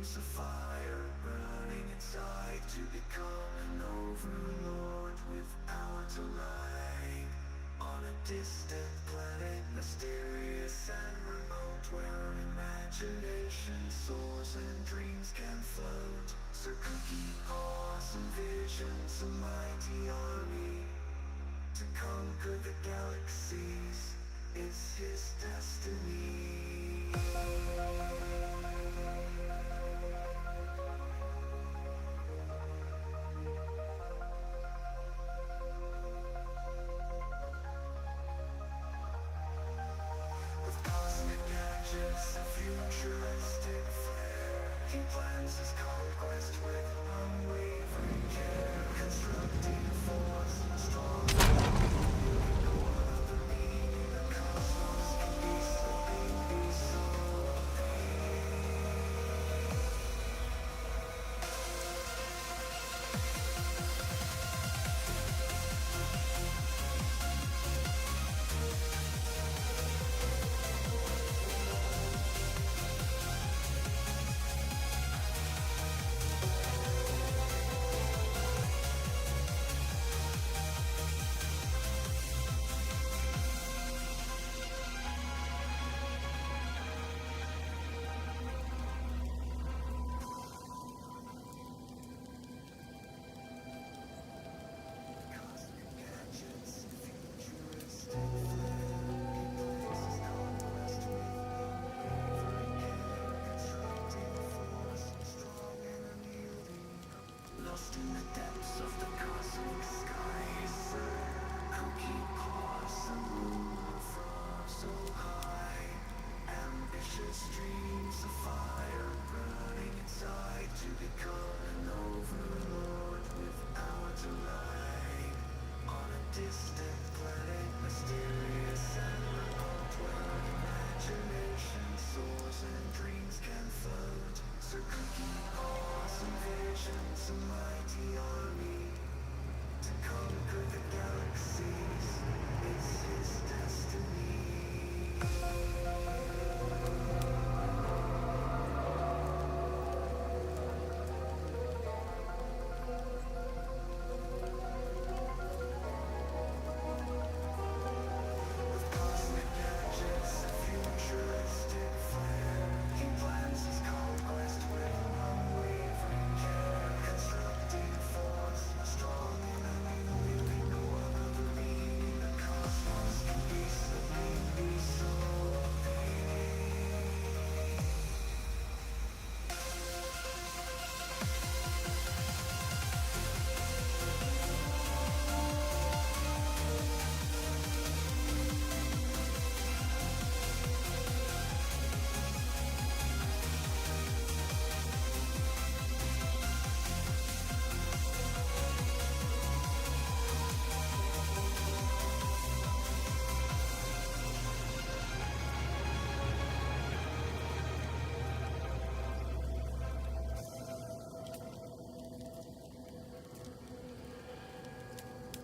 streams of fire burning inside to become an overlord with power to light. On a distant planet, mysterious and remote, where imagination soars and dreams can float. Circle keep awesome visions, a mighty army. To conquer the galaxies is his destiny. With cosmic gadgets and futuristic flair, he plans his conquest with unwavering care. Constructing a force strong enough, no other meaning the cosmos can be something, be something. Cosmic gadgets and futuristic flair, he plans his conquest with unwavering care. Constructing a force strong and unyielding, lost in the depths of the cosmic skies. Who keep course and rule from so high. Ambitious dreams of fire burning inside to become an overlord with power to light. On a distant planet, mysterious and remote, where imagination soars and dreams can float. Circle keep awesome visions, a mighty army. To conquer the galaxies is his destiny. With cosmic gadgets and futuristic flair, he plans his conquest with unwavering care. Constructing a force strong and unyielding, no other meaning the cosmos can be something, be something.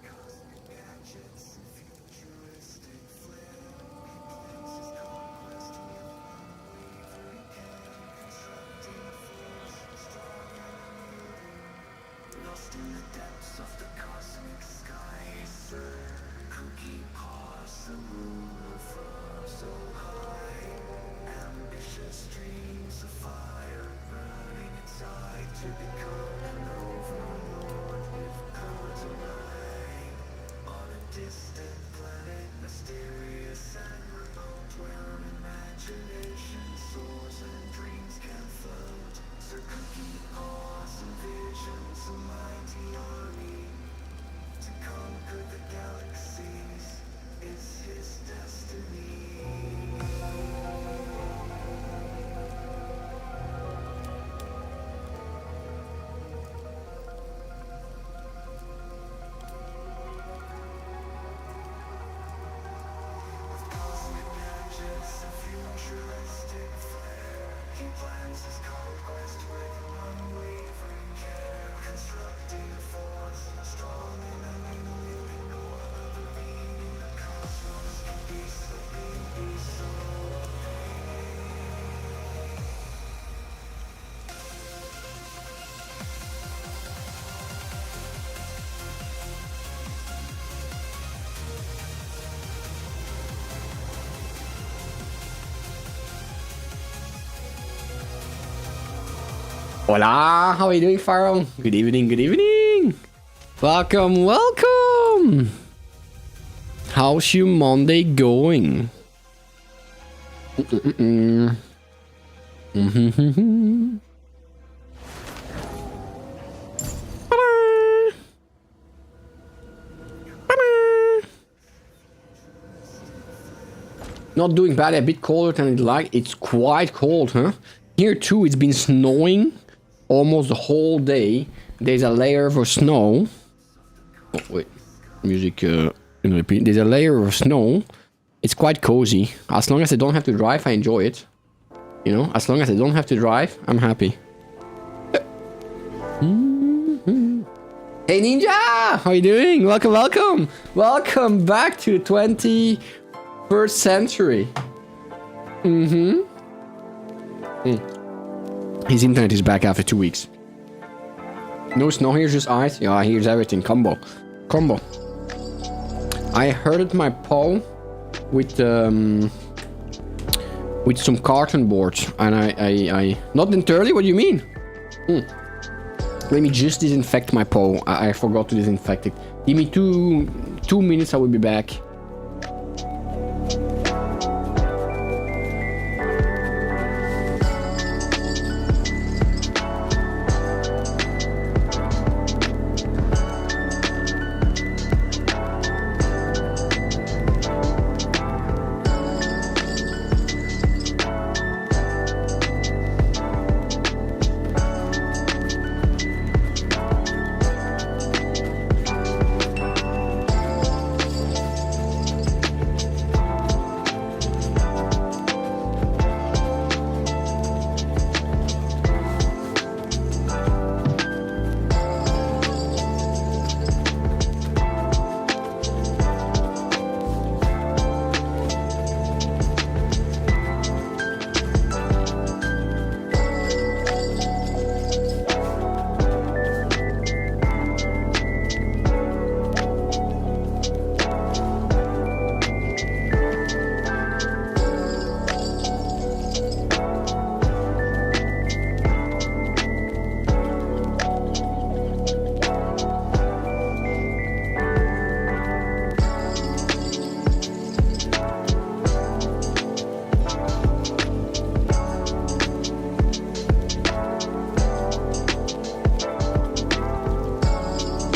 Cosmic gadgets and futuristic flair, he plans his conquest with unwavering care. Constructing a force strong and unyielding, lost in the depths of the cosmic skies. Who keep course and rule from so high. Ambitious dreams of fire burning inside to become an overlord with power to light. On a distant planet, mysterious and remote, where imagination soars and dreams can float. Circle keep awesome visions, a mighty army. To conquer the galaxies is his destiny. With cosmic gadgets and futuristic flair, he plans his conquest with unwavering care. Constructing a force strong and unyielding, no other meaning the cosmos can be something, be something. Hola, how are you doing, Pharaoh? Good evening, good evening. Welcome, welcome. How's your Monday going? Not doing bad, a bit colder than I'd like. It's quite cold, huh? Here too, it's been snowing almost the whole day. There's a layer of snow. Oh, wait. Music, repeat. There's a layer of snow. It's quite cozy. As long as I don't have to drive, I enjoy it. You know, as long as I don't have to drive, I'm happy. Hey Ninja! How you doing? Welcome, welcome! Welcome back to the 21st century. His internet is back after 2 weeks. No snow here, just ice. Yeah, here's everything. Combo. I hurted my paw with some carton boards, and I not entirely. What do you mean? Let me just disinfect my paw. I forgot to disinfect it. Give me two minutes. I will be back.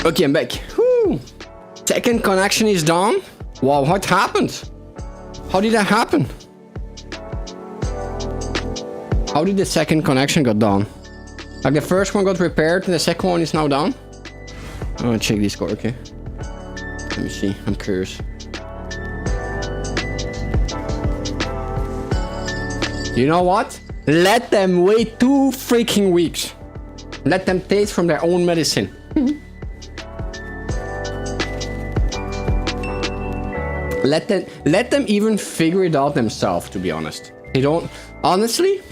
Okay, I'm back. Whew. Second connection is done. Wow, what happened? How did that happen? How did the second connection got done? Like the first one got repaired and the second one is now done? Oh, check Discord, okay. Let me see, I'm curious. You know what? Let them wait 2 freaking weeks. Let them taste from their own medicine. Let them even figure it out themselves, to be honest. They don't, honestly,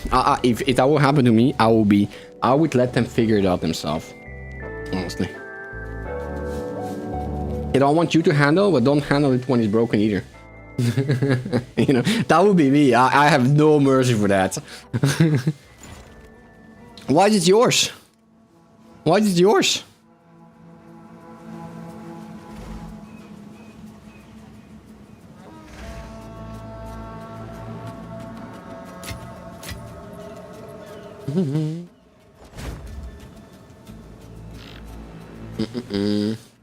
if that will happen to me, I would let them figure it out themselves. Honestly. They don't want you to handle, but don't handle it when it's broken either. You know, that would be me. I have no mercy for that. Why is it yours? Why is it yours?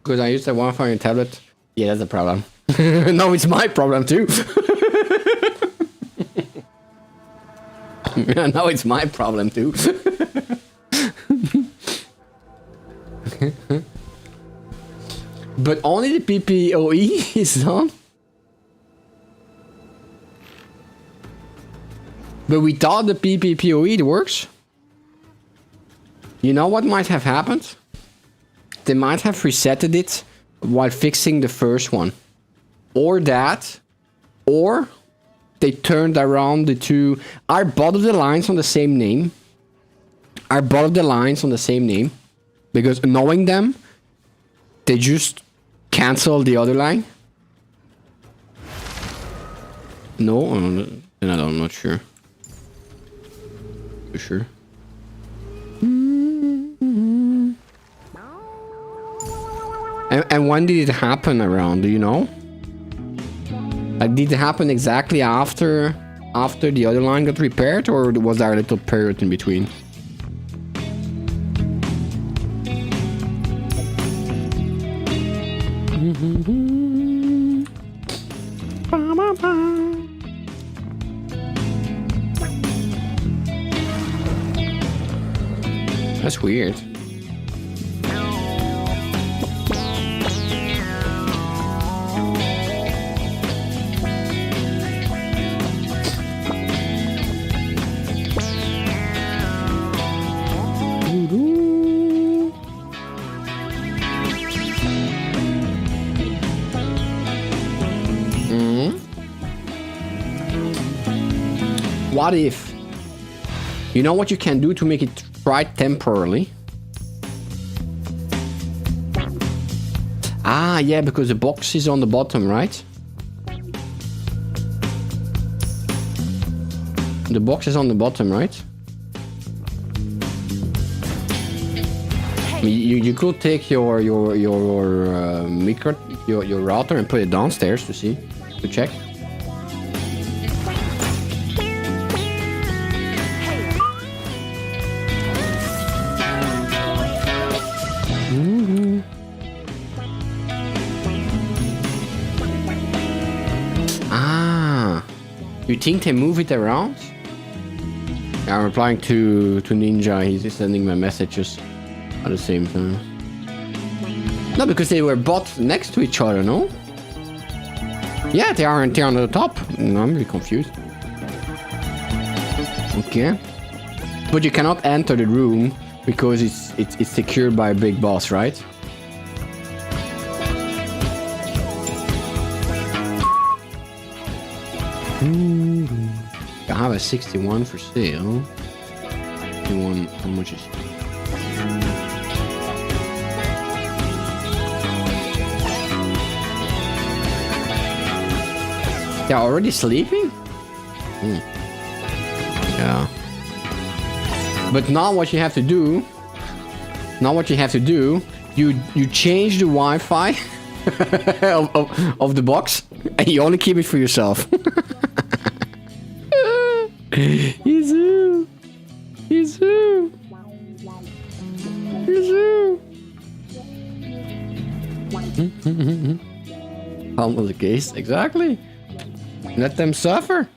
Because I used the Wi-Fi on your tablet. Yeah, that's a problem. No, it's my problem too. Now it's my problem too. But only the PPOE is on. But without the PPPoE it works. You know what might have happened? They might have resetted it while fixing the first one. Or that. Or they turned around the two. Are both of the lines on the same name? Are both of the lines on the same name? Because knowing them, they just cancel the other line? No? I'm not sure. For sure. And when did it happen around? Do you know? Like, did it happen exactly after the other line got repaired, or was there a little period in between? That's weird. What if? You know what you can do to make it right temporarily? Ah, yeah, because the box is on the bottom, right? The box is on the bottom, right? You could take your micro, your router and put it downstairs to see, to check. You think they move it around? I'm replying to Ninja. He's sending my messages at the same time. No, because they were bought next to each other, no? Yeah, they aren't. They're on the top. No, I'm really confused. Okay, but you cannot enter the room because it's secured by a big boss, right? I have a 61 for sale. 61, how much is it? They're already sleeping? Yeah. But now what you have to do, you change the Wi-Fi of the box and you only keep it for yourself. Izu! Humble the case, exactly. Let them suffer.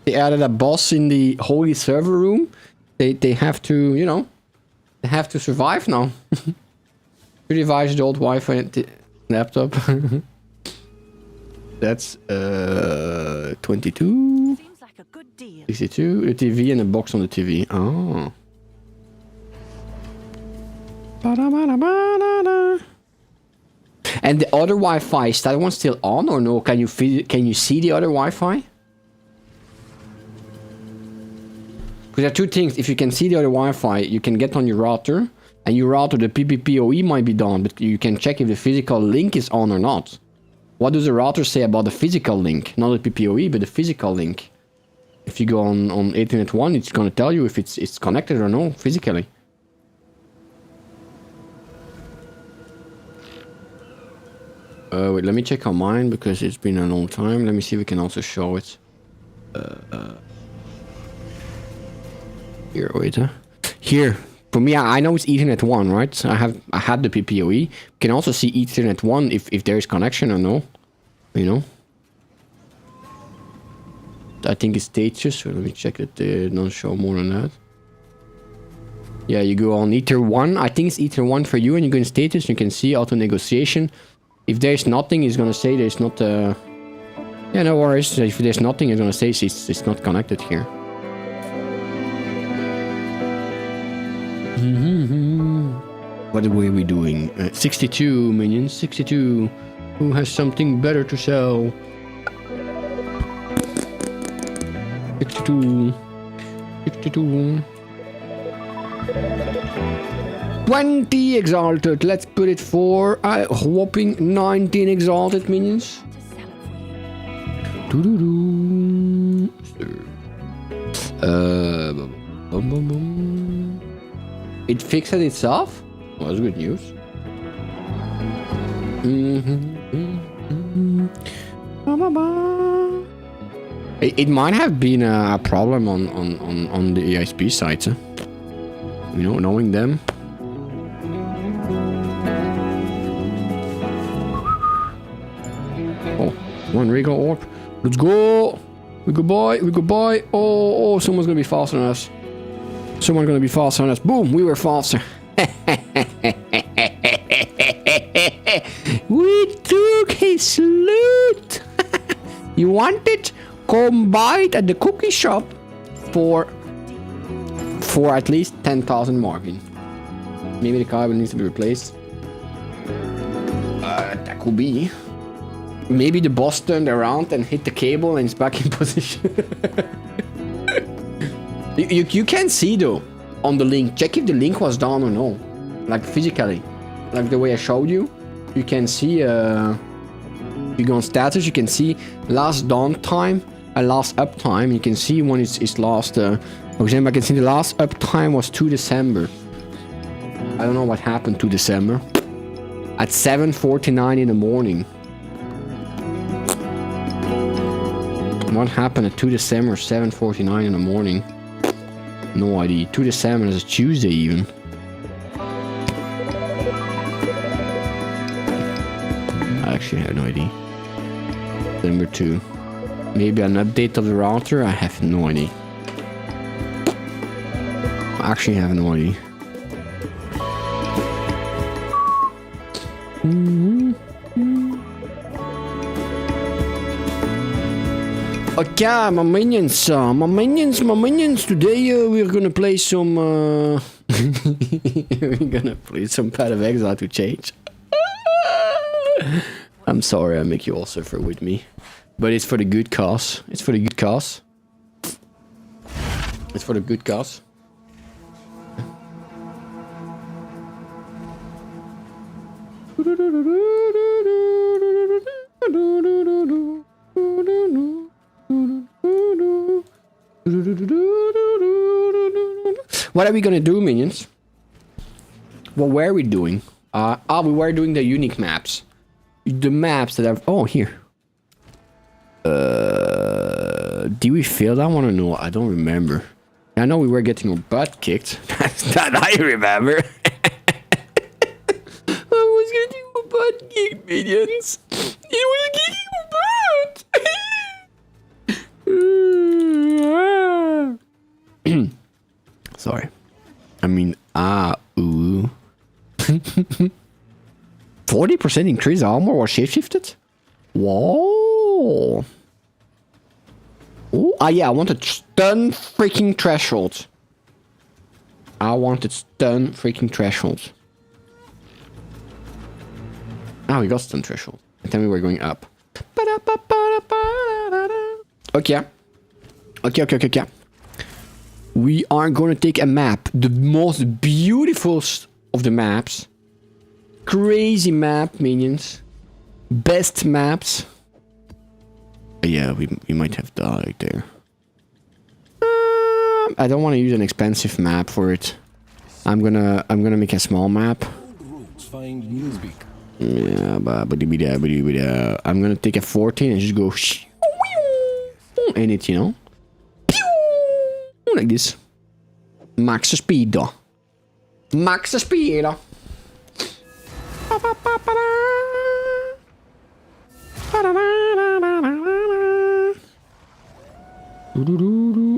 They added a boss in the holy server room. They have to, you know, they have to survive now. To devise the old Wi-Fi laptop. That's 22. Seems like a good deal. 62. The TV and a box on the TV. Oh. And the other Wi-Fi, is that one still on or no? Can you see the other Wi-Fi? Because there are two things. If you can see the other Wi-Fi, you can get on your router, and your router, the PPPoE might be down, but you can check if the physical link is on or not. What does the router say about the physical link? Not the PPoE, but the physical link. If you go on Ethernet 1, it's going to tell you if it's connected or no, physically. Wait, let me check on mine, because it's been a long time. Let me see if we can also show it. Here, wait, Here. For me, I know it's Ethernet 1, right? I had the PPoE. You can also see Ethernet 1 if there is connection or no. You know? I think it's status, so let me check that they don't show more than that. Yeah, you go on Ether 1. I think it's Ether 1 for you, and you go in status, you can see auto negotiation. If there's nothing, it's gonna say there's not yeah, no worries. If there's nothing, it's gonna say it's not connected here. What are we doing? 62 minions, 62. Who has something better to sell? 62. 62. 20 exalted. Let's put it for a whopping 19 exalted minions. It fixed it itself? Well, that's good news. It might have been a problem on the ESP sites, huh? You know, knowing them. Oh, one Regal Orb. Let's go! We go by, we go by. Oh, someone's gonna be faster than us. Someone's gonna be faster than us. Boom, we were faster. We took his loot! You want it? Come buy it at the cookie shop for at least 10,000 margin. Maybe the cable needs to be replaced. That could be. Maybe the boss turned around and hit the cable and it's back in position. you can see though on the link. Check if the link was down or no. Like physically. Like the way I showed you. You can see you go on status, you can see last down time and last up time. You can see when it's last for example, I can see the last up time was 2 December. I don't know what happened to December. At 7:49 in the morning. What happened at 2 December, 7:49 in the morning? No idea. 2 December is a Tuesday even. I actually have no idea. December 2. Maybe an update of the router? I have no idea. I actually have no idea. Okay, my minions, today we're gonna play some, we're gonna play some Path of Exile to change. I'm sorry I make you all suffer with me. But it's for the good cause. It's for the good cause. It's for the good cause. What are we gonna do, minions? What were we doing? We were doing the unique maps. The maps that I've... Oh, here. Did we fail that one or no? I don't remember. I know we were getting our butt kicked. That I remember. I was getting my butt kicked, minions. It was kicking my butt. Sorry. I mean, ooh. 40% increase armor or shapeshifted? Whoa. Ooh. Yeah, I wanted stun freaking threshold. I wanted stun freaking threshold. We got stun threshold. And then we were going up. Okay. Okay. We are gonna take a map. The most beautiful of the maps. Crazy map, minions. Best maps. Yeah, we might have died there. I don't want to use an expensive map for it. I'm gonna make a small map. Yeah, I'm gonna take a 14 and just go in it, you know, like this. Max speed, though. Max speed.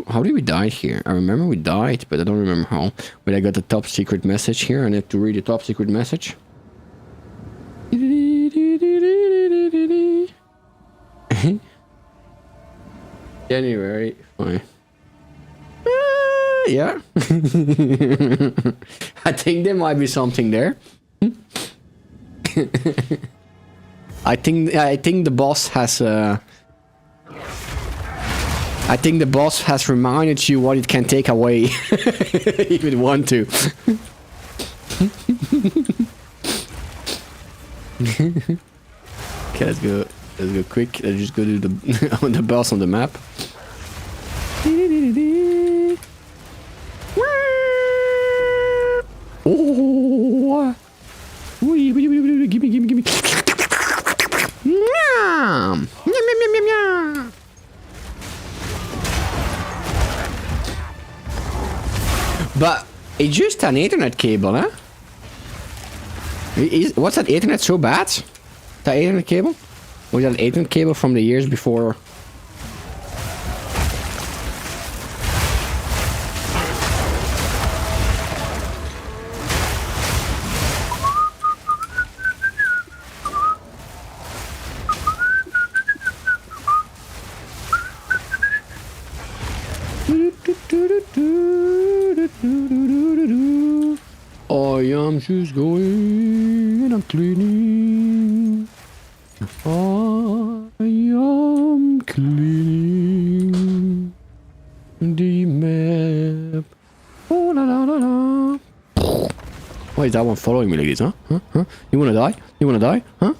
How did we die here? I remember we died, but I don't remember how. But I got the top secret message here. I need to read the top secret message. January. Fine. Yeah. I think there might be something there. I think the boss has I think the boss has reminded you what it can take away if it want to. Okay, let's go quick. Let's just go to the on the boss on the map. Oh! Gimme. But it's just an Ethernet cable, huh? What's that Ethernet so bad? That Ethernet cable? Was that an Ethernet cable from the years before? I am just going and I'm cleaning. I am cleaning the map. Oh la la la la. Why is that one following me like this, huh? Huh? You wanna die? You wanna die? Huh?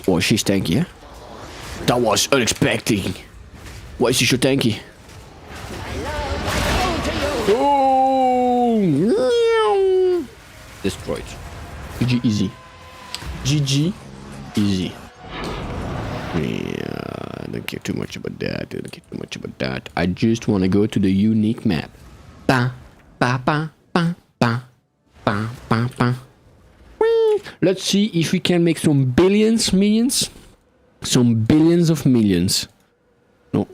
Oh, she's tanky, yeah? That was unexpected. Why is she so tanky? Oh! Destroyed. GG easy. GG easy. Yeah, I don't care too much about that. I just want to go to the unique map. Ba, ba, ba, ba, ba, ba, ba, ba. Let's see if we can make some billions minions. Some billions of millions. No.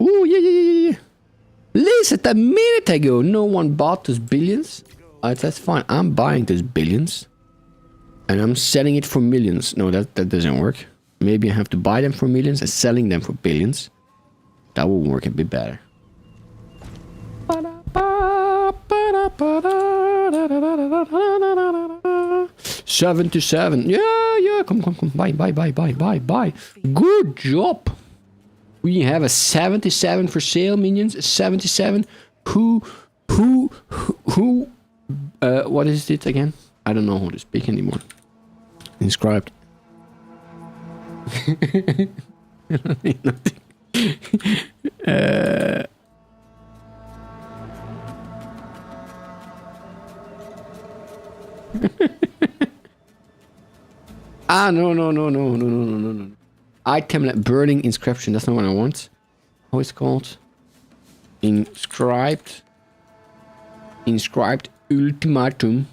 Ooh, yeah. Listen, a minute ago, no one bought those billions. That's fine. I'm buying those billions. And I'm selling it for millions. No, that doesn't work. Maybe I have to buy them for millions and selling them for billions. That will work a bit better. 77. Yeah. Come. Buy. Good job. We have a 77 for sale, minions. A 77. Who? What is it again? I don't know how to speak anymore. Inscribed. Nothing. No. Item burning inscription. That's not what I want. How it's called? Inscribed ultimatum.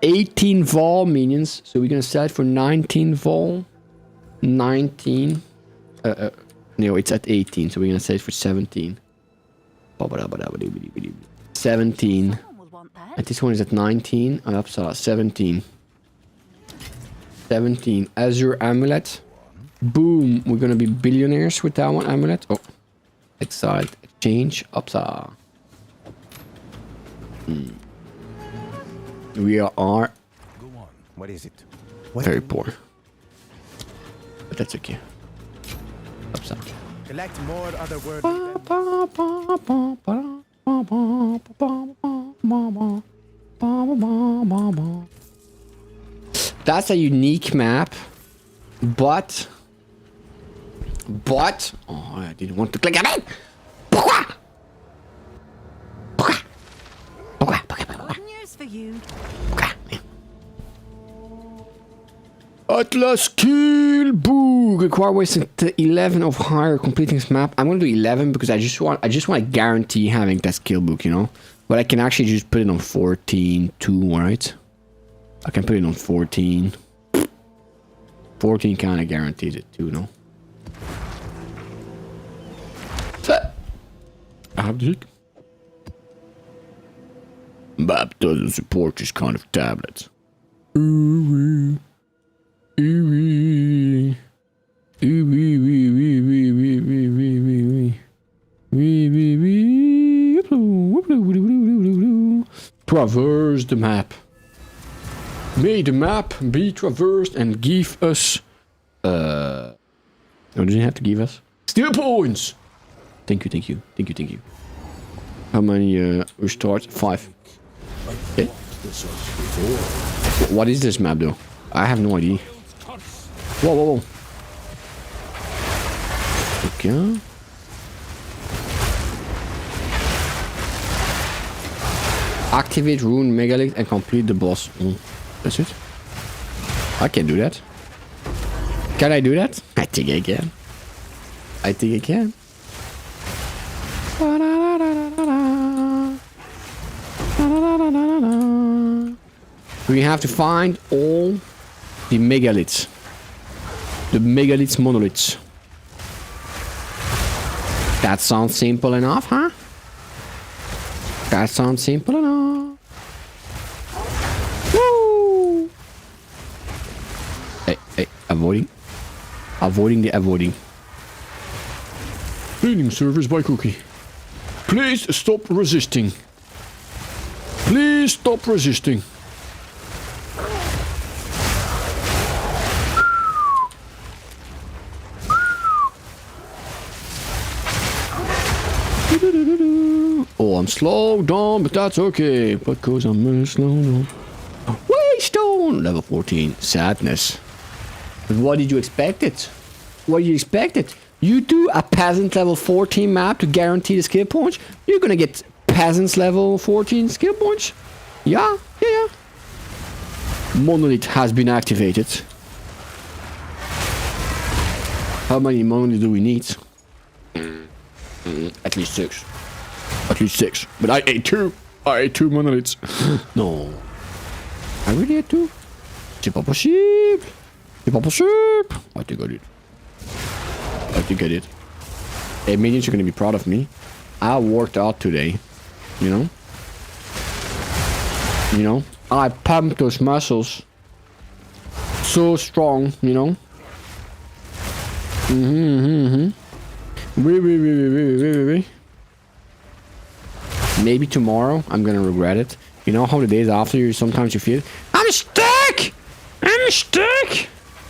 18 vol minions. So we're gonna sell it for 19 vol. 19. No, it's at 18. So we're gonna sell it for 17. 17. And this one is at 19. Upsala, 17. 17. Azure Amulet. Boom. We're gonna be billionaires with that one amulet. Oh. Excite. Exchange. Upsala. We are Go on. What is it? very poor. But that's okay. Upsala. Collect more other words. That's a unique map, but oh, I didn't want to click on it. Good news for you. Atlas kill book. Require wasting 11 of higher completing this map. I'm gonna do 11 because I just want to guarantee having that skill book, you know. But I can actually just put it on 14 too, right? I can put it on 14. 14 kind of guarantees it too, no? Object. Map doesn't support this kind of tablet. Ooh. Traverse the map. May the map be traversed and give us no, does it have to give us skill points? Thank you. How many restarts? 5. Okay. What is this map though? I have no idea. Whoa. Okay. Activate Rune Megalith and complete the boss. That's it. I can do that. Can I do that? I think I can. I think I can. We have to find all the megaliths. The megaliths monoliths. That sounds simple enough, huh? That sounds simple enough. Woo! Hey, avoiding. Avoiding the avoiding. Cleaning service by Cookie. Please stop resisting. Please stop resisting. Oh, I'm slowed down, but that's okay. Because I'm slowed down. Waystone! Level 14. Sadness. But what did you expect it? What did you expect it? You do a peasant level 14 map to guarantee the skill points? You're gonna get peasants level 14 skill points? Yeah. Monolith has been activated. How many monoliths do we need? At least 6. At least 6. But I ate 2. I ate 2 monoliths. No. I really ate 2? Chip up a sheep. Chip up a sheep. I think I did. I think I did. Hey, minions are gonna be proud of me. I worked out today. You know? You know? I pumped those muscles. So strong, you know? Wait. Maybe tomorrow I'm gonna regret it. You know how the days after you sometimes you feel I'm stuck!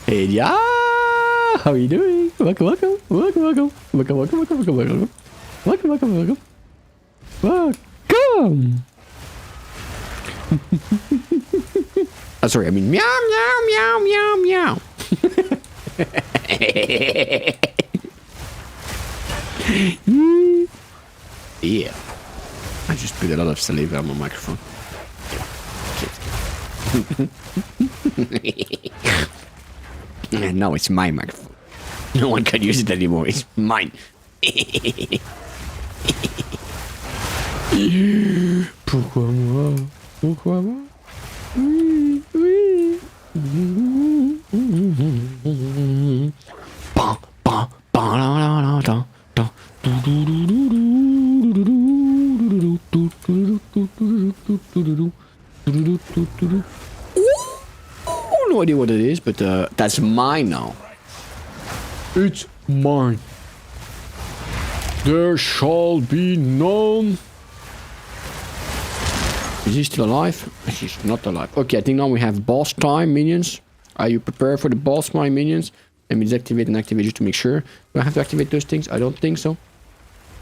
Hey, yeah! How are you doing? Welcome. Sorry, I mean meow. Yeah. I just put a lot of saliva on my microphone. No, it's my microphone. No one can use it anymore. It's mine. Pourquoi moi? Oui. No idea what it is, but that's mine now. It's mine. There shall be none. Is he still alive? He's not alive. Okay, I think now we have boss time, minions. Are you prepared for the boss time, minions? Let me deactivate and activate just to make sure. Do I have to activate those things? I don't think so.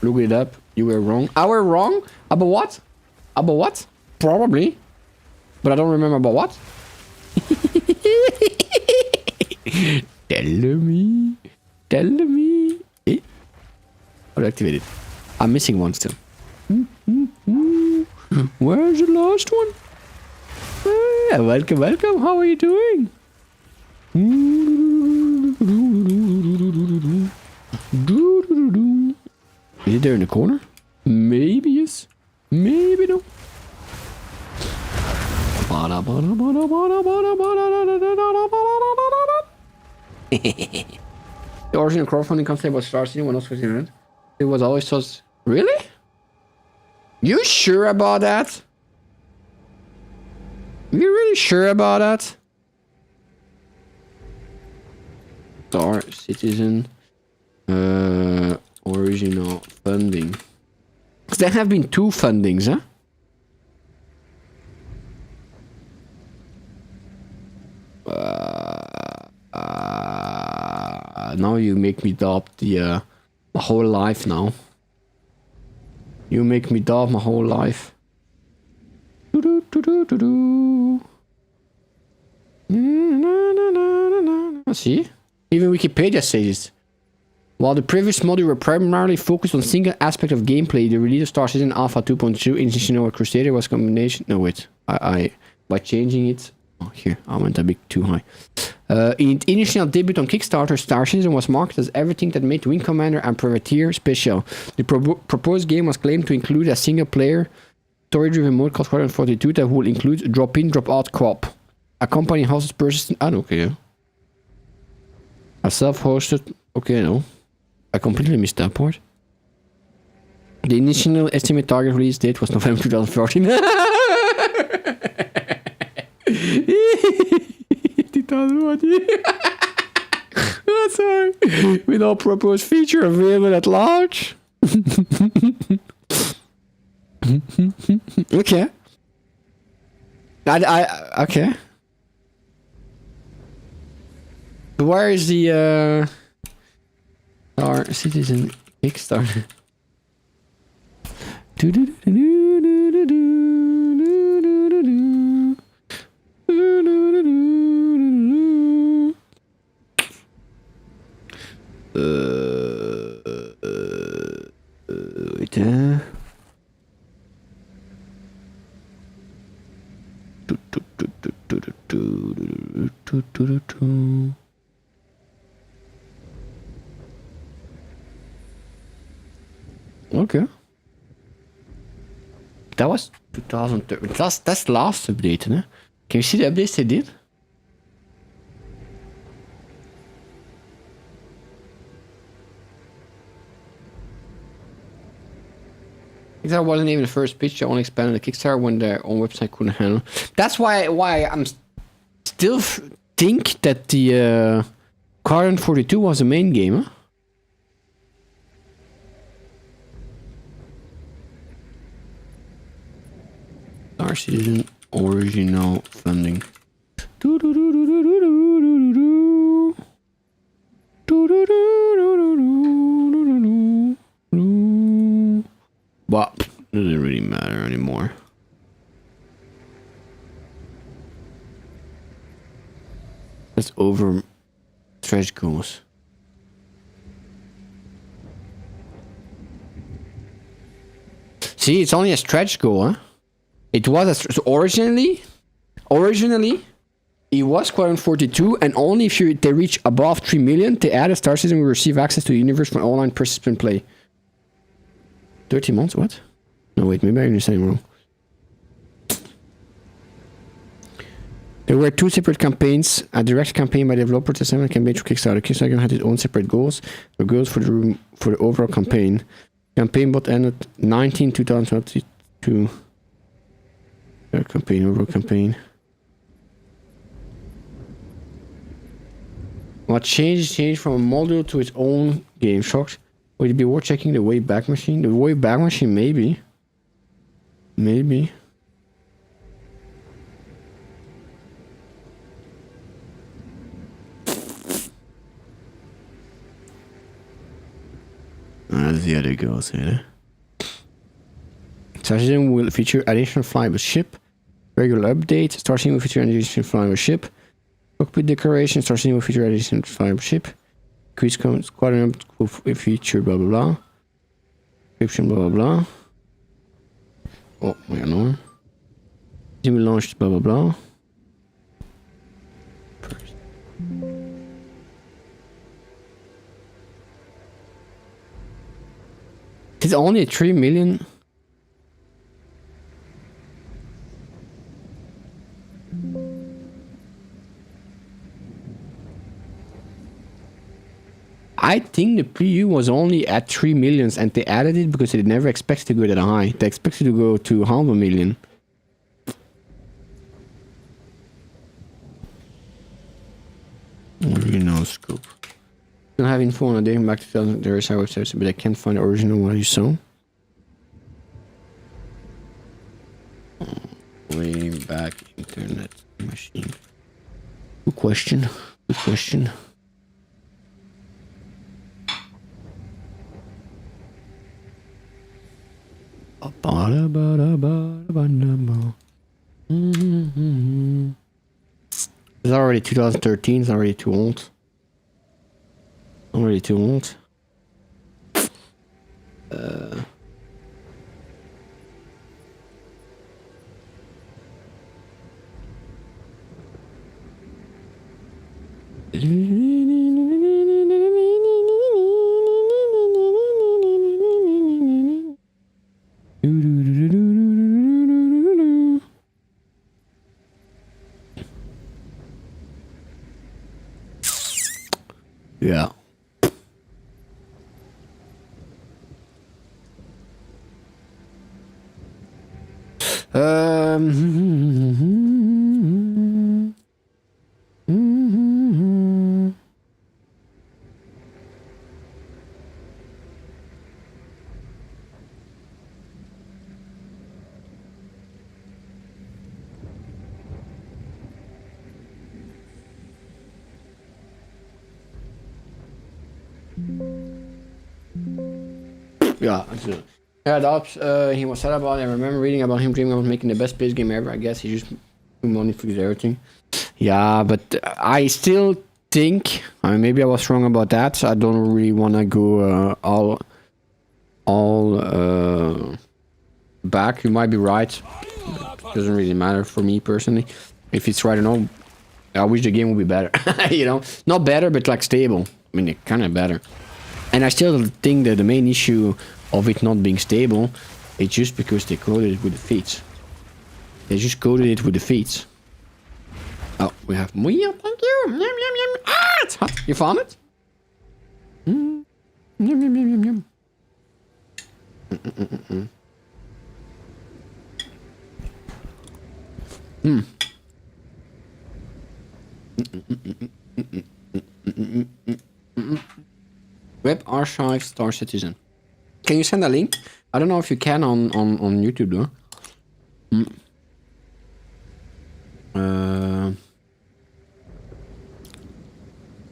Look it up. You were wrong. I were wrong? About what? About what? Probably. But I don't remember about what. Tell me. Eh? How to activate it? I'm missing one still. Where's the last one? Welcome. How are you doing? Is it there in the corner? Maybe yes. Maybe no. The original crowdfunding concept was Star City when else was in it. It was always so... Really? You sure about that? You really sure about that? Star Citizen original funding. There have been 2 fundings, huh? Now you make me doubt the my whole life now. You make me doubt my whole life. See? Even Wikipedia says it. While the previous module were primarily focused on single aspect of gameplay, the release of Star Citizen Alpha 2.2 Initiation Crusader was combination... No, wait. I by changing it... Oh, here. I went a bit too high. In its initial debut on Kickstarter, Star Citizen was marketed as everything that made Wing Commander and Privateer special. The proposed game was claimed to include a single-player, story-driven mode called Squadron 42 that will include drop-in, drop-out co-op. A company houses persistent... Ah, okay. A self-hosted... Okay, no. I completely missed that part. The initial estimated target release date was November 2014. 2014. Oh, sorry. With all proposed feature available at launch. Okay. Okay. Where is the Star Citizen Kickstarter? Wait, Okay. That was 2013. That's the last update, né? Can you see the updates they did? That wasn't even the first pitch. They only expanded the Kickstarter when their own website couldn't handle. That's why I'm still think that the Squadron 42 was the main game. Huh? Star Citizen original funding. But doesn't really matter anymore. That's over stretch goals. See, it's only a stretch goal, huh? It was so originally it was Squadron 42, and only if they reach above 3 million, they added Star Citizen will receive access to the universe for online participant play. 30 months? What? No, wait, maybe I'm saying wrong. There were two separate campaigns: a direct campaign by the developer to send a campaign through Kickstarter. Kickstarter had its own separate goals. The goals for the overall campaign. Campaign bot ended 2022. Campaign, overall campaign. What changed from a module to its own game? Shocked. Would it be worth checking the Wayback Machine? The Wayback Machine, maybe. Maybe. That's the other goals here. Star Citizen will feature additional flyable ship. Regular update. Star Citizen will feature additional flyable ship. Cockpit decoration. Star Citizen will feature additional flyable ship. Quiz squadron will feature blah blah blah. Description blah blah blah. Oh, wait, no. Team will launch blah blah blah. First. It's only 3 million. I think the preview was only at 3 millions and they added it because they never expected to go that high. They expected to go to 500,000. Original scope. Don't have info on a dating back to there is our website, but I can't find the original one you saw. Way back internet machine. Good question. Good question. It's already 2013, it's already too old. Already too old. Yeah. Yeah, absolutely. Yeah, that's he was sad about it. I remember reading about him dreaming about making the best base game ever. I guess he just money fixes everything. Yeah, but I still think maybe I was wrong about that. So I don't really want to go all back. You might be right. It doesn't really matter for me personally. If it's right or not, I wish the game would be better. You know, not better, but like stable. I mean, kind of better. And I still think that the main issue of it not being stable is just because they coded it with the feats. They just coded it with the feats. Oh, we have Mia, thank you. Yum, yum, yum. Ah, it's hot. You found it? Mm. Yum, yum, yum, yum, yum. Web Archive Star Citizen. Can you send a link? I don't know if you can on YouTube though.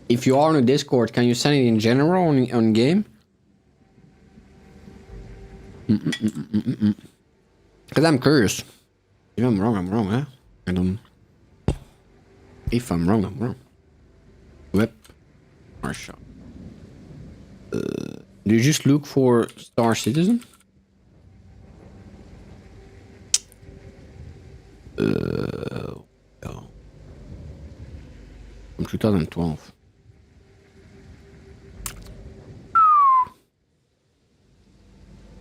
If you are on a Discord, can you send it in general on game? Because I'm curious. If I'm wrong, huh? I don't... If I'm wrong, I'm wrong. Web Archive. Do you just look for Star Citizen? Oh. From 2012.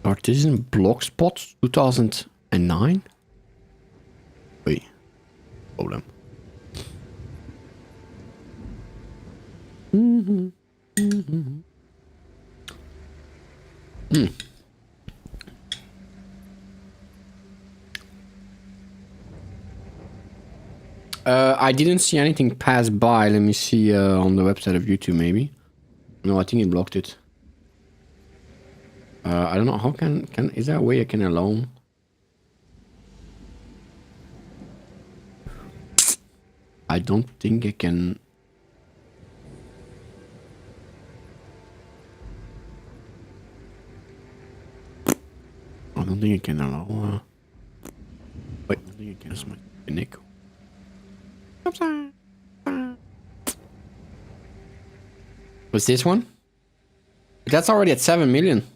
Artisan Blogspot 2009? Wait. Problem. I didn't see anything pass by. Let me see on the website of YouTube maybe. No, I think it blocked it. I don't know how can is there a way I can allow? I don't think I can. I don't think I can allow. Wait, I don't think I can. That's my echo. What's this one? That's already at 7 million.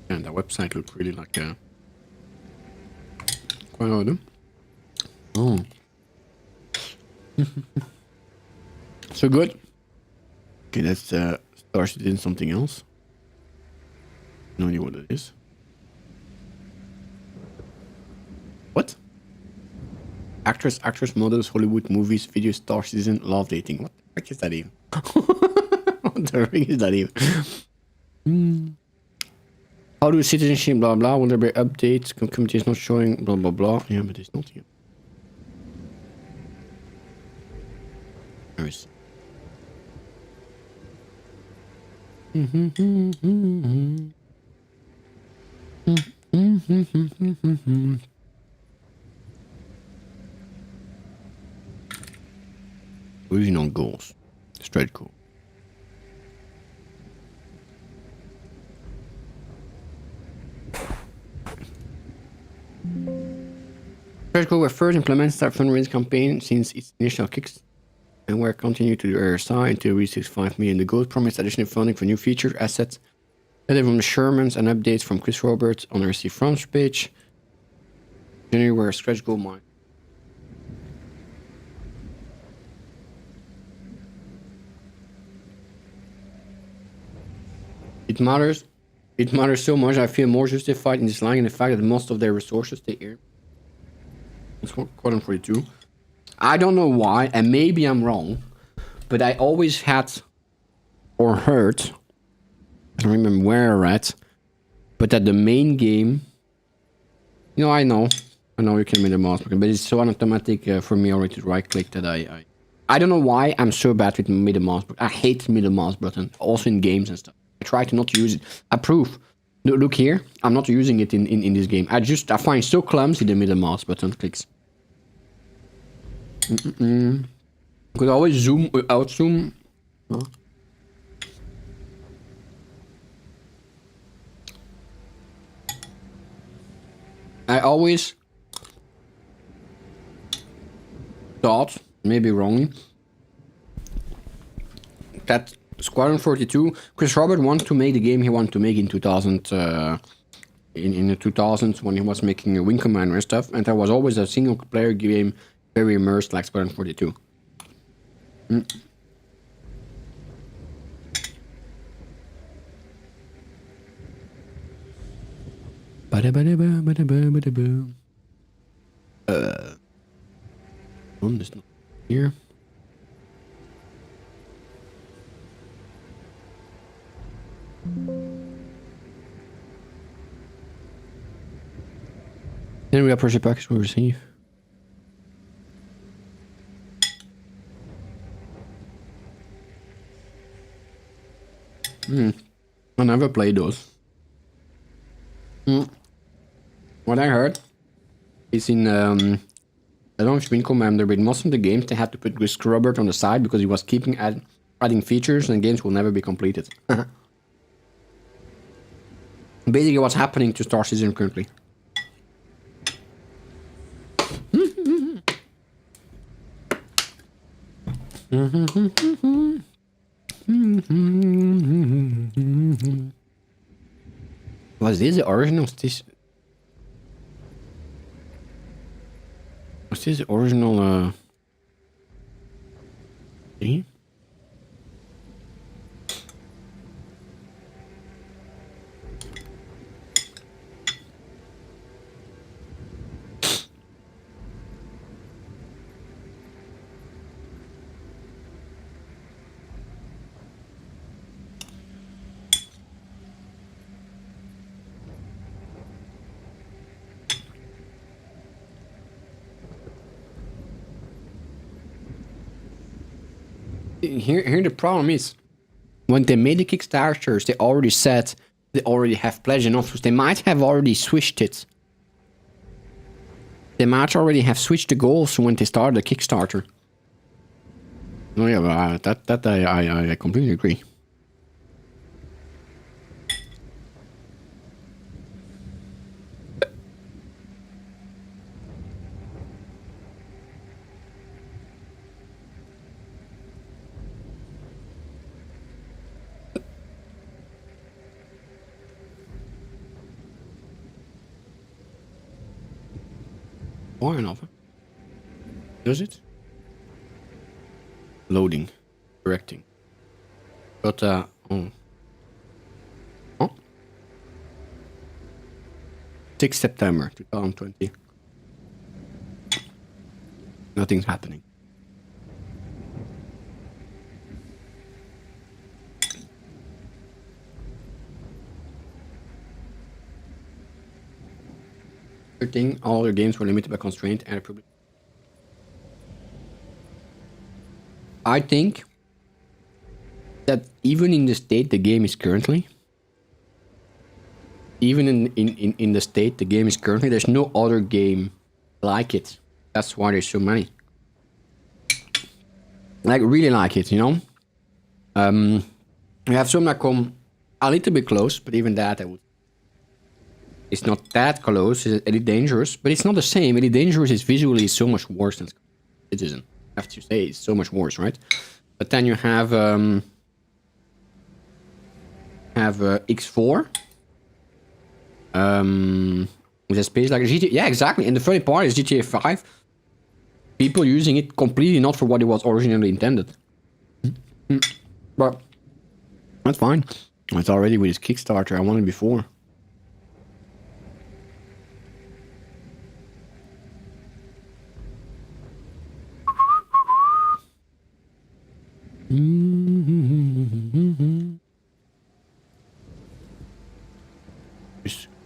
And the website looked really like a quite odd. Oh. So good. Okay, that's started in something else. No idea what it is. What? Actress, models, Hollywood movies, video star season, love dating. What the heck is that even? What the heck is that even? How do citizenship, blah blah, will there be updates? Community is not showing, blah blah blah. Yeah, but it's not here. There is. Original goals. Straight goal. Stretch goal were first implemented start fundraising campaign since its initial kicks and were continued to the other side until we reached 5 million. The goal promised additional funding for new features, assets, letter from the Shermans and updates from Chris Roberts on the RC front page. Anywhere, stretch gold mine. It matters. It matters so much. I feel more justified in this line in the fact that most of their resources stay here. It's quite 42. I don't know why, and maybe I'm wrong, but I always had or heard, I don't remember where I read, but that the main game, you know, I know you can make the mouse, but it's so automatic for me already to right click that I don't know why I'm so bad with middle mouse button. I hate middle mouse button, also in games and stuff. I try to not use it. I prove. Look here, I'm not using it in this game. I find so clumsy the middle mouse button clicks. Could always zoom, out zoom. Huh? I always thought, maybe wrongly, that Squadron 42, Chris Robert wanted to make the game he wanted to make in 2000, in the 2000s when he was making a Wing Commander and stuff, and that was always a single player game, very immersed like Squadron 42. One is not here. Then we got pressure package we receive. I never played those. What I heard is in I don't know if Wing Commander, but in most of the games they had to put Chris Robert on the side because he was keeping adding features and games will never be completed. Basically what's happening to Star Citizen currently. Was this the original? Was this the original thing? Here the problem is, when they made the Kickstarters, they already said they already have pledged enough, so they might have already switched it. They might already have switched the goals when they started the Kickstarter. Oh yeah, but that I completely agree. Or enough. Does it? Loading. Correcting. But, oh. Oh. 6 September 2020. Nothing's happening. Thing, all their games were limited by constraint and probably. I think that even in the state the game is currently, even in the state the game is currently, there's no other game like it. That's why there's so many. Like really like it, you know. We have some that come a little bit close, but even that I would. It's not that close, it's Elite Dangerous, but it's not the same. Elite Dangerous is visually so much worse than Citizen. I have to say, it's so much worse, right? But then you have X4. It's a space like GTA. Yeah, exactly. And the funny part is GTA 5. People using it completely not for what it was originally intended. But that's fine. It's already with his Kickstarter. I wanted before.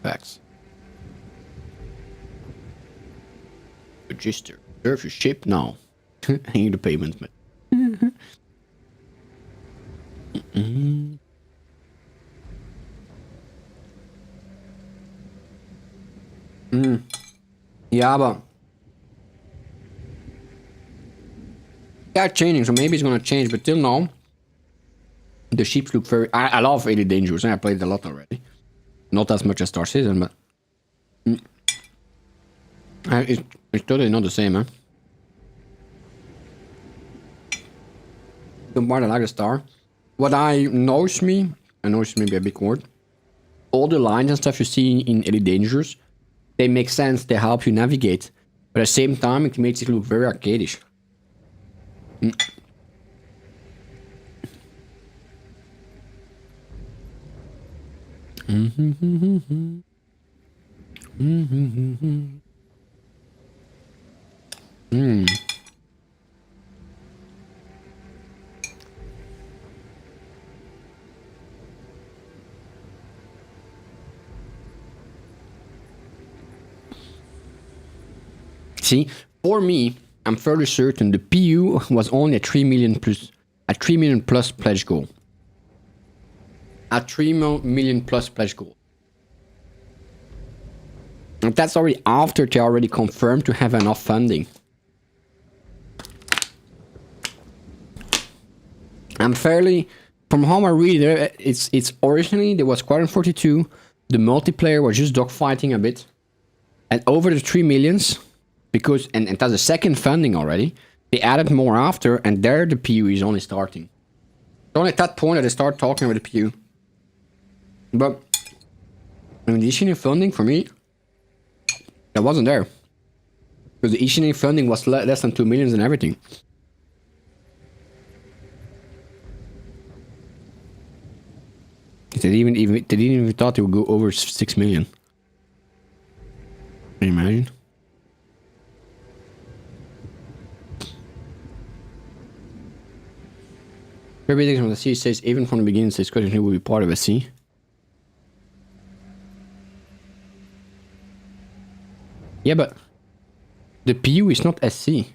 Facts. Register. Serve your ship now. Hang the payment. Yeah, but yeah, changing. So maybe it's gonna change. But till now, the ships look very. I love Elite Dangerous, and I played it a lot already. Not as much as Star Citizen, but it's totally not the same, man. The part I like the Star. What annoys me may be a big word. All the lines and stuff you see in Elite Dangerous, they make sense. They help you navigate, but at the same time, it makes it look very arcadish. See, for me, I'm fairly certain the PU was only a 3 million plus pledge goal. A 3 million plus pledge goal. And that's already after they already confirmed to have enough funding. I'm fairly, from how I read it, it's originally there was Squadron 42, the multiplayer was just dogfighting a bit, and over the 3 millions, because and that's the second funding already, they added more after, and there the PU is only starting. It's only at that point that they start talking about the PU. But I mean, the initial funding for me, that wasn't there, because the initial funding was less than 2 millions and everything. They didn't even thought they would go over 6 million. Can you imagine? Everything from the sea says, even from the beginning, says Squadron will be part of a sea. Yeah, but the PU is not SC.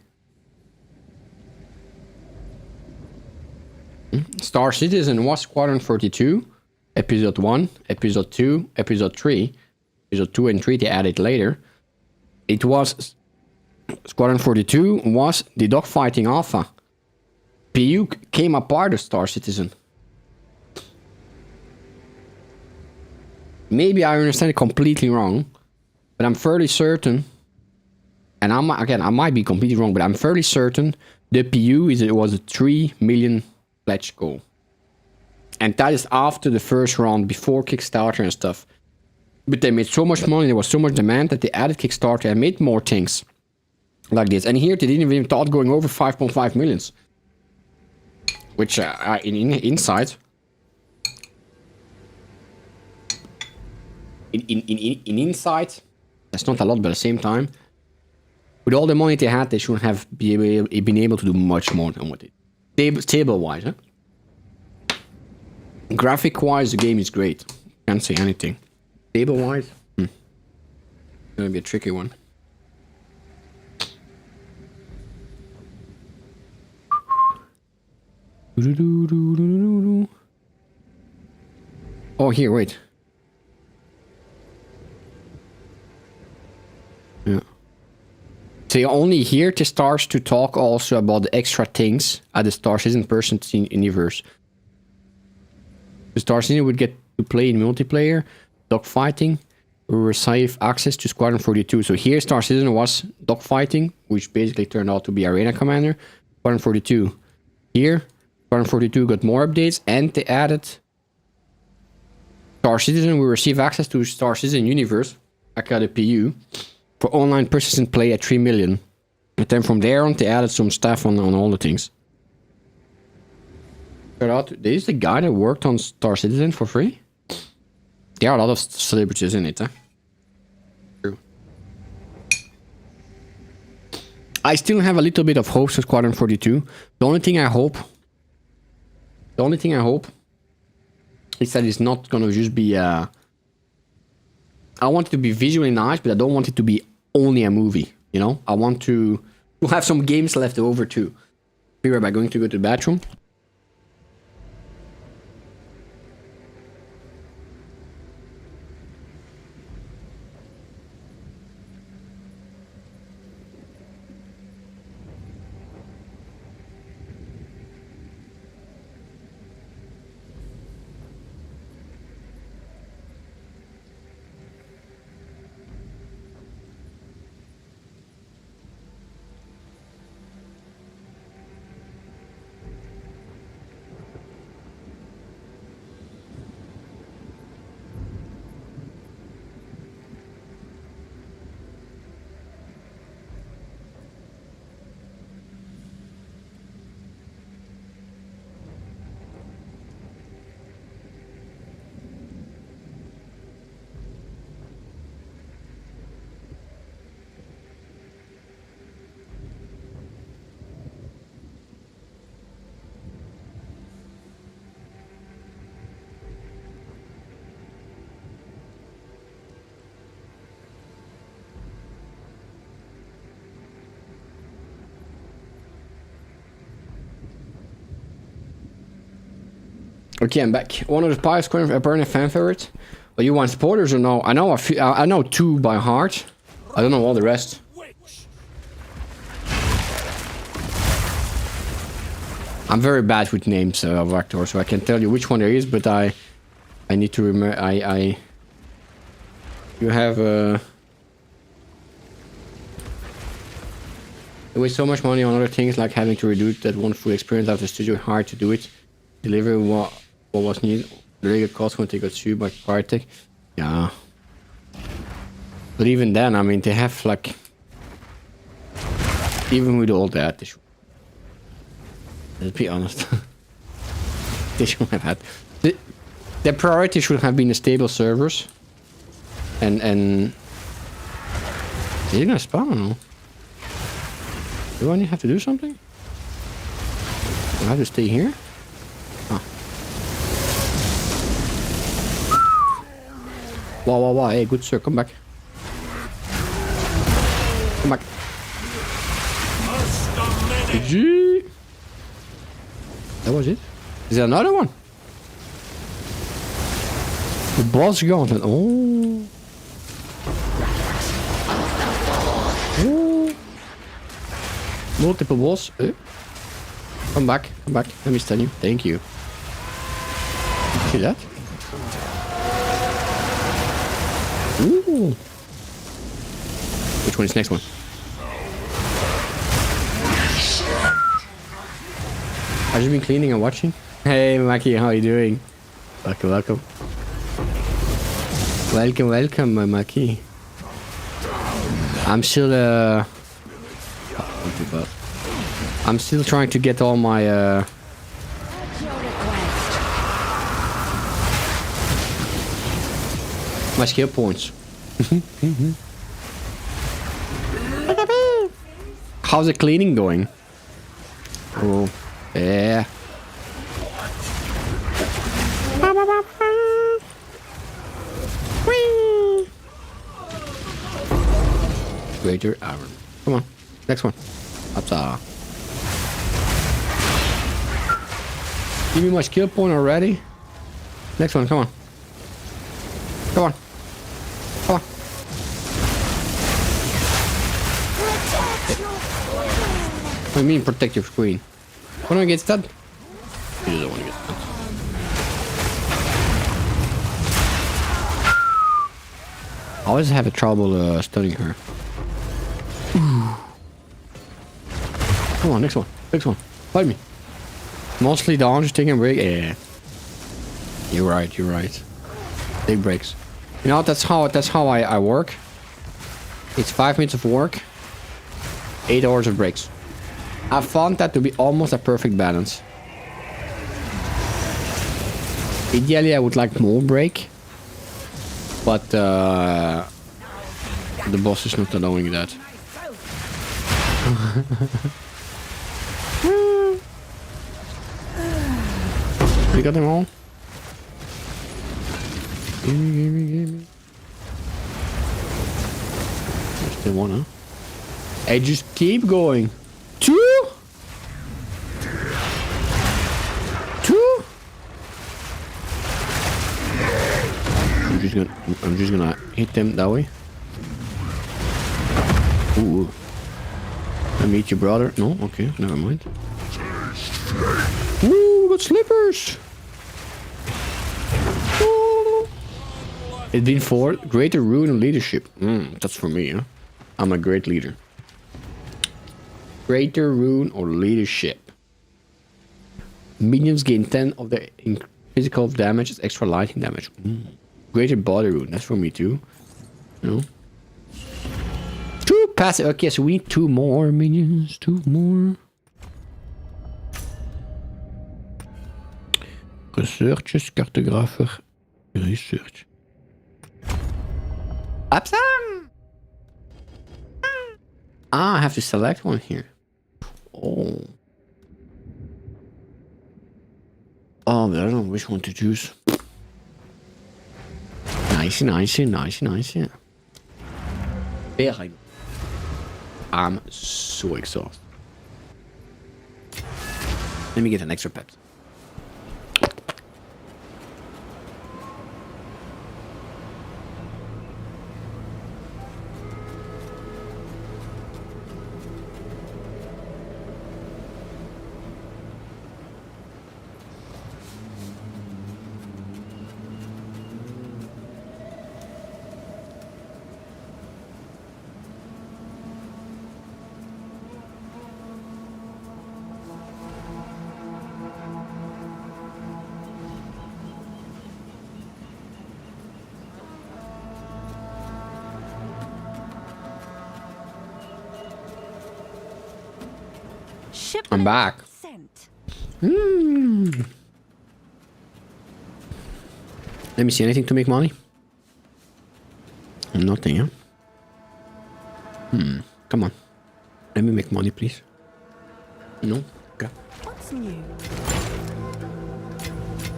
Star Citizen was Squadron 42, Episode 1, Episode 2, Episode 3. Episode 2 and 3 they added later. It was Squadron 42 was the dogfighting alpha. PU came apart of Star Citizen. Maybe I understand it completely wrong, but I'm fairly certain, and I might be completely wrong, but I'm fairly certain the PU was a 3 million pledge goal. And that is after the first round, before Kickstarter and stuff. But they made so much money, there was so much demand that they added Kickstarter and made more things like this. And here they didn't even thought going over 5.5 millions. Which in inside, in inside, that's not a lot, but at the same time, with all the money they had, they should have been able to do much more than what they did. Table-wise, huh? Graphic-wise, the game is great. Can't say anything. Table-wise, gonna be a tricky one. Oh, here, wait. Yeah. So you only hear the stars to talk also about the extra things at the Star Citizen person universe. The Star Citizen would get to play in multiplayer, dogfighting, or receive access to Squadron 42. So here Star Citizen was dogfighting, which basically turned out to be Arena Commander. Squadron 42. Here, Squadron 42 got more updates, and they added Star Citizen will receive access to Star Citizen universe, I got a PU for online persistent play at 3 million. And then from there on, they added some stuff on all the things. Shout out, this is the guy that worked on Star Citizen for free? There are a lot of celebrities in it, huh? True. I still have a little bit of hope for Squadron 42. The only thing I hope is that it's not gonna just be I want it to be visually nice, but I don't want it to be only a movie, you know? I want to have some games left over too. Be right back, going to go to the bathroom. Okay, I'm back. One of the Pirates apparently fan favorites. But you want spoilers or no? I know I know 2 by heart. I don't know all the rest. I'm very bad with names of actors, so I can tell you which one there is, but I need to remember. You have you waste so much money on other things like having to redo that one full experience out of the studio. Hard to do it. Deliver what was needed. The legal cost when they got sued by Crytek. Yeah. But even then, I mean, they have like, even with all that, they should, let's be honest, they should have had, their priority should have been the stable servers. And is it gonna spawn or no? Do I need have to do something? Do I have to stay here? Wow, hey, good sir, come back. Come back. GG. That was it. Is there another one? The boss gone. Oh. Oh. Multiple boss. Come back. Let me stun you. Thank you. See that? Ooh. Which one is next one? Have you been cleaning and watching? Hey Maki, how are you doing? Welcome. Welcome, my Maki. I'm still trying to get all my my skill points. How's the cleaning going? Oh, yeah. Greater iron. Come on, next one. Upsa. Give me my skill point already. Next one, come on. Come on. Come on. What do you mean protect your screen? When do I get stunned? You don't want to get stunned. I always have a trouble stunning her. Come on, next one. Fight me. Mostly down, just taking a break. Yeah. You're right. Big breaks. You know, that's how I work. It's 5 minutes of work, 8 hours of breaks. I found that to be almost a perfect balance. Ideally, I would like more break, but the boss is not allowing that. We got them all. Gimme. There's still one, huh? Hey, just keep going. 2? 2? I'm just gonna hit them that way. Ooh. I meet your brother. No? Okay, never mind. Ooh, got slippers! Ooh. It's been 4. Greater rune and leadership. That's for me, huh? I'm a great leader. Greater rune or leadership. Minions gain 10 of their physical damage as extra lightning damage. Greater body rune. That's for me too. No. 2 passive. Okay, so we need 2 more minions. 2 more. Researches, cartographer, research. Absam! Ah, I have to select one here. Oh. Oh, but I don't know which one to choose. Nice. Very. I'm so exhausted. Let me get an extra pet. I'm back. Sent. Let me see, anything to make money? Nothing, huh? Come on. Let me make money, please. No? Okay. What's new?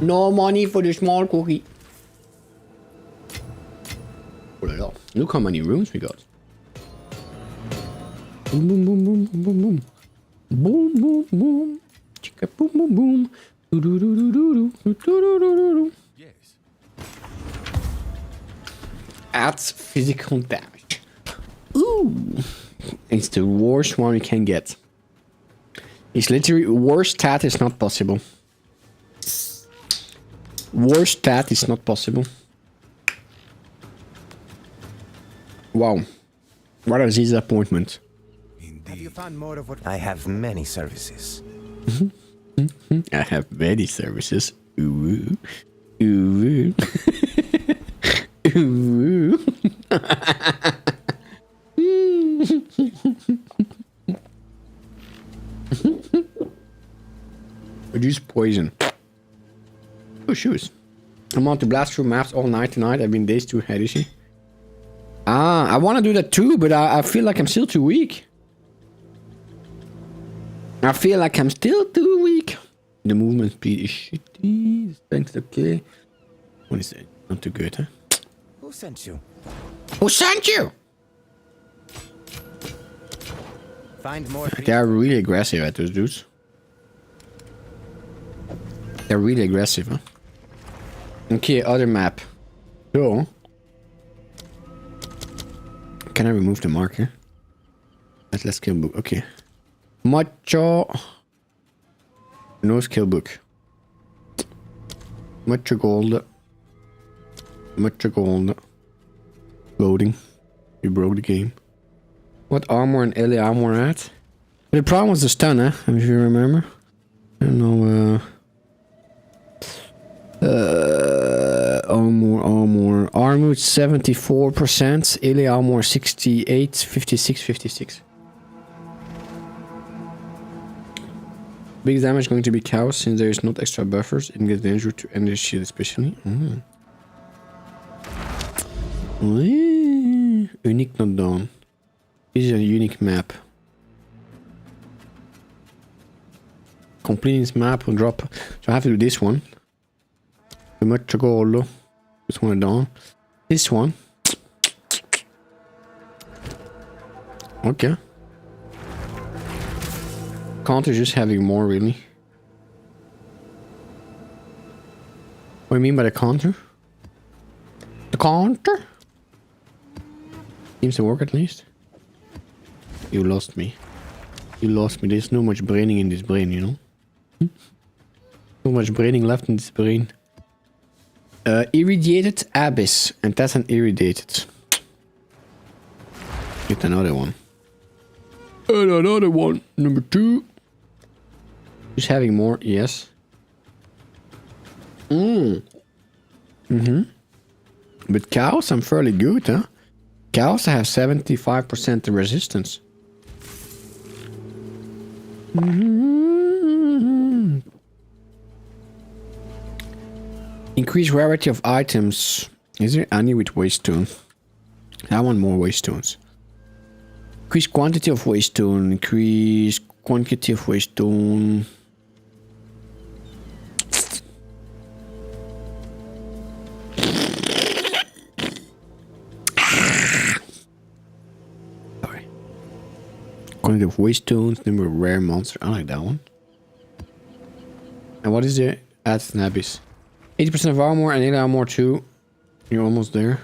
No money for the small cookie. Oh la la. Look how many rooms we got. Boom, boom, boom, boom, boom, boom, boom. Boom, boom, boom. Chicka, boom, boom, boom. Do, do, do, do, do, do, do, do, do, do. Yes. Adds physical damage. Ooh. It's the worst one we can get. It's literally worst stat is not possible. Worst stat is not possible. Wow. What a disappointment. Have you found more of what I have many services? I have many services. Ooh. Ooh. Ooh. Reduce poison. Oh, shoes. I'm on to blast through maps all night tonight. I've been days too heady. Ah, I want to do that too, but I feel like I'm still too weak. I feel like I'm still too weak. The movement speed is shitty. The strength is okay. What is it? Not too good, huh? Who sent you? Who sent you? Find more. They are really aggressive at those dudes. They're really aggressive, huh? Okay, other map. So, can I remove the marker? Let's kill book. Okay. Macho. No skill book. Macho gold. Macho gold. Loading. You broke the game. What armor and LA armor at? The problem was the stun, eh? If you remember. I don't know, armor. armor. Armor 74%. Ele armor 68, 56, 56. Big damage going to be chaos since there is not extra buffers. It gets dangerous to end this shield especially. Unique not done. This is a unique map. Completing this map will drop. So I have to do this one. Too much to go although. This one done. This one. Okay. Counter just having more really. What do you mean by the counter? The counter? Seems to work at least. You lost me. You lost me. There's no much braining in this brain, you know? So much braining left in this brain. Irradiated abyss. And that's an irradiated. Get another one. And another one. Number 2. Just having more, yes. But cows, I'm fairly good, huh? Cows, I have 75% resistance. Increase rarity of items. Is there any with waste stone? I want more waste stones. Increase quantity of waste stone. Increase quantity of waste stone. Sorry. Quantity of waste stones. Number of rare monster. I like that one. And what is it? Add snabbies. 80% of armor and 8 armor too. You're almost there.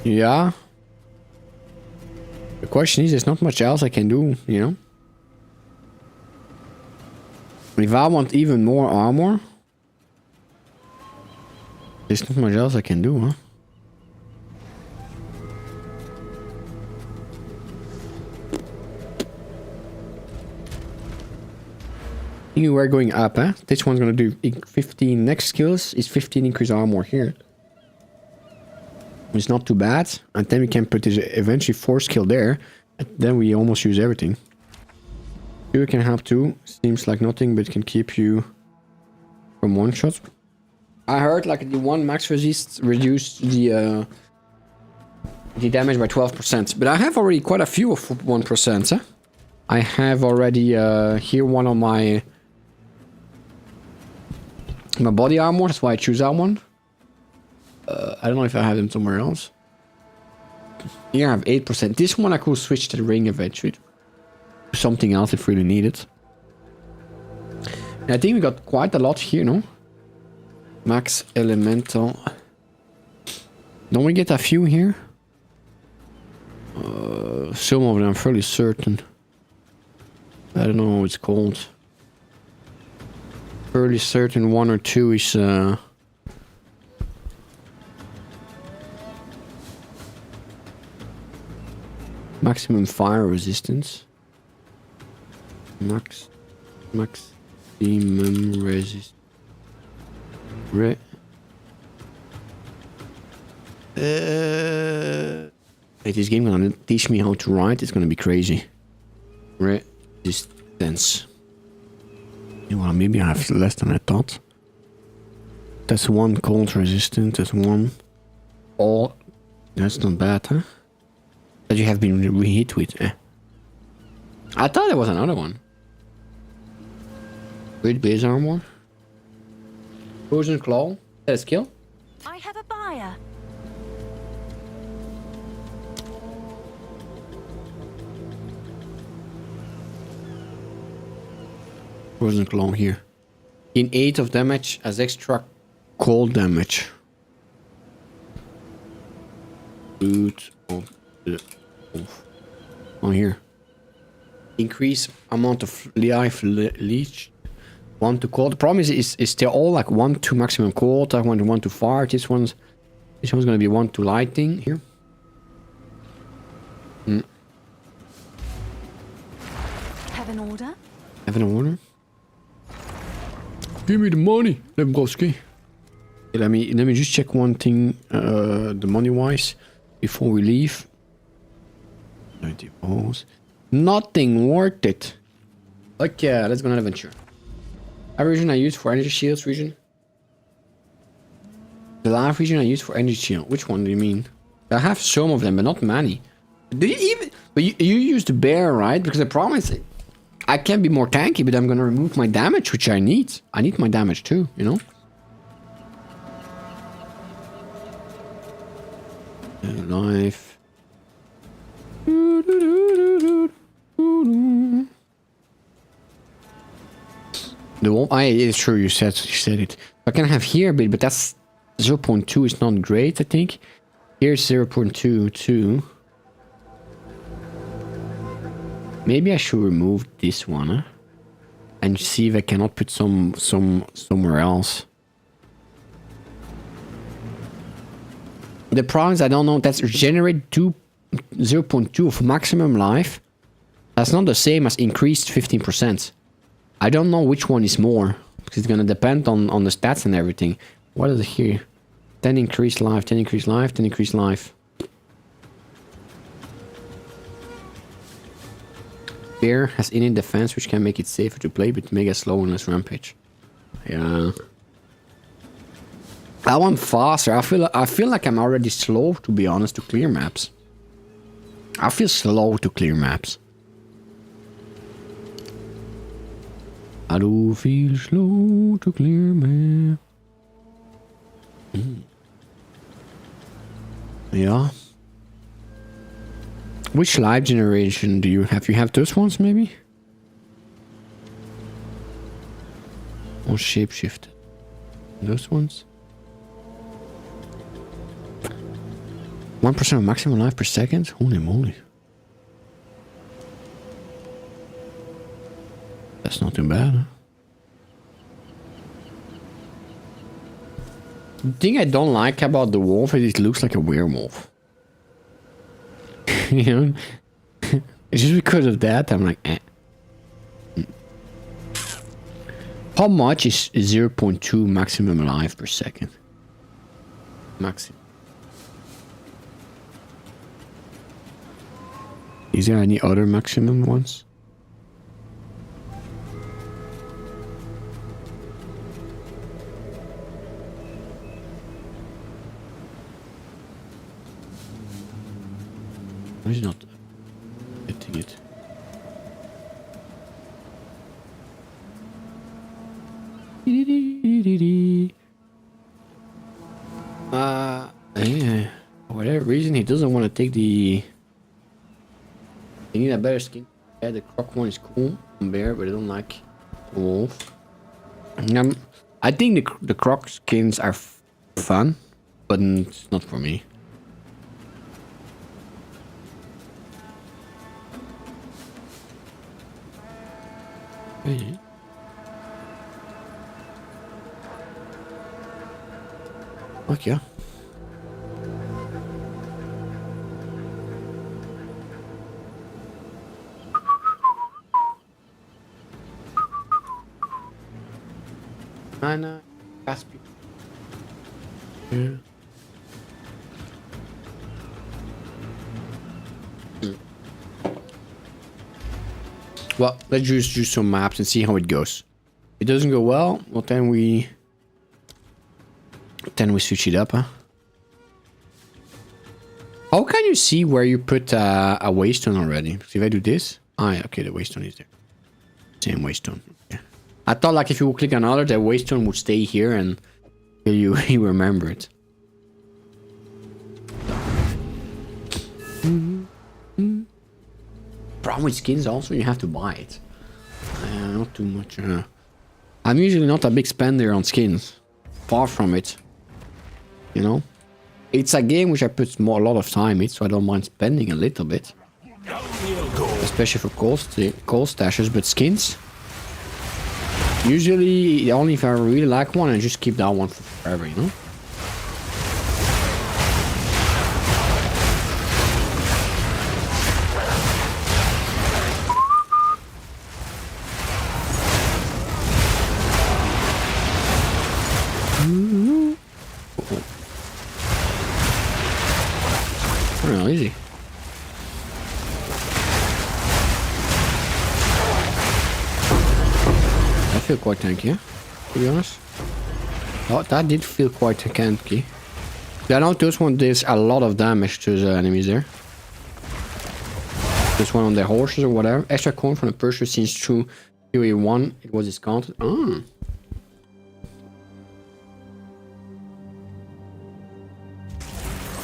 Yeah. The question is, there's not much else I can do, you know? If I want even more armor, there's not much else I can do, huh? We're going up, huh? This one's gonna do 15 next skills is 15 increase armor here. It's not too bad. And then we can put this eventually 4 skill there. And then we almost use everything. You can have 2. Seems like nothing, but can keep you from one shot. I heard like the 1 max resist reduced the damage by 12%. But I have already quite a few of 1%, huh? I have already here one on my body armor, that's why I choose that one. I don't know if I have them somewhere else. Here I have 8%. This one I could switch to the ring eventually. Something else if really needed. And I think we got quite a lot here, no? Max elemental. Don't we get a few here? Some of them I'm fairly certain. I don't know what it's called. Fairly certain 1 or 2 is maximum fire resistance. Maximum resist. Wait, this game gonna teach me how to write. It's gonna be crazy. Resistance. Well, maybe I have less than I thought. That's 1 cold resistant. That's 1. All. That's not bad, huh? That you have been hit with. I thought there was another one. Great base armor. Poison claw. Is that a skill? I have a buyer. Poison claw here. In 8 of damage as extra cold damage. Boot of the wolf. On here. Increase amount of life leech. 1 to cold. The problem is they're all like 1 to maximum cold. I want 1 to fire. This one's gonna be 1 to lighting here. Have an order. order? Have an order? Give me the money, Lebowski. Let me just check one thing, the money wise, before we leave. 90 balls. Nothing worth it. Okay, let's go on an adventure. A region I use for energy shields region. The life region I use for energy shield. Which one do you mean? I have some of them, but not many. Do you even? But you use the bear, right? Because the problem is, I can be more tanky, but I'm gonna remove my damage, which I need. I need my damage too, you know. Life. The one, it's true. You said it. I can have here a bit, but that's 0.2 is not great. I think here's 0.22. Maybe I should remove this one, huh? And see if I cannot put somewhere else. The problem is I don't know. That's generate 0.2 of maximum life. That's not the same as increased 15%. I don't know which one is more because it's gonna depend on the stats and everything. What is it here? 10 increased life, 10 increased life, 10 increased life. Bear has innate defense, which can make it safer to play, but mega slow and less rampage. Yeah. I want faster. I feel like I'm already slow, to be honest, to clear maps. I feel slow to clear maps. I do feel slow to clear maps. Yeah. Which life generation do you have? You have those ones, maybe? Or shapeshift? Those ones? 1% of maximum life per second? Holy moly. That's not too bad, huh? The thing I don't like about the wolf is it looks like a werewolf. You know? It's just because of that, I'm like, eh. How much is 0.2 maximum life per second? Maximum. Is there any other maximum ones? Why is it not getting it? Yeah. For whatever reason, he doesn't want to take the. They need a better skin. Yeah, the croc one is cool on bear, but I don't like the wolf. I think the croc skins are fun, but it's not for me. Okay. Mana, Caspian. Yeah. Well, let's just do some maps and see how it goes. If it doesn't go well, then we switch it up, huh? How can you see where you put a waystone already? So if I do this, yeah, okay, the waystone is there. Same waystone. Okay. I thought like if you click another, the waystone would stay here and you remember it. Problem with skins also, you have to buy it. Not too much. I'm usually not a big spender on skins. Far from it. You know? It's a game which I put a lot of time in, so I don't mind spending a little bit. Especially for cold stashes, but skins. Usually, only if I really like one, I just keep that one for forever, you know? Real easy. I feel quite tanky, yeah? To be honest. Oh, that did feel quite tanky. I know this one does a lot of damage to the enemies there. This one on the horses or whatever. Extra coin from the person since through PoE 1. It was discounted. Oh.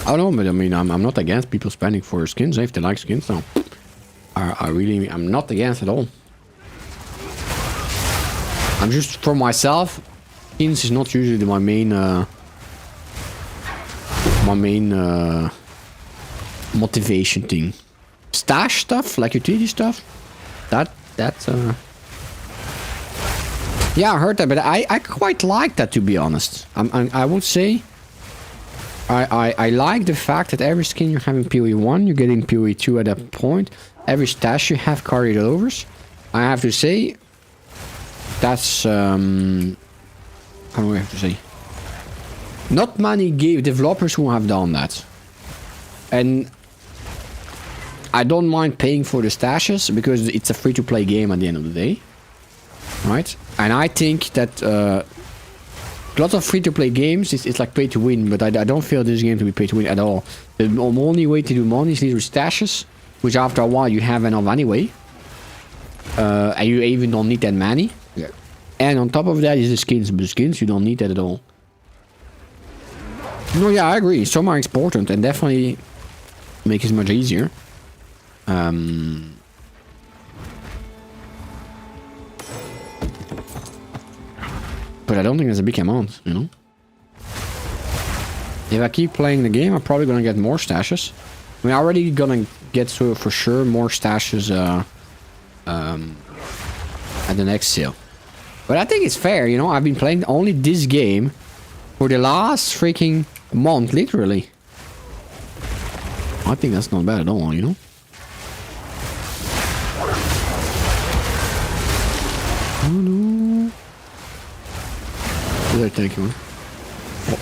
I don't know, but I mean, I'm not against people spending for skins if they like skins. So I'm not against at all. I'm just for myself. Skins is not usually my main motivation thing. Stash stuff, like utility stuff. That's yeah, I heard that, but I quite like that, to be honest. I would say. I like the fact that every skin you have in PoE 1, you get in PoE 2 at that point. Every stash you have carried overs. I have to say, that's how do I have to say? Not many game developers who have done that. And I don't mind paying for the stashes because it's a free-to-play game at the end of the day, right? And I think that. Lots of free-to-play games, it's like pay-to-win, but I don't feel this game to be pay-to-win at all. The only way to do money is these stashes, which after a while you have enough anyway. And you even don't need that many. Yeah. And on top of that is the skins. But skins, you don't need that at all. No, yeah, I agree. Some are important and definitely make it much easier. But I don't think there's a big amount, you know? If I keep playing the game, I'm probably gonna get more stashes. I mean, I'm already gonna get for sure more stashes at the next sale. But I think it's fair, you know? I've been playing only this game for the last freaking month, literally. I think that's not bad at all, you know? Oh no. There's a tanky one.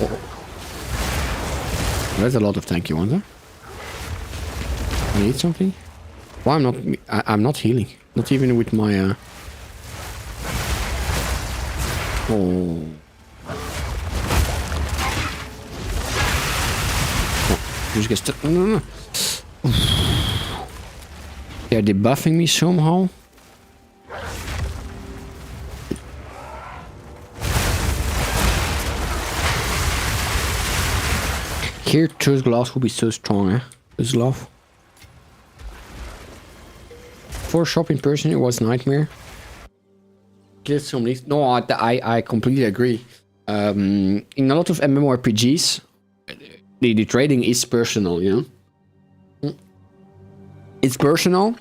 Oh. There's a lot of tanky ones, huh? I need something? Why I'm not healing. Not even with my oh. Just get stuck. No. They're debuffing me somehow. Here, True's gloves will be so strong, eh? This glove. For shop in person, it was nightmare. Get some leads. No, I completely agree. In a lot of MMORPGs, the trading is personal, you know? It's personal.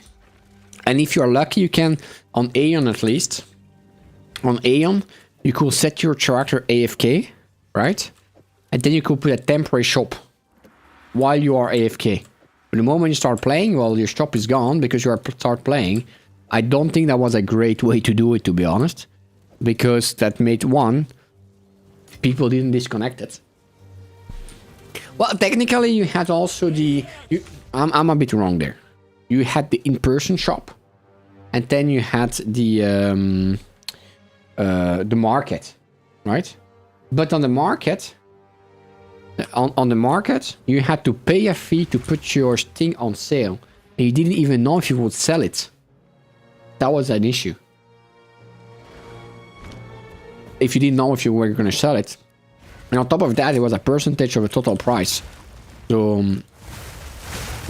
And if you're lucky, you can, on Aeon at least, on Aeon, you could set your character AFK, right? And then you could put a temporary shop while you are AFK. But the moment you start playing, well, your shop is gone because you start playing. I don't think that was a great way to do it, to be honest. Because that made, one, people didn't disconnect it. Well, technically you had also the... I'm a bit wrong there. You had the in-person shop. And then you had the market, right? But on the market... On the market, you had to pay a fee to put your thing on sale. And you didn't even know if you would sell it. That was an issue. If you didn't know if you were going to sell it. And on top of that, it was a percentage of the total price. So,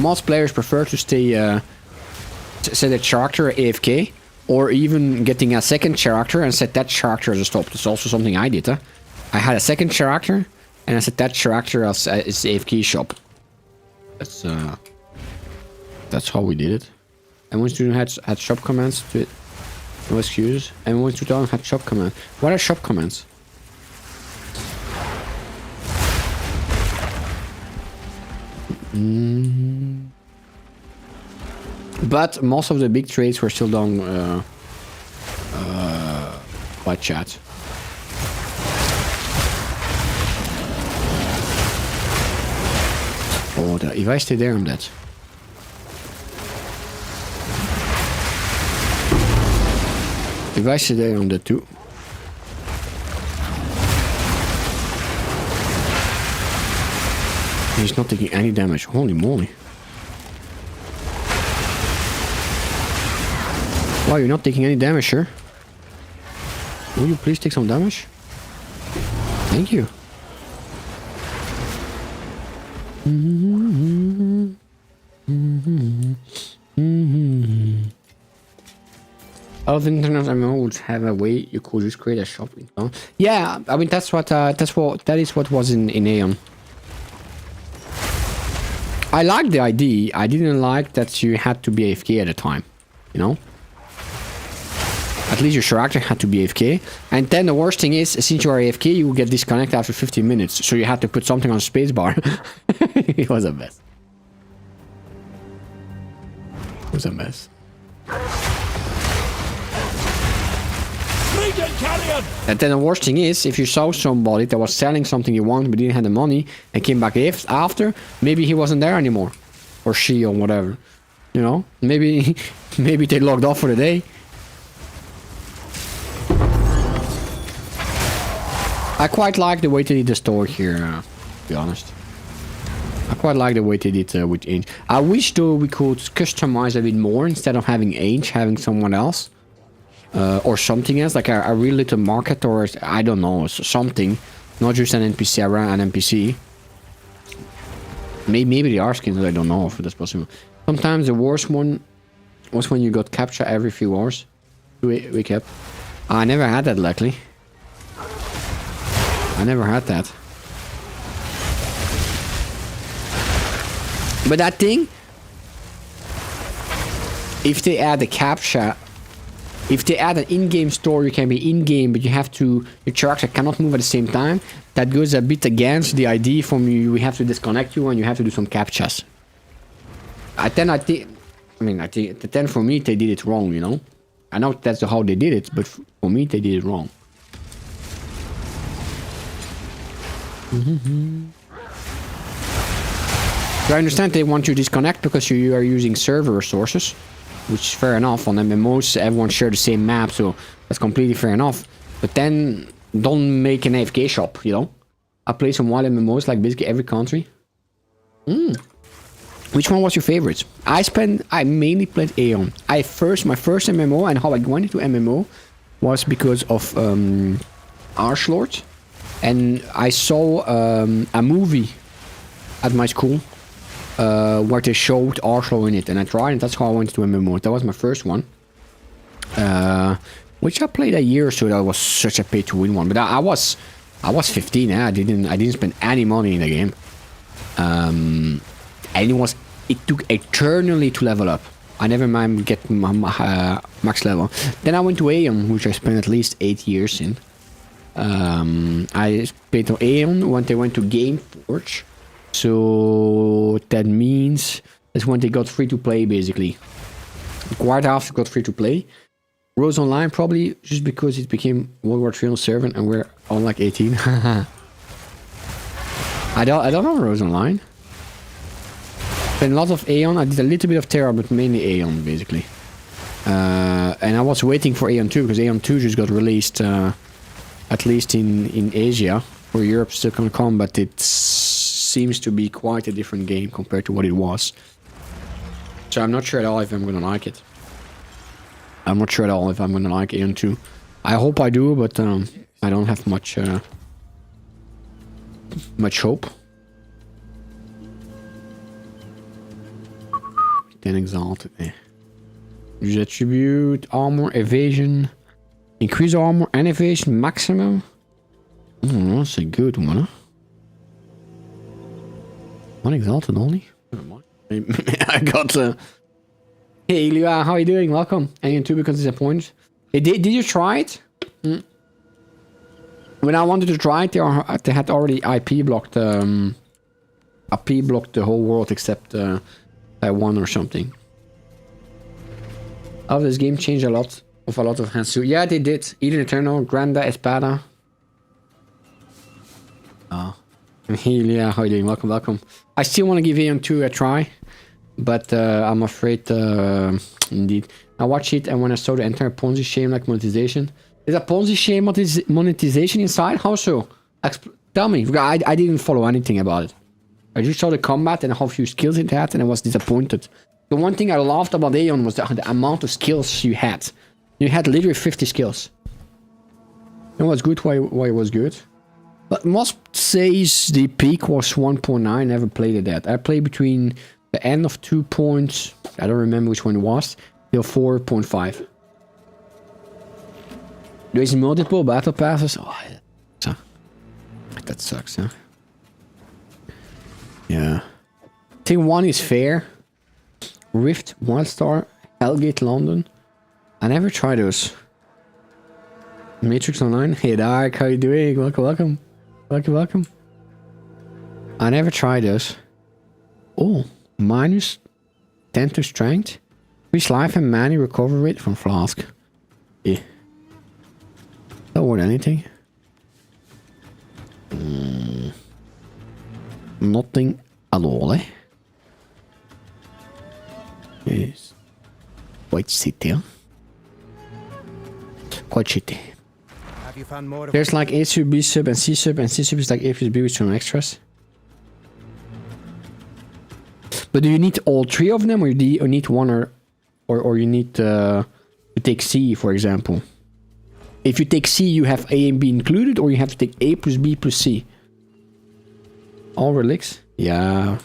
most players prefer to stay, set a character AFK. Or even getting a second character and set that character as a stop. That's also something I did, huh? I had a second character. And I set that character as AFK shop. That's how we did it. And when student had shop commands to it, no excuses. And when student had shop commands. What are shop commands? But most of the big trades were still done by chat. Oh, if I stay there, I'm dead. If I stay there, I'm dead too. He's not taking any damage. Holy moly. Wow, you're not taking any damage, sir. Will you please take some damage? Thank you. Other internet MMO would have a way you could just create a shop in town. Yeah, I mean that is what was in Aeon. I like the idea. I didn't like that you had to be AFK at a time, you know? At least your character had to be AFK. And then the worst thing is, since you are AFK, you will get disconnected after 15 minutes. So you had to put something on spacebar. It was a mess. It was a mess. And then the worst thing is, if you saw somebody that was selling something you wanted but didn't have the money and came back after, maybe he wasn't there anymore. Or she or whatever. You know? Maybe they logged off for the day. I quite like the way they did the store here, to be honest. I quite like the way they did with Ange. I wish though we could customize a bit more instead of having Ange, having someone else. Or something else, like a real little market, or I don't know, something. Not just an NPC around an NPC. Maybe they are skins, I don't know if that's possible. Sometimes the worst one was when you got capture every few hours. We kept. I never had that, luckily. I never had that. But that thing, if they add the capture, if they add an in-game store, you can be in-game, but you have to, your character cannot move at the same time. That goes a bit against the idea from you. We have to disconnect you and you have to do some captchas. Then I think for me they did it wrong, you know. I know that's how they did it, but for me they did it wrong. So I understand they want you to disconnect because you are using server resources. Which is fair enough. On MMOs, everyone share the same map, so that's completely fair enough. But then, don't make an AFK shop, you know? I play some wild MMOs, like basically every country. Which one was your favorite? I mainly played Aeon. My first MMO, and how I went into MMO, was because of Archlord. And I saw a movie at my school. Where they showed Archlord in it, and I tried, and that's how I went to MMO. That was my first one, which I played a year or so. That was such a pay-to-win one, but I was 15. I didn't spend any money in the game, and it took eternally to level up. I never mind get max level. Then I went to Aeon, which I spent at least 8 years in. I played to Aeon when they went to Gameforge. So that means that's when they got free to play, basically. Quite after got free to play. Rose Online probably just because it became World War 3 on server and we're on like 18. I don't know Rose Online. Played a lot of Aeon. I did a little bit of Terra, but mainly Aeon basically. And I was waiting for Aeon 2 because Aeon 2 just got released, at least in Asia. For Europe, still gonna come, but it's seems to be quite a different game compared to what it was. So I'm not sure at all if I'm gonna like it. I'm not sure at all if I'm gonna like Aeon 2. I hope I do, but I don't have much hope. Then exalted. Use attribute, armor, evasion, increase armor and evasion maximum. Oh, that's a good one, huh? One exalted only? Never mind. I got Hey Ilya, how are you doing? Welcome. Aeon 2 because disappointed. Hey, did you try it? When I wanted to try it, they had already IP blocked the whole world except Taiwan or something. Oh, this game changed a lot of Hansu. Yeah, they did. Eden Eternal, Granda, Espada. And Helia, how you doing? Welcome, welcome. I still want to give Aeon 2 a try, but I'm afraid, indeed. I watched it, and when I saw the entire Ponzi scheme like monetization, there's a Ponzi scheme monetization inside. How so? Tell me. I didn't follow anything about it. I just saw the combat and how few skills it had, and I was disappointed. The one thing I loved about Aeon was the amount of skills you had. You had literally 50 skills. And what's good? Why it was good? But most says the peak was 1.9. Never played it that. I played between the end of 2 points. I don't remember which one it was. Till 4.5. There's multiple battle passes. Oh, yeah. That sucks, huh? Yeah. I think one is fair. Rift, Wildstar, Hellgate, London. I never tried those. Matrix Online. Hey Dark, how you doing? Welcome, welcome. Welcome, welcome. I never tried those. Oh, minus 10 to strength. Increase life and mana recovery rate from flask. Yeah. Not worth anything. Nothing at all, eh? Yes. Quite shitty, huh? Quite shitty. Have you found more of There's like A sub, B sub, and C sub is like A plus B with some extras. But do you need all three of them, or do you need one, or you need to take C, for example? If you take C, you have A and B included, or you have to take A plus B plus C. All relics? Yeah.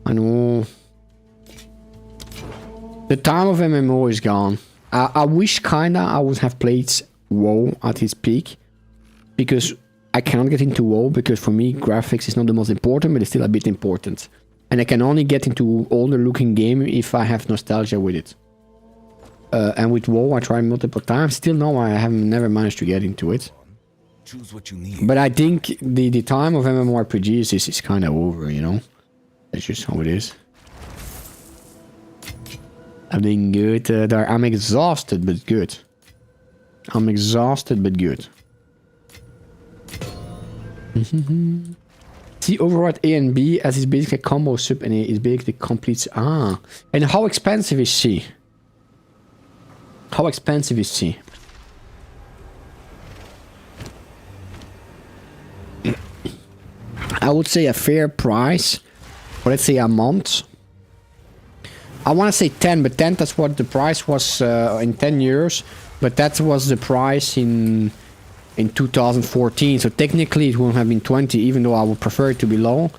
I know. The time of MMO is gone. I wish kinda I would have played WoW at its peak. Because I cannot get into WoW, because for me graphics is not the most important, but it's still a bit important. And I can only get into older looking game if I have nostalgia with it. And with WoW I tried multiple times. Still no, I have never managed to get into it. Choose what you need. But I think the time of MMORPGs is kind of over, you know? That's just how it is. I'm doing good. I'm exhausted, but good. I'm exhausted, but good. See, override A and B as it's basically a combo sub and A is basically complete. Ah. And how expensive is C? How expensive is C? I would say a fair price. Or let's say a month. I want to say 10, but 10, that's what the price was in 10 years. But that was the price in 2014. So technically it would have been 20, even though I would prefer it to be low.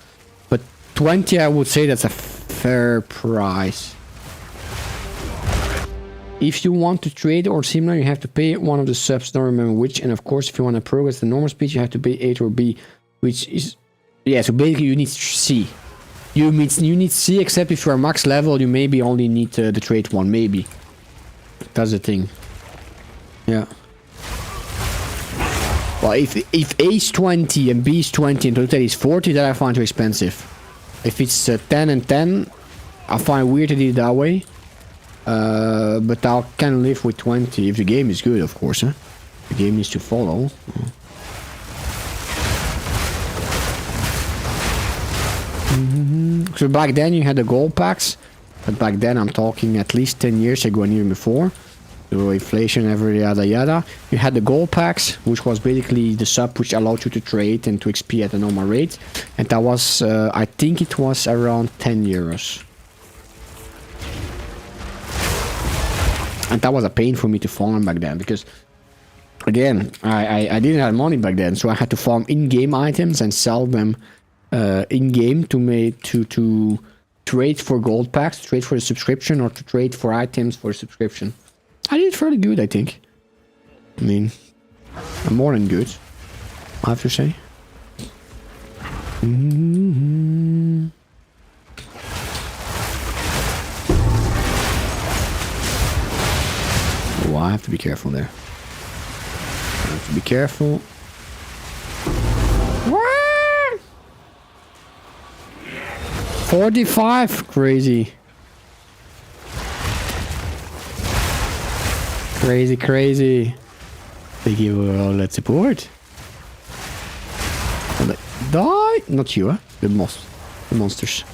But 20, I would say that's a fair price. If you want to trade or similar, you have to pay one of the subs, don't remember which. And of course, if you want to progress the normal speed, you have to pay A or B, which is... Yeah, so basically you need C. You need C, except if you are max level, you maybe only need the trade one, maybe. That's the thing. Yeah. Well, if A is 20 and B is 20 and total is 40, that I find too expensive. If it's 10 and 10, I find weird to do it that way. But I can live with 20 if the game is good, of course. Huh? The game needs to follow. So back then you had the gold packs, but back then I'm talking at least 10 years ago and even before. So inflation, every yada yada. You had the gold packs, which was basically the sub which allowed you to trade and to XP at a normal rate. And that was, I think it was around 10 euros. And that was a pain for me to farm back then, because again, I didn't have money back then, so I had to farm in-game items and sell them in-game to trade for gold packs, to trade for the subscription, or to trade for items for subscription. I did fairly good, I think. I mean, I'm more than good, I have to say. Oh, I have to be careful there. I have to be careful. 45, crazy. Crazy. Thank you for all that support. Die! Not you, huh? The monsters.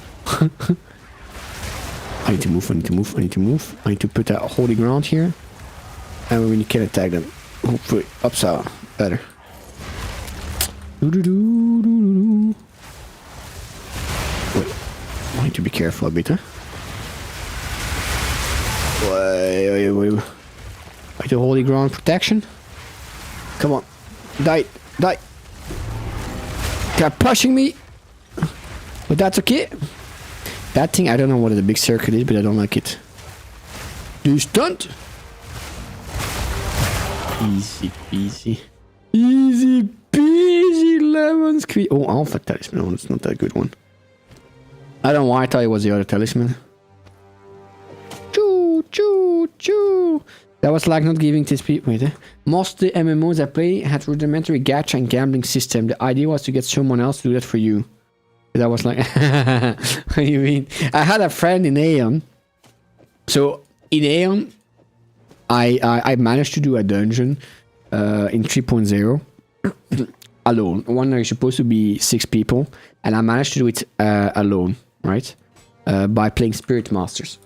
I need to move, I need to move, I need to move. I need to put that holy ground here. And we can attack them. Hopefully, upside. Better. Wait. I need to be careful a bit, huh? Wait. Like the holy ground protection. Come on. Die. They're pushing me. But that's okay. That thing, I don't know what the big circle is, but I don't like it. Do you stunt? Easy peasy. Easy peasy lemon squeeze. Oh, alpha talisman. Oh, that's not that good one. I don't know why I thought it was the other talisman. Choo. That was like not giving this people. Wait, most of the MMOs I play had rudimentary gacha and gambling system. The idea was to get someone else to do that for you. That was like, what do you mean? I had a friend in Aeon. So in Aeon, I managed to do a dungeon in 3.0 alone. One is supposed to be 6 people, and I managed to do it alone, right? By playing Spirit Masters.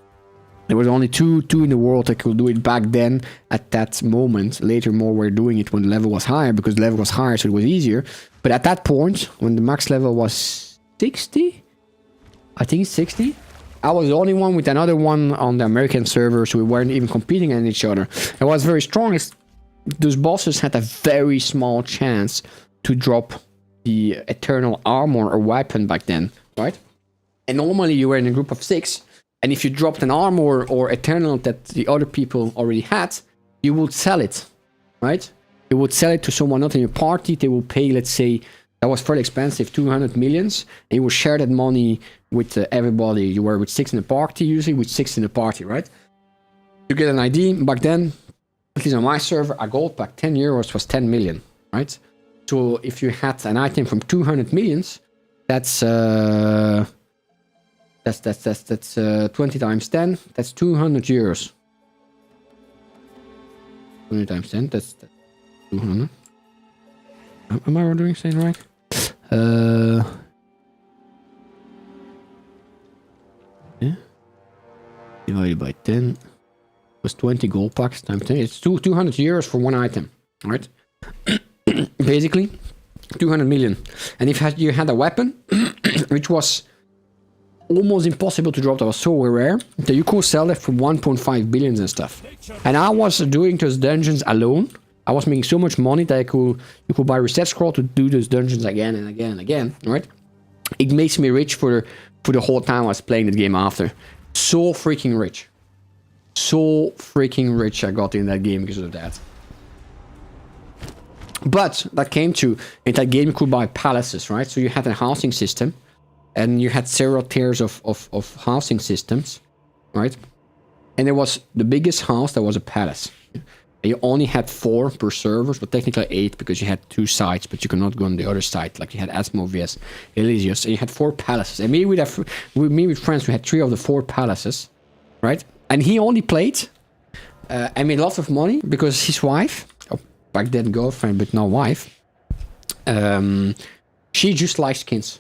There was only two in the world that could do it back then at that moment. Later more were doing it when the level was higher, because the level was higher, so it was easier. But at that point, when the max level was 60, I think 60, I was the only one with another one on the American server, so we weren't even competing against each other. And what's very strong is those bosses had a very small chance to drop the eternal armor or weapon back then, right? And normally you were in a group of 6, and if you dropped an armor or eternal that the other people already had, you would sell it, right? You would sell it to someone not in your party. They will pay, let's say, that was fairly expensive, 200 millions, and you will share that money with everybody. You were with 6 in the party, usually with 6 in the party, right? You get an idea. Back then, at least on my server, a gold pack, 10 euros was 10 million, right? So if you had an item from 200 millions, that's 20 times 10. That's 200 euros. 20 times 10. That's 200. Am I doing something right? Yeah. Divided by 10 was 20 gold packs times 10. It's 200 euros for one item, right? Basically, 200 million. And if you had a weapon, which was almost impossible to drop, that was so rare, that you could sell it for 1.5 billions and stuff. And I was doing those dungeons alone. I was making so much money that you could buy reset scroll to do those dungeons again and again and again, right? It makes me rich for the whole time I was playing the game after. So freaking rich. So freaking rich I got in that game because of that. But that came to, in that game you could buy palaces, right? So you had a housing system, and you had several tiers of housing systems, right? And there was the biggest house that was a palace. You only had 4 per server, but technically 8 because you had 2 sites, but you could not go on the other side. Like you had Asmo vs Elysius, and you had 4 palaces. And me with friends, we had 3 of the 4 palaces, right? And he only played and made lots of money because his wife, back then girlfriend but now wife, she just likes skins.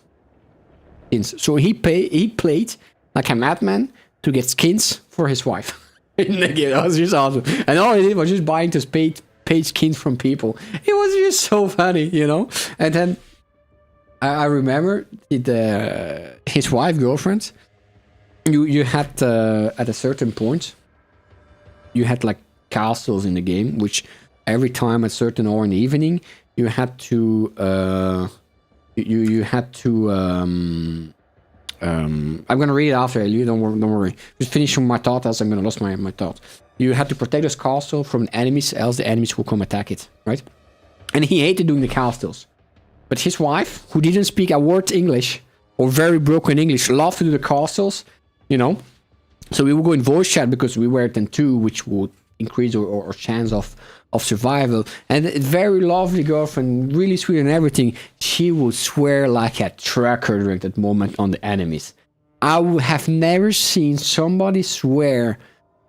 So he played like a madman to get skins for his wife. In the game. That was just awesome. And all he did was just buying those paid skins from people. It was just so funny, you know. And then I remember his wife, girlfriend. You had at a certain point, you had like castles in the game, which every time at a certain hour in the evening, you had to I'm gonna read it after you. Don't worry. Just finishing my thought, as I'm gonna lose my thought. You had to protect this castle from enemies, else the enemies will come attack it, right? And he hated doing the castles, but his wife, who didn't speak a word English or very broken English, loved to do the castles, you know. So we would go in voice chat because we were then 2, which would increase our chance of survival. And a very lovely girlfriend, really sweet and everything. She would swear like a trucker during that moment on the enemies. I have never seen somebody swear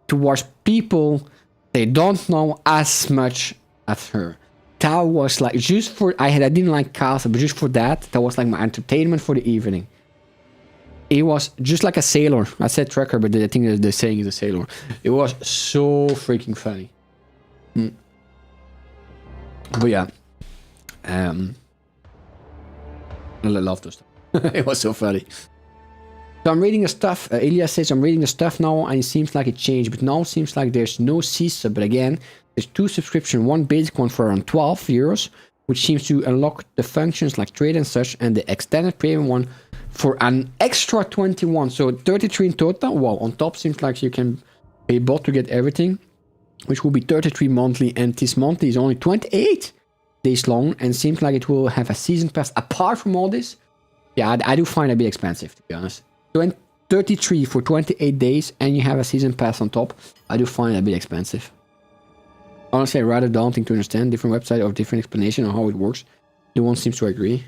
towards people they don't know as much as her. that was like just for I didn't like castle, but just for that was like my entertainment for the evening. It was just like a sailor. I said trucker, but I think the saying is a sailor. It was so freaking funny. But yeah, I love those stuff. It was so funny. So I'm reading the stuff. Elias says I'm reading the stuff now, and it seems like it changed, but now it seems like there's no CISA. But again, there's 2 subscriptions, one basic one for around 12 euros, which seems to unlock the functions like trade and such, and the extended premium one for an extra 21. So 33 in total. Wow, on top seems like you can pay both to get everything, which will be 33 monthly, and this monthly is only 28 days long, and seems like it will have a season pass apart from all this. Yeah, I do find it a bit expensive, to be honest. 33 for 28 days, and you have a season pass on top. I do find it a bit expensive. Honestly, rather daunting to understand. Different website or different explanation on how it works. No one seems to agree.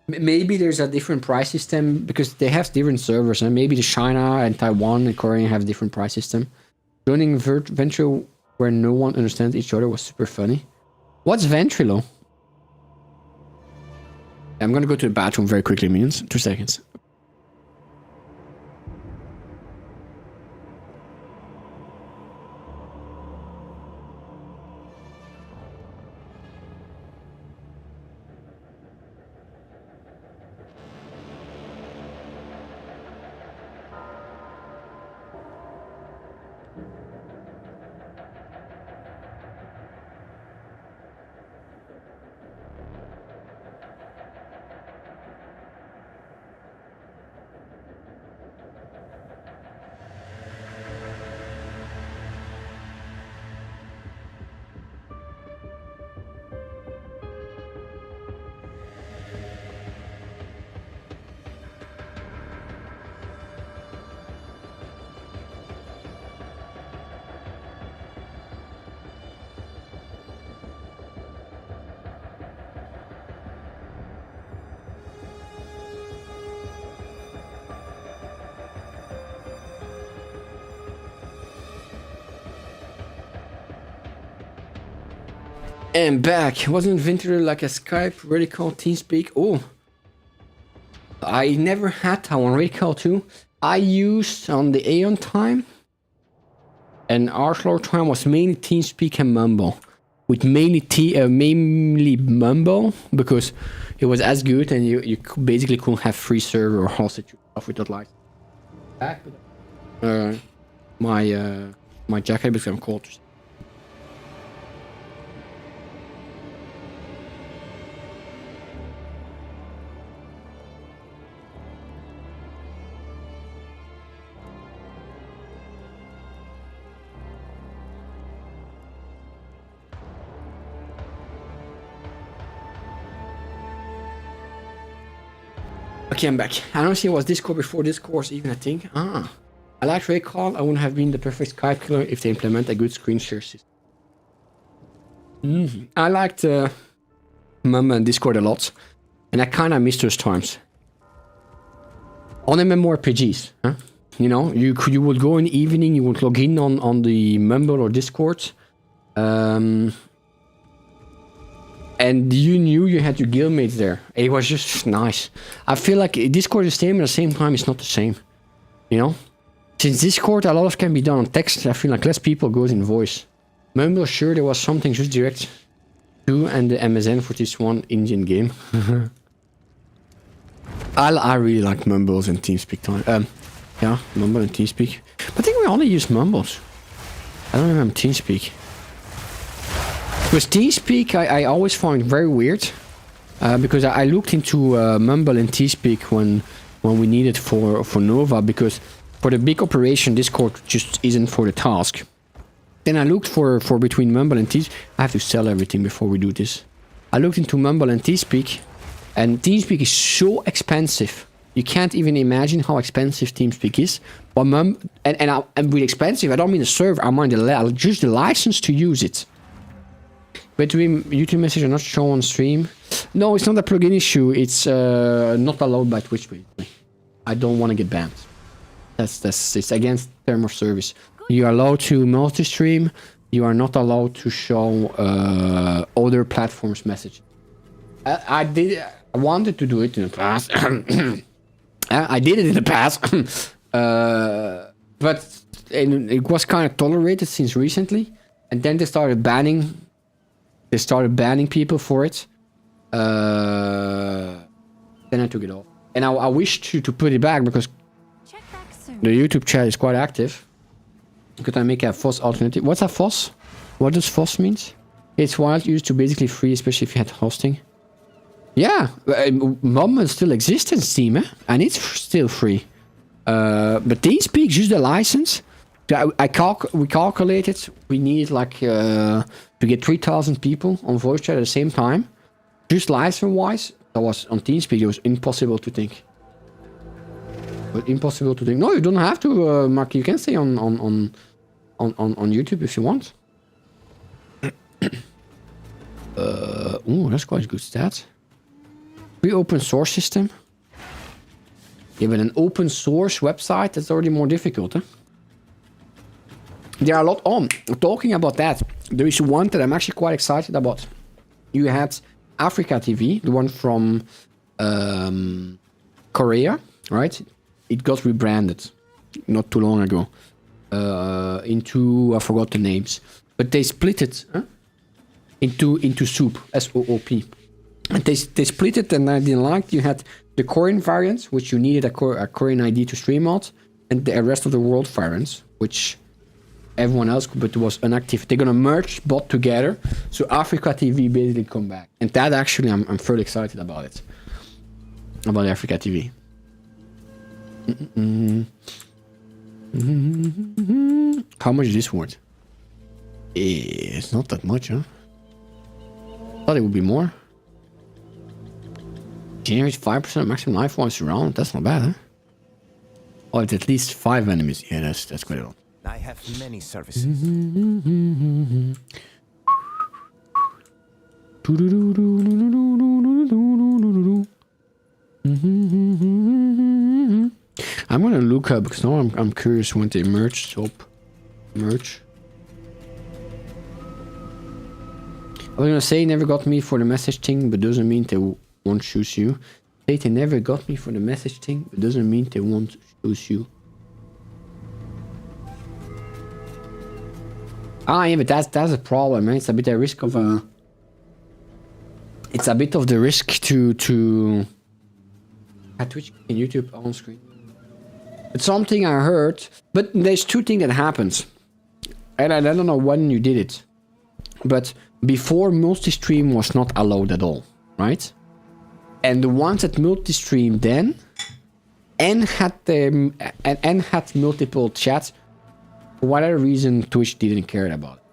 Maybe there's a different price system because they have different servers, and maybe the China and Taiwan and Korea have a different price system. Joining Ventrilo where no one understands each other was super funny. What's Ventrilo? I'm gonna go to the bathroom very quickly, minions. 2 seconds. And back. Wasn't Ventrilo like a Skype Radical TeamSpeak? Oh, I never had that one. Radical 2. I used on the Aeon time, and Arslor time was mainly TeamSpeak and Mumble, with mainly Mumble because it was as good, and you basically couldn't have free server or hostage stuff with that license. Back, my jacket became cold. Okay, I'm back. I don't see it was Discord before this course even, I think. I like Raycall. I wouldn't have been the perfect Skype killer if they implement a good screen share system. I liked Mum and Discord a lot, and I kind of miss those times. On MMORPGs, huh? You know, you would go in the evening, you would log in on the Mumble or Discord, and you knew you had your guildmates there. It was just nice. I feel like Discord is the same, at the same time it's not the same. You know? Since Discord, a lot of can be done on text, I feel like less people goes in voice. Mumble, sure, there was something just direct to, and the MSN for this one Indian game. I really like Mumbles and TeamSpeak time. Yeah, Mumble and TeamSpeak. But I think we only use Mumbles. I don't remember TeamSpeak. With TeamSpeak, I always found very weird, because I looked into Mumble and TeamSpeak when we needed for Nova, because for the big operation, Discord just isn't for the task. Then I looked for between Mumble and TeamSpeak. I have to sell everything before we do this. I looked into Mumble and TeamSpeak, and TeamSpeak is so expensive. You can't even imagine how expensive TeamSpeak is. But and with expensive, I don't mean the server. I mean just the license to use it. Between YouTube message are not shown on stream. No, it's not a plugin issue. It's not allowed by Twitch. Basically, I don't want to get banned. It's against term of service. You are allowed to multi-stream, you are not allowed to show other platforms messages. I wanted to do it in the past. I did it in the past, but it was kind of tolerated since recently, and then they started banning. They started banning people for it. Then I took it off, and I wish to put it back because Check back soon. the YouTube chat is quite active. Could I make a FOSS alternative? What's a FOSS? What does FOSS means? It's wild used to basically free, especially if you had hosting. Yeah, Mum still exists in Steam, and it's still free. But TeamSpeak use the license. We calculated we need like to get 3,000 people on voice chat at the same time. Just license-wise, that was on TeamSpeak. It was impossible to think. But impossible to think. No, you don't have to, Mark. You can stay on YouTube if you want. Ooh, that's quite a good stat. Free open source system. Yeah, but an open source website, that's already more difficult, huh? There are a lot on. Talking about that, there is one that I'm actually quite excited about. You had Africa TV, the one from Korea, right? It got rebranded not too long ago into, I forgot the names, but they split it into SOOP, SOOP. And they split it, and I didn't like. You had the Korean variants, which you needed a Korean ID to stream out, and the rest of the world variants, which everyone else but was inactive. They're gonna merge both together, so Africa TV basically come back, and that actually I'm fairly excited about it. About Africa TV. How much is this worth? It's not that much, huh? Thought it would be more. Generates 5% maximum life points around. That's not bad, huh? Oh, it's at least 5 enemies. Yeah, that's quite a lot. I have many services. I'm gonna look up because now I'm curious when they merge. Merge. I was gonna say never got me for the message thing, but doesn't mean they won't choose you. Say they never got me for the message thing, but doesn't mean they won't choose you. Ah, yeah, but that's a problem, man. It's a bit a risk of a. It's a bit of the risk to. At Twitch and YouTube on screen. It's something I heard, but there's two things that happens, and I don't know when you did it, but before multi-stream was not allowed at all, right? And the ones that multi-stream then and had multiple chats, for whatever reason, Twitch didn't care about it.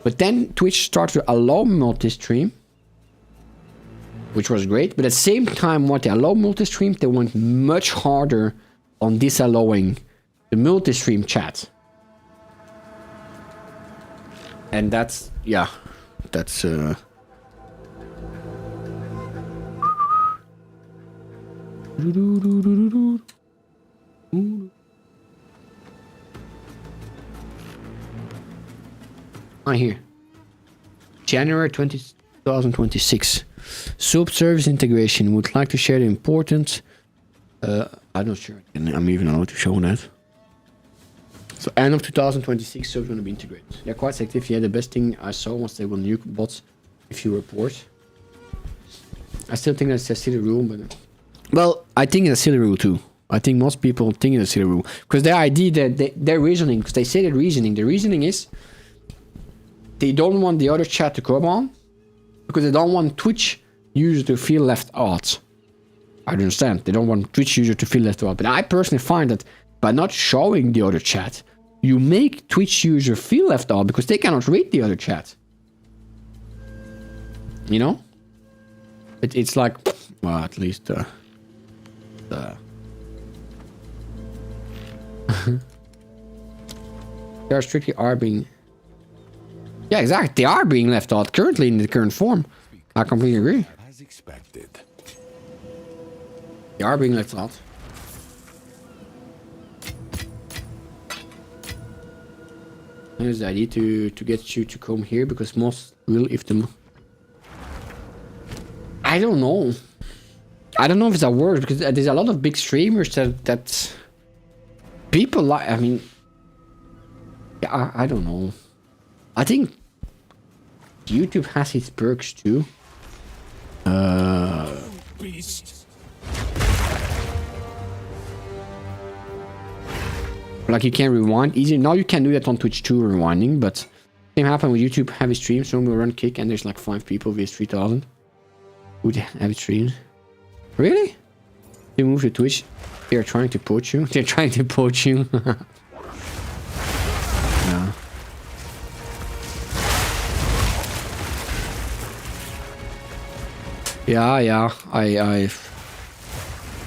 But then Twitch started to allow multi-stream, which was great. But at the same time, when they allow multi-stream, they went much harder on disallowing the multi-stream chat. And that's, yeah, that's here. January 2026. Soap service integration. Would like to share the important. I'm not sure. I'm even allowed to show that. So end of 2026, soap's going to be integrated. They're quite selective. Yeah, the best thing I saw was they will nuke bots if you report. I still think that's a silly rule, but well, I think it's a silly rule too. I think most people think it's a silly rule because their idea, their reasoning, because they say the reasoning is they don't want the other chat to come on because they don't want Twitch users to feel left out. I understand. They don't want Twitch users to feel left out. But I personally find that by not showing the other chat, you make Twitch users feel left out because they cannot read the other chat. You know? It's like, well, at least they are strictly being. Yeah, exactly. They are being left out currently in the current form. I completely agree. As expected. They are being left out. Here's the idea to get you to come here because most will if them. I don't know. I don't know if it's a word because there's a lot of big streamers that people like. I mean, I don't know. I think YouTube has its perks too. Beast. Like you can rewind easy. Now you can do that on Twitch too, rewinding, but same happen with YouTube heavy streams. So we'll run kick and there's like 5 people with 3,000. With heavy streams. Really? They move to Twitch. They're trying to poach you. They're trying to poach you. Yeah. Yeah.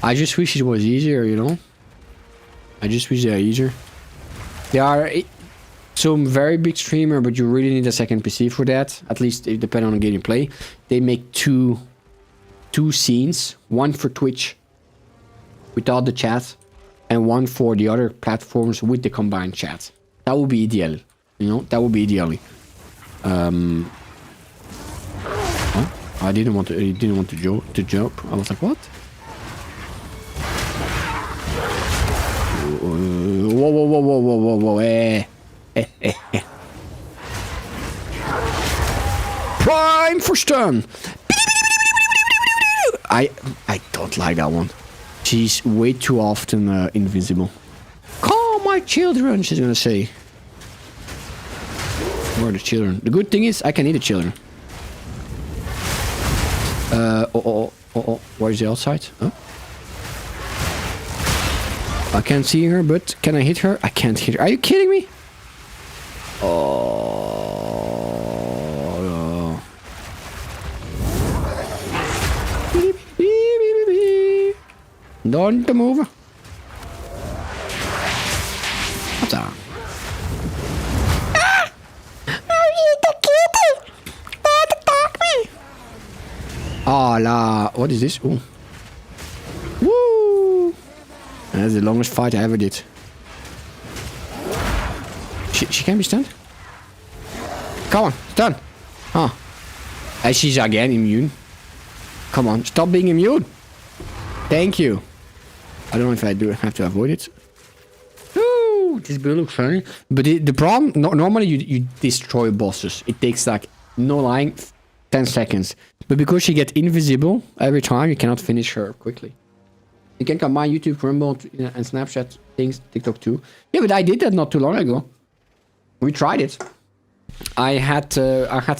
I just wish it was easier, you know. I just wish they are easier. There are some very big streamer, but you really need a second PC for that. At least depending on the game you play. They make two scenes, one for Twitch without the chat, and one for the other platforms with the combined chat. That would be ideal, you know. That would be ideally. Oh, I didn't want to jump. I was like, what? Whoa, Prime for stun. I don't like that one. She's way too often invisible. Call my children, she's gonna say. Where are the children? The good thing is I can eat the children. Where's the outside? Huh? I can't see her, but can I hit her? I can't hit her. Are you kidding me? Oh. Don't move. What's that? Ah! Don't attack me! Oh, la. What is this? Ooh. Woo! That's the longest fight I ever did. She can be stunned? Come on, stun! Huh. And she's again immune. Come on, stop being immune! Thank you. I don't know if I do have to avoid it. Ooh, this build looks funny. But the problem, normally you destroy bosses. It takes like, no lying, 10 seconds. But because she gets invisible every time, you cannot finish her quickly. You can combine YouTube, Rumble, and Snapchat things, TikTok too. Yeah, but I did that not too long ago. We tried it. I had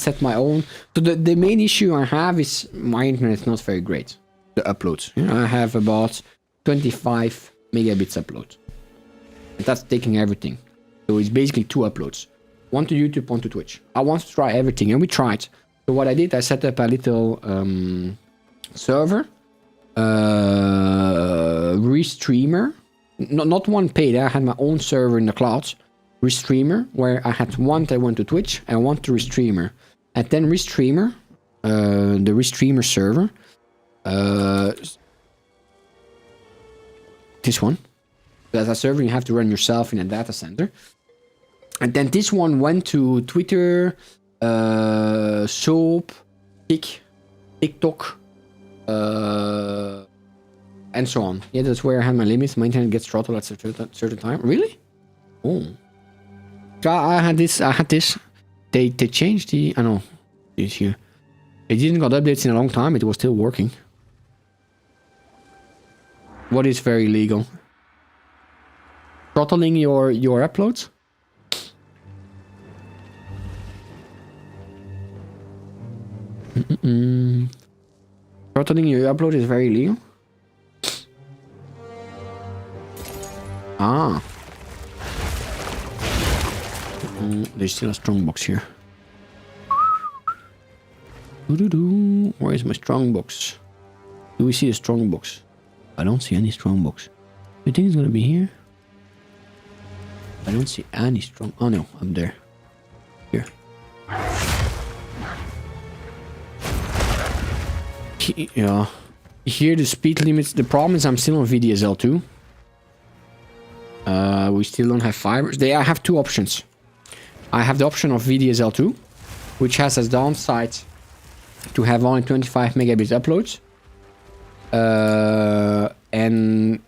set my own. So the main issue I have is my internet is not very great. The uploads. I have about 25 megabits upload. And that's taking everything. So it's basically 2 uploads. One to YouTube, one to Twitch. I want to try everything, and we tried. So what I did, I set up a little server. Restreamer. Not one paid. I had my own server in the clouds. Restreamer, where I had one that went to Twitch and one to Restreamer. And then Restreamer, the Restreamer server. This one. That's a server you have to run yourself in a data center. And then this one went to Twitter, Soap, TikTok, and so on. Yeah, that's where I had my limits. My internet gets throttled at a certain time. Really? Oh. So I had this. They changed the. I know. It's here. It didn't got updates in a long time. It was still working. What is very legal? Throttling your uploads? Throttling your upload is very legal. Ah. There's still a strong box here. Where is my strong box? Do we see a strong box? I don't see any strong box. You think it's gonna be here? I don't see any strong. Oh no, I'm there. Here. Yeah. Here the speed limits. The problem is I'm still on VDSL 2. We still don't have fibers. I have 2 options. I have the option of VDSL2, which has as downside to have only 25 megabits uploads. And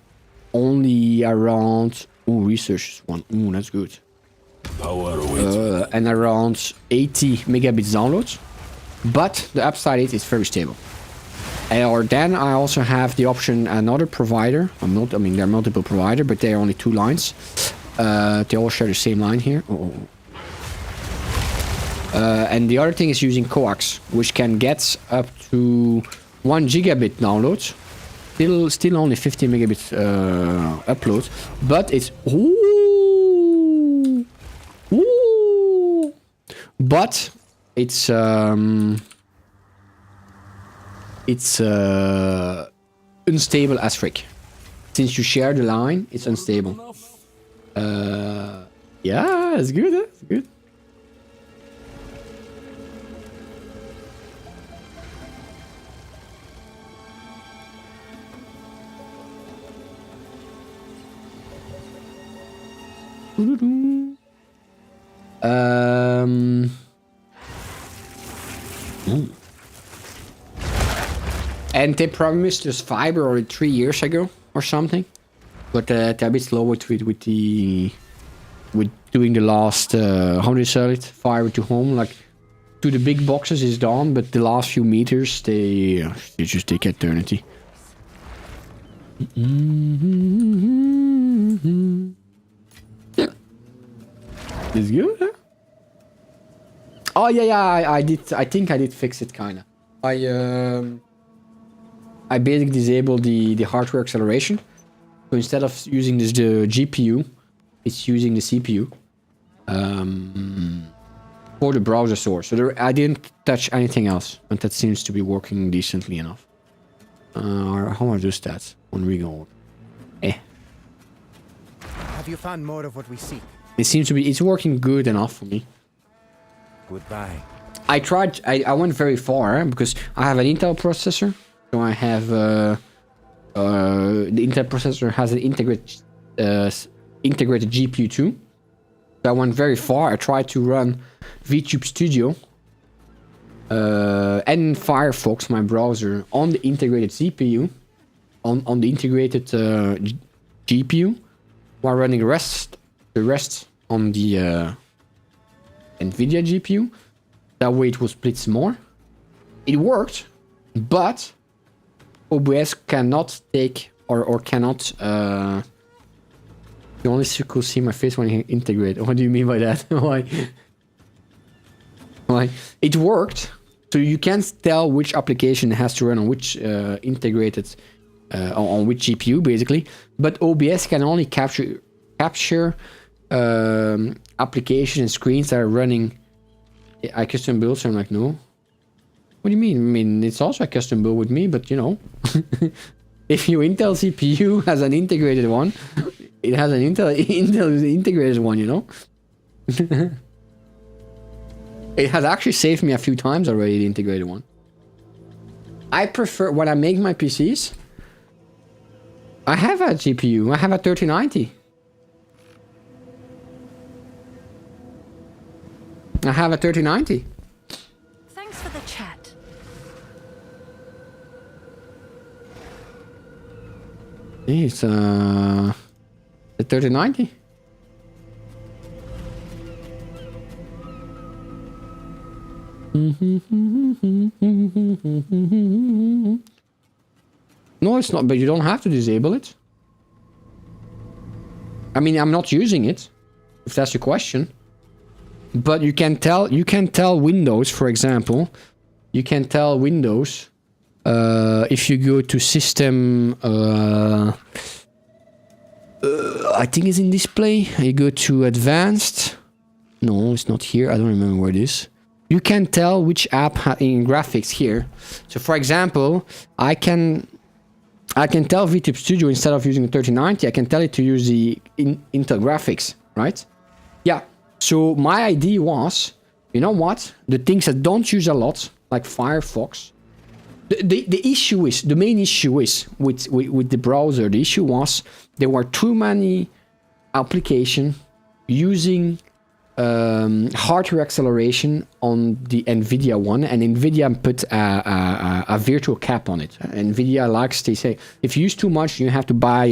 only around... Oh, research one. Oh, that's good. And around 80 megabits downloads. But the upside is it's very stable. Or then I also have the option another provider. I mean, there are multiple providers, but there are only 2 lines. They all share the same line here. And the other thing is using coax, which can get up to 1 gigabit downloads. Still only 50 megabits upload, but it's but it's unstable as frick. Since you share the line, it's unstable. Yeah, it's good. It's good. And they promised us fiber already 3 years ago or something, but they're a bit slow with doing the last how do you sell it, fiber to home, like to the big boxes is done, but the last few meters they just take eternity. Is good, huh? Oh yeah, I did. I think I did fix it, kinda. I basically disabled the hardware acceleration. So instead of using the GPU, it's using the CPU for the browser source. So I didn't touch anything else, and that seems to be working decently enough. How are those stats on Regal? Have you found more of what we seek? It seems to be. It's working good enough for me. Goodbye. I tried. I went very far because I have an Intel processor. So I have the Intel processor has an integrated GPU too. So I went very far. I tried to run VTube Studio and Firefox, my browser, on the integrated CPU, on the integrated GPU, while running the rest on the NVIDIA GPU. That way it will split more. It worked, but OBS cannot take or cannot. You only could see my face when you integrate. What do you mean by that? Why? Why? It worked, so you can't tell which application has to run on which integrated on which GPU basically. But OBS can only capture applications and screens that are running. I custom build, so I'm like, no. What do you mean? I mean, it's also a custom build with me, but you know, if your Intel CPU has an integrated one, it has an Intel integrated one, you know. It has actually saved me a few times already, the integrated one. I prefer, when I make my PCs, I have a GPU, I have a 3090. I have a 3090. Thanks for the chat. It's a 3090. No, it's not, but you don't have to disable it. I mean, I'm not using it, if that's your question. But you can tell Windows, for example, you can tell Windows if you go to system, I think it's in display. You go to advanced. No, it's not here. I don't remember where it is. You can tell which app in graphics here. So for example, I can tell VTube Studio, instead of using the 3090, I can tell it to use the Intel graphics, right? Yeah. So my idea was, you know what? The things that don't use a lot, like Firefox. The issue is, the main issue is with the browser. The issue was there were too many applications using hardware acceleration on the Nvidia one, and Nvidia put a virtual cap on it. Nvidia likes, they say, if you use too much, you have to buy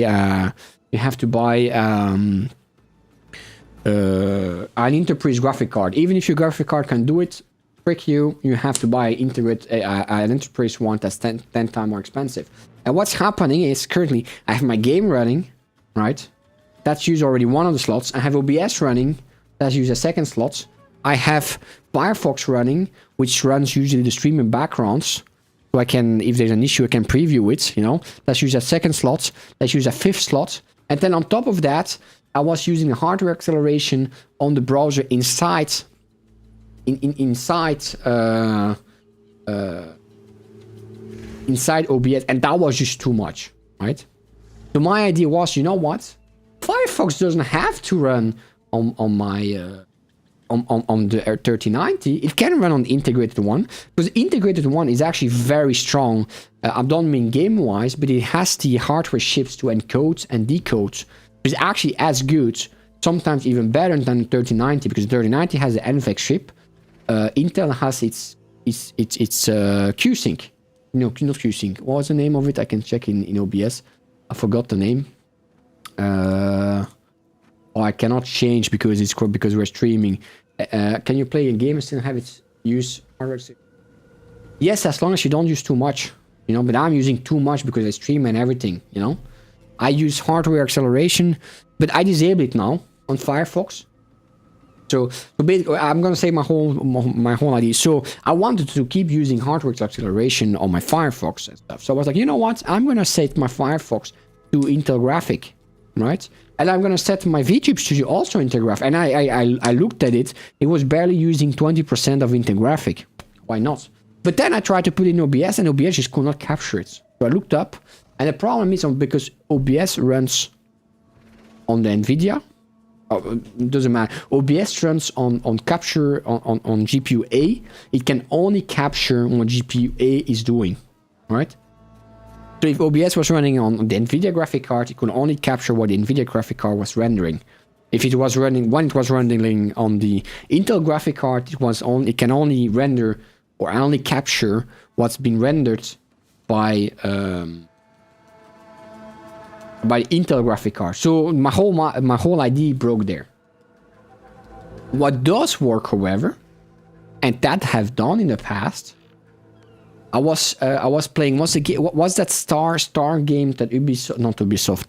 an enterprise graphic card. Even if your graphic card can do it, trick you, you have to buy an enterprise one that's 10 times more expensive. And what's happening is currently I have my game running, right? That's used already one of the slots. I have OBS running, that's used a second slot. I have Firefox running, which runs usually the stream in backgrounds. So I can, if there's an issue, I can preview it, you know. That's used a second slot. That's used a fifth slot. And then on top of that, I was using a hardware acceleration on the browser inside inside OBS, and that was just too much, right? So my idea was, you know what? Firefox doesn't have to run on my on the 3090. It can run on the integrated one, because the integrated one is actually very strong. I don't mean game wise, but it has the hardware chips to encode and decode. It's actually as good, sometimes even better than the 3090, because the 3090 has the NVENC chip. Intel has its QSync. No, not QSync. What was the name of it? I can check in OBS. I forgot the name. I cannot change because we're streaming. Can you play a game and still have it use hardware? Yes, as long as you don't use too much, you know. But I'm using too much because I stream and everything, you know. I use hardware acceleration, but I disable it now on Firefox. So basically, I'm gonna say my whole idea. So I wanted to keep using hardware acceleration on my Firefox and stuff. So I was like, you know what? I'm gonna set my Firefox to Intel Graphic, right? And I'm gonna set my VTube Studio also Intel Graphic. And I looked at it. It was barely using 20% of Intel Graphic. Why not? But then I tried to put in OBS, and OBS just could not capture it. So I looked up, and the problem is because OBS runs on the Nvidia. It doesn't matter. OBS runs on capture on GPU A. It can only capture what GPU A is doing, right? So if OBS was running on the Nvidia graphic card, it could only capture what the Nvidia graphic card was rendering. If it was running, when it was rendering on the Intel graphic card, it can only render or only capture what's been rendered by Intel graphic card. So my whole idea broke there. What does work, however, and that have done in the past, I was playing what's that Star game that Ubisoft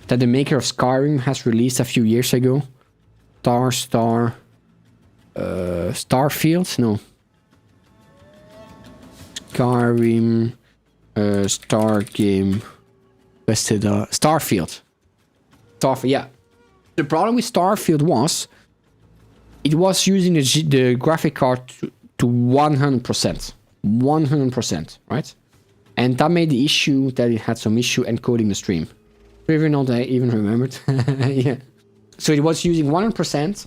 that the maker of Skyrim has released a few years ago. Starfield? No. Skyrim. Star game. Starfield. Yeah. The problem with Starfield was it was using the graphic card to 100%. 100%, right? And that made the issue that it had some issue encoding the stream. Even not I even remembered. Yeah. So it was using 100%.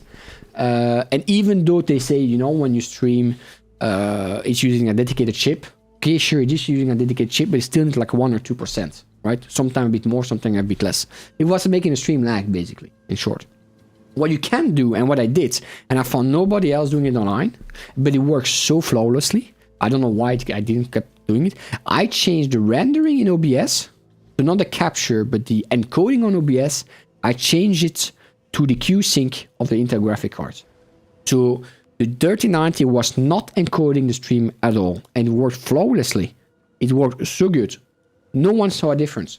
And even though they say, you know, when you stream, it's using a dedicated chip. Okay, sure, it is using a dedicated chip, but it still needs like 1 or 2%, right? Sometimes a bit more, sometimes a bit less. It was making the stream lag, basically, in short. What you can do, and what I did, and I found nobody else doing it online, but it works so flawlessly. I don't know why I didn't keep doing it. I changed the rendering in OBS, so not the capture, but the encoding on OBS. I changed it to the QSync of the Intel graphic card. So the 3090 was not encoding the stream at all, and it worked flawlessly. It worked so good. No one saw a difference.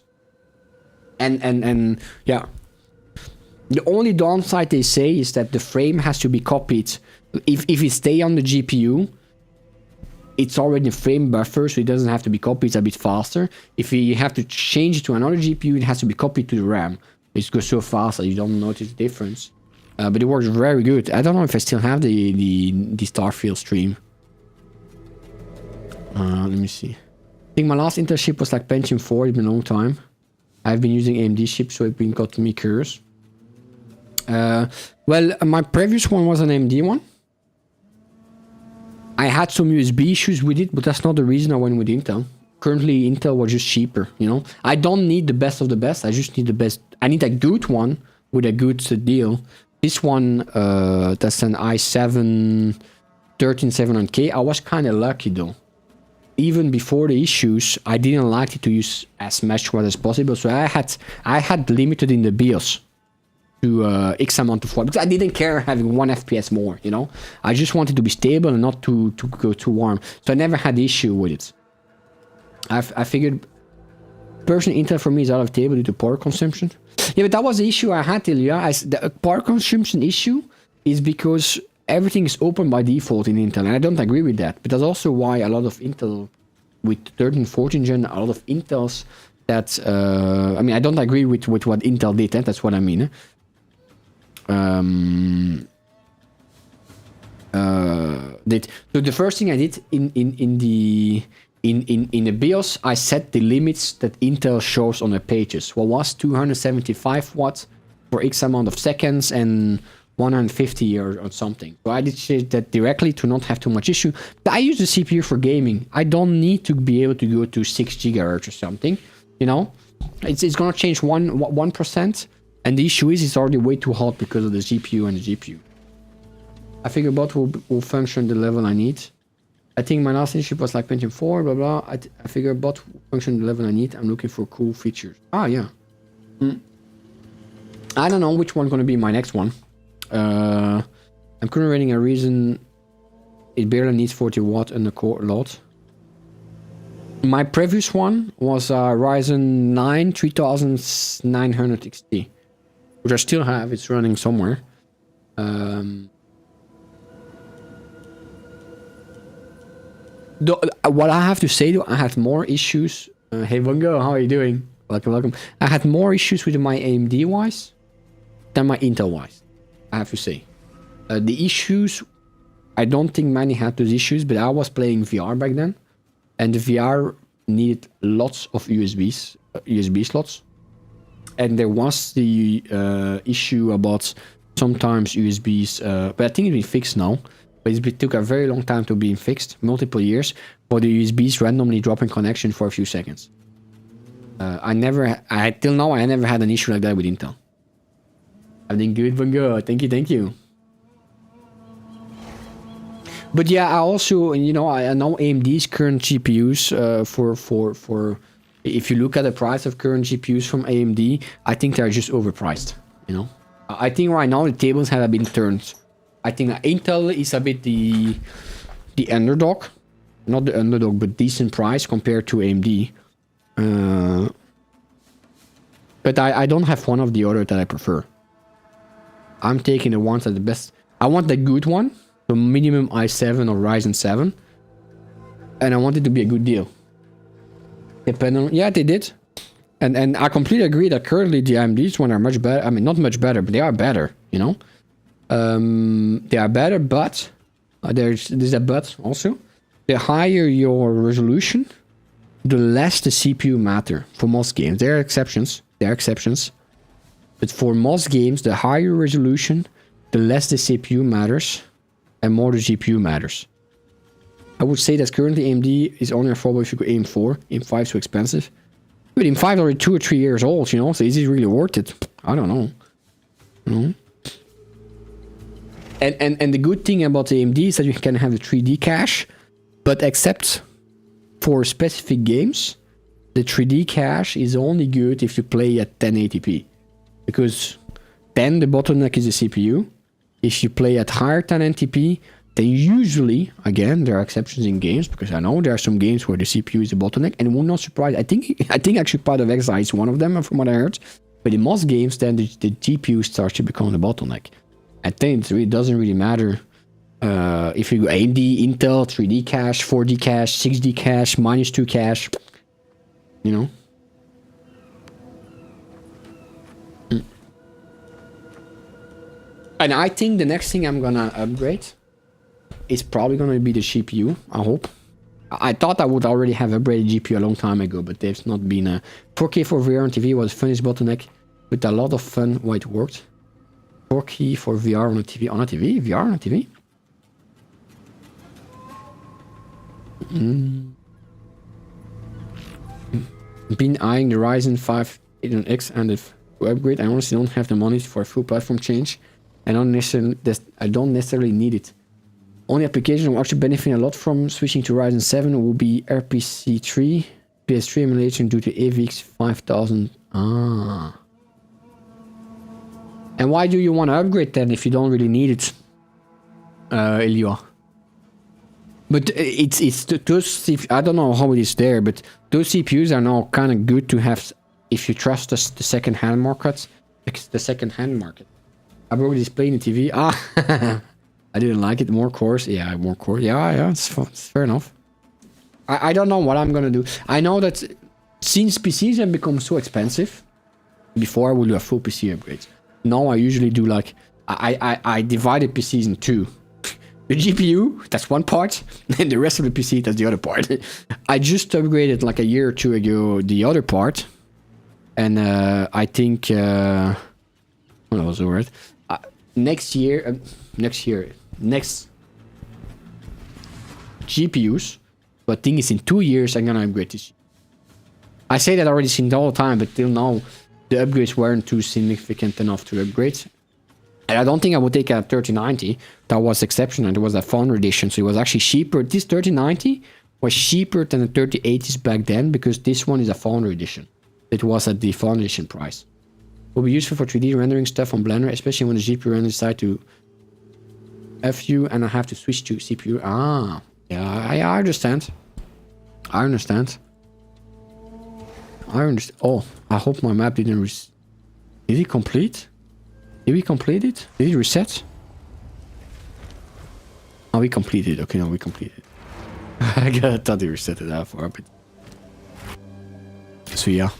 And yeah. The only downside they say is that the frame has to be copied. If it stay on the GPU, it's already a frame buffer, so it doesn't have to be copied. It's a bit faster. If you have to change it to another GPU, it has to be copied to the RAM. It goes so fast that you don't notice the difference. But it works very good. I don't know if I still have the Starfield stream. Let me see. I think my last Intel chip was like Pentium 4. It's been a long time. I've been using AMD chips, so it got me curious. Well, my previous one was an AMD one. I had some USB issues with it, but that's not the reason I went with Intel. Currently, Intel was just cheaper, you know. I don't need the best of the best. I just need the best. I need a good one with a good deal. This one, that's an i7 13700K. I was kind of lucky though. Even before the issues, I didn't like it to use as much watt as possible, so I had limited in the BIOS to X amount of watt because I didn't care having 1 FPS more, you know. I just wanted to be stable and not to go too warm, so I never had issue with it. I figured personally Intel for me is out of table due to power consumption. Yeah, but that was the issue I had, Ilya. The power consumption issue is because everything is open by default in Intel, and I don't agree with that. But that's also why a lot of Intel with 13, 14 gen, a lot of Intels that I mean, I don't agree with what Intel did. That's what I mean. So the first thing I did in the BIOS, I set the limits that Intel shows on the pages. What was 275 watts for X amount of seconds and 150 or something. So I did change that directly to not have too much issue. But I use the CPU for gaming. I don't need to be able to go to 6 gigahertz or something. You know, it's gonna change 1%, and the issue is it's already way too hot because of the GPU and the GPU. I figure bot will function the level I need. I think my last issue was like Pentium 4, blah blah. I figure bot will function the level I need. I'm looking for cool features. Ah yeah. I don't know which one's gonna be my next one. I'm currently running a Reason. It barely needs 40 watt and the core lot. My previous one was a Ryzen 9 3900 XT, which I still have. It's running somewhere. What I have to say though, I had more issues. Hey Bungo, how are you doing? Welcome. I had more issues with my AMD wise than my Intel wise. I have to say. The issues, I don't think many had those issues, but I was playing VR back then, and the VR needed lots of USB slots, and there was the issue about sometimes USBs, but I think it's been fixed now. But it took a very long time to be fixed, multiple years, for the USBs randomly dropping connection for a few seconds. Till now I never had an issue like that with Intel. I think good, Bungo. Thank you. But yeah, I also, you know, I know AMD's current GPUs for if you look at the price of current GPUs from AMD, I think they're just overpriced. You know, I think right now the tables have been turned. I think Intel is a bit the underdog, not the underdog, but decent price compared to AMD. But I don't have one of the other that I prefer. I'm taking the ones that are the best. I want the good one, the minimum i7 or Ryzen 7, and I want it to be a good deal. Depending on, yeah, they did, and I completely agree that currently the AMD's one are much better. I mean, not much better, but they are better. You know, they are better, but there's a but also. The higher your resolution, the less the CPU matter for most games. There are exceptions. But for most games, the higher resolution, the less the CPU matters, and more the GPU matters. I would say that currently AMD is only affordable if you go aim 4. Aim 5 is too expensive. But aim 5 is already 2 or 3 years old, you know, so is it really worth it? I don't know. You know? And the good thing about AMD is that you can have the 3D cache, but except for specific games, the 3D cache is only good if you play at 1080p. Because then the bottleneck is the CPU. If you play at higher 1080p, then usually, again, there are exceptions in games, because I know there are some games where the CPU is the bottleneck, and it will not surprise. I think actually Path of Exile is one of them, from what I heard. But in most games, then the GPU starts to become the bottleneck. I think it doesn't really matter if you go AMD, Intel, 3D cache, 4D cache, 6D cache, -2 cache, you know. And I think the next thing I'm gonna upgrade is probably gonna be the GPU, I hope. I thought I would already have upgraded GPU a long time ago, but there's not been a 4K for VR on TV was funniest bottleneck with a lot of fun why it worked. 4K for VR on a TV, VR on a TV? Been eyeing the Ryzen 5 800X and the to upgrade. I honestly don't have the money for a full platform change. I don't necessarily need it. Only applications that will actually benefit a lot from switching to Ryzen 7 will be RPC 3, PS3 emulation due to AVX 5000. Ah. And why do you want to upgrade then if you don't really need it, Elio? But it's those I don't know how it is there, but those CPUs are now kind of good to have if you trust us the second-hand market. The second-hand market. I broke the display in the TV. Ah, I didn't like it. More cores. Yeah, more cores. Yeah, it's fair enough. I don't know what I'm gonna do. I know that since PCs have become so expensive, before I would do a full PC upgrade. Now I usually do like I divided PCs in two. The GPU, that's one part, and the rest of the PC, that's the other part. I just upgraded like a year or two ago the other part, and I think what was the word? Next GPUs. But I think it's in 2 years I'm gonna upgrade this. I say that already since all the time, but till now the upgrades weren't too significant enough to upgrade. And I don't think I would take a 3090. That was exceptional. It was a Foundry edition, so it was actually cheaper. This 3090 was cheaper than the 3080s back then because this one is a Foundry edition. It was at the Foundry edition price. It will be useful for 3D rendering stuff on Blender, especially when the GPU runs decide to FU and I have to switch to CPU. Ah, yeah, I understand. I understand. Oh, I hope my map didn't. Did it complete? Did we complete it? Did it reset? Oh, we completed. Okay, no, we completed. I thought it reset it that far, but so yeah.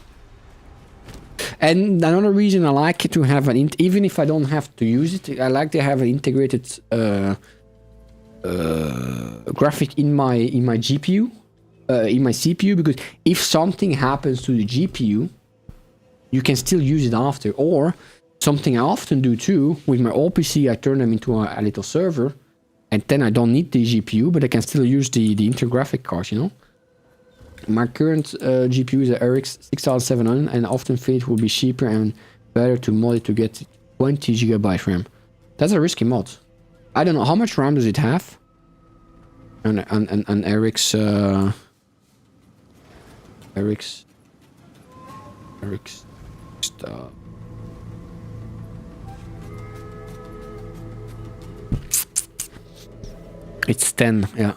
And another reason I like it to have an even if I don't have to use it, I like to have an integrated graphic in my GPU, in my CPU, because if something happens to the GPU, you can still use it after. Or something I often do too with my old PC, I turn them into a little server, and then I don't need the GPU, but I can still use the intergraphic card, you know. My current GPU is a RX 6700, and often feel it will be cheaper and better to mod it to get 20 GB RAM. That's a risky mod. I don't know how much RAM does it have. An RX it's 10, yeah.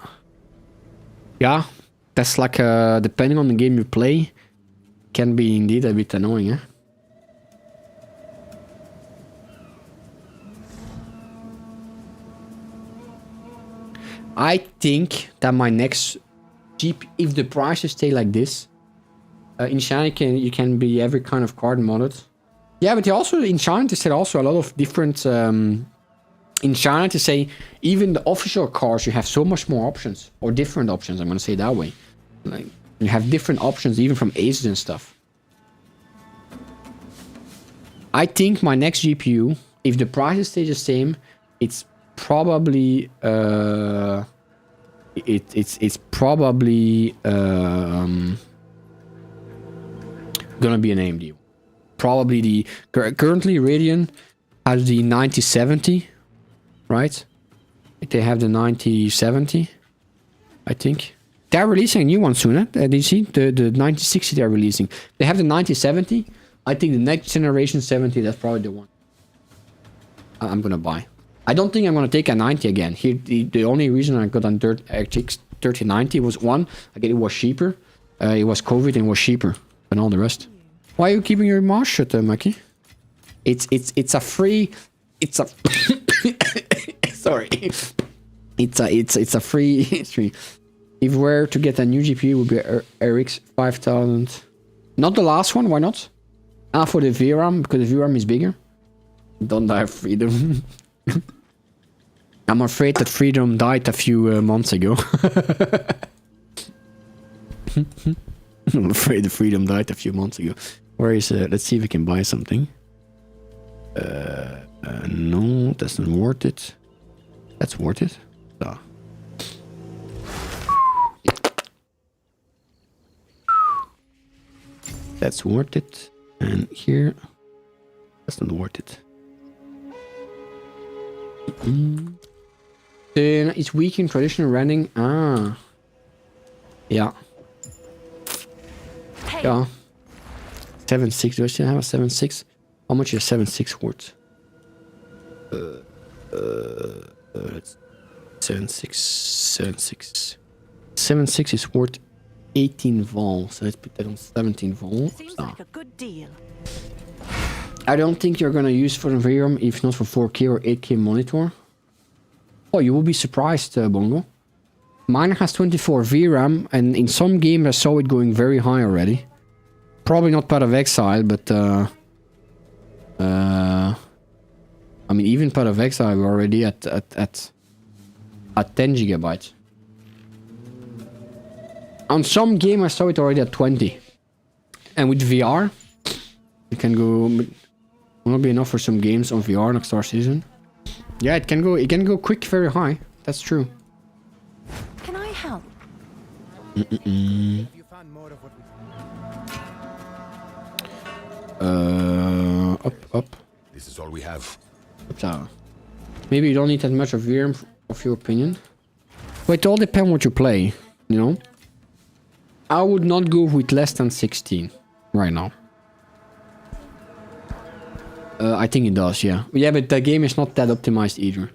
Yeah, that's like depending on the game you play, can be indeed a bit annoying, eh? I think that my next GPU, if the prices stay like this, in China you can be every kind of card modded. Yeah, but also in China they said also a lot of different. In China to say even the official cars you have so much more options or different options. I'm gonna say it that way. Like you have different options even from Asus and stuff. I think my next GPU, if the prices stay the same, it's probably it's probably gonna be an AMD. Probably the currently Radeon has the 9070, right? They have the 9070, I think. They're releasing a new one soon, eh? Did you see the 9060 they're releasing? They have the 9070. I think the next generation 70, that's probably the one I'm gonna buy. I don't think I'm gonna take a 90 again. Here, the only reason I got a RTX 3090 was one, again, it was cheaper. It was COVID and was cheaper than all the rest. Why are you keeping your mouth shut, Mackie? It's a free. It's a. Sorry. It's a free history. If we're to get a new GPU, it would be RX 5000. Not the last one. Why not? Ah, for the VRAM, because the VRAM is bigger. Don't die of freedom. I'm afraid that freedom died a few months ago. I'm afraid the freedom died a few months ago. Where is let's see if we can buy something. No, that's not worth it. That's worth it. Ah. That's worth it. And here, That's not worth it. Then it's weak in traditional running. Ah. Yeah. Hey, Yeah. 7.6. Do I still have a 7.6? How much is 7.6 worth? That's 7.6. 7.6 is worth 18 vol. So let's put that on 17 vol. seems So. like a good deal. I don't think you're gonna use for VRAM if not for 4K or 8K monitor. Oh, you will be surprised, Bongo. Mine has 24 VRAM, and in some games I saw it going very high already. Probably not Path of Exile, but I mean, even Path of Exile we're already at 10 gigabytes. On some game I saw it already at 20, and with VR, it can go. Will not be enough for some games on VR next Star Season. Yeah, it can go. It can go quick, very high. That's true. Can I help? Have you found more of what we... Up. This is all we have. Up down. Maybe you don't need that much of VRAM, of your opinion. But it all depends what you play. You know. I would not go with less than 16 right now. I think it does, yeah. Yeah, but the game is not that optimized either.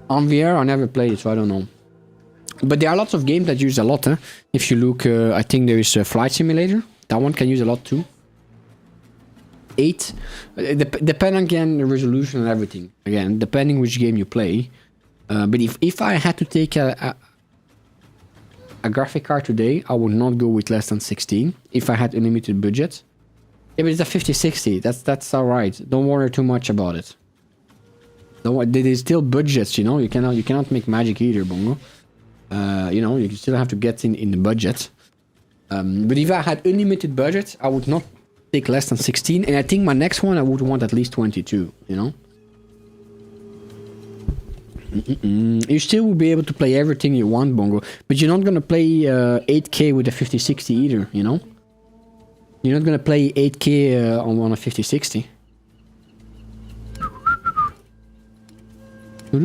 On VR, I never played it, so I don't know. But there are lots of games that use a lot, eh? If you look, I think there is a Flight Simulator. That one can use a lot too. 8. Depending again on the resolution and everything. Again, depending which game you play. But if I had to take a graphic card today, I would not go with less than 16. If I had unlimited budget. Yeah, but it's a 5060. That's alright. Don't worry too much about it. There's still budgets, you know. You cannot make magic either, Bongo. You know, you still have to get in the budget. But if I had unlimited budget, I would not take less than 16. And I think my next one I would want at least 22. You know. You still will be able to play everything you want, Bongo. But you're not gonna play 8K with a 5060 either. You know. You're not gonna play 8K on a 5060. What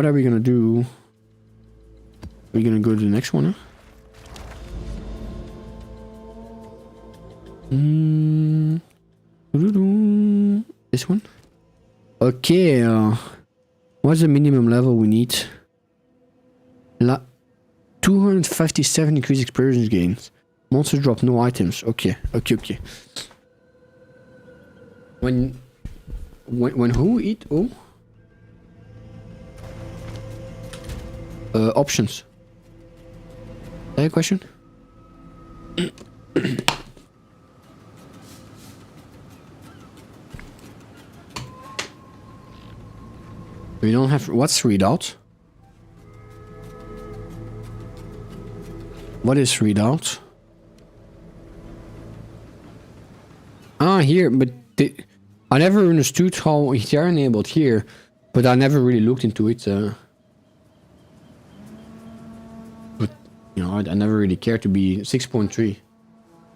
are we gonna do? We're gonna go to the next one, huh? This one? Okay, what's the minimum level we need? 257 increased experience gains. Monsters drop no items. Okay. When who eat? Oh. Options. Is that a question? We don't have. What's readout? What is readout? Ah, here, but I never understood how they're enabled here, but I never really looked into it. But you know, I never really cared to be 6.3.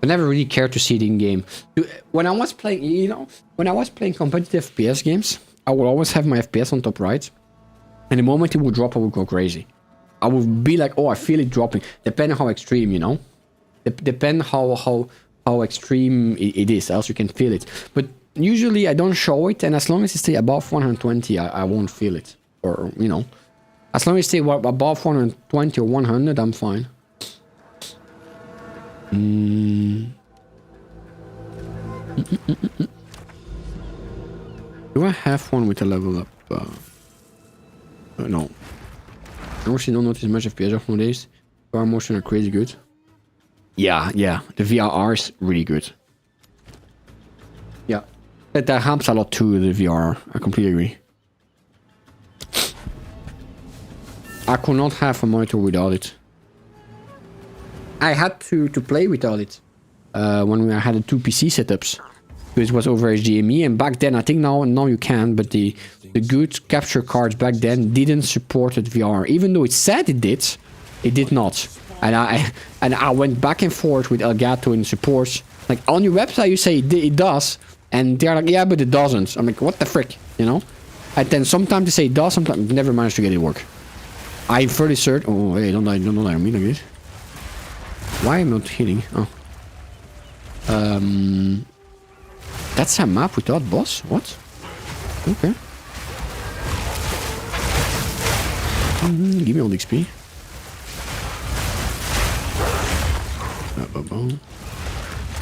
I never really cared to see it in game. When I was playing, you know, when I was playing competitive FPS games, I would always have my FPS on top right, and the moment it would drop, I would go crazy. I would be like, oh, I feel it dropping. Depending how extreme, you know, depend how extreme it is, else you can feel it. But usually I don't show it, and as long as it stay above 120, I won't feel it. Or, you know, as long as it stay above 120 or 100, I'm fine. Do I have one with a level up? No. I actually don't notice much FPS nowadays. Power motion are crazy good. Yeah, the VRR is really good. Yeah, that helps a lot too, the VR. I completely agree. I could not have a monitor without it. I had to play without it when I had the 2 PC setups. Because it was over HDMI, and back then, I think now you can, but the good capture cards back then didn't support VR. Even though it said it did not. And I went back and forth with Elgato in support. Like on your website you say it does, And they're like, yeah, but it doesn't. I'm like, what the frick, you know? And then sometimes they say it does, sometimes never managed to get it to work. I'm fairly certain. Oh, hey, don't die on me like this. Why am I not hitting? Oh. That's a map without boss? What? Okay. Give me all the XP.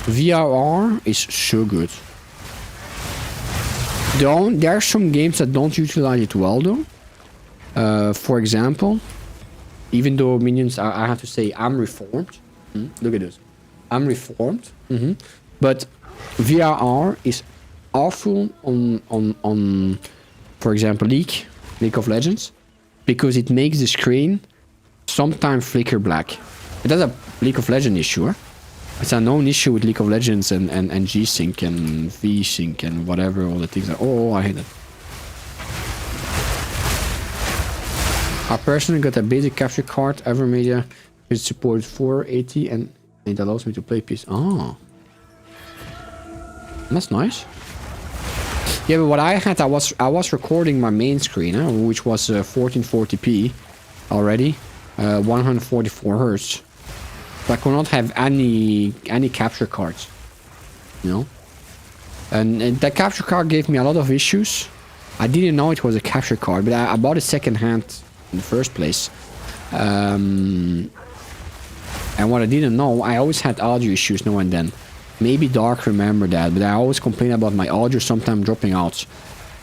VRR is so good. There are some games that don't utilize it well though. For example, even though minions, I have to say I'm reformed. Look at this. I'm reformed. But VRR is awful on for example League of Legends, because it makes the screen sometimes flicker black. That's a League of Legends issue. Huh? It's a known issue with League of Legends and G-Sync and V-Sync and whatever, all the things. Oh, I hate it. I personally got a basic capture card, Evermedia. It supports 480 and it allows me to play PS. Oh. That's nice. Yeah, but what I had, I was recording my main screen, which was 1440p already, 144 hertz. So I could not have any capture cards, you know. And that capture card gave me a lot of issues. I didn't know it was a capture card, but I bought it second hand in the first place. And what I didn't know, I always had audio issues now and then. Maybe Dark remember that, but I always complain about my audio sometimes dropping out.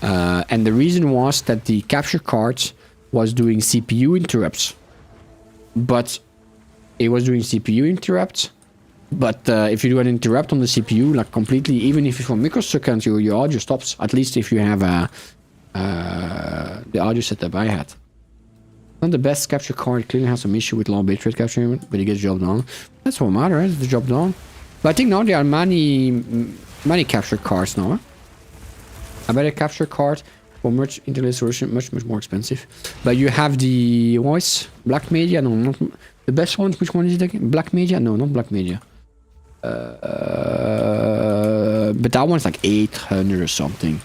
And the reason was that the capture card was doing CPU interrupts. But it was doing CPU interrupts. But if you do an interrupt on the CPU, like completely, even if it's for microseconds, your audio stops. At least if you have the audio setup I had. Not the best capture card, clearly has some issue with low bitrate capture, but it gets the job done. That's what matters, right? It's the job done. But I think now there are many capture cards now. Huh? A better capture card for much internet solution, much more expensive. But you have the voice, Black Media, no, not the best one. Which one is it again? Black Media? No, not Black Media. But that one's like 800 or something.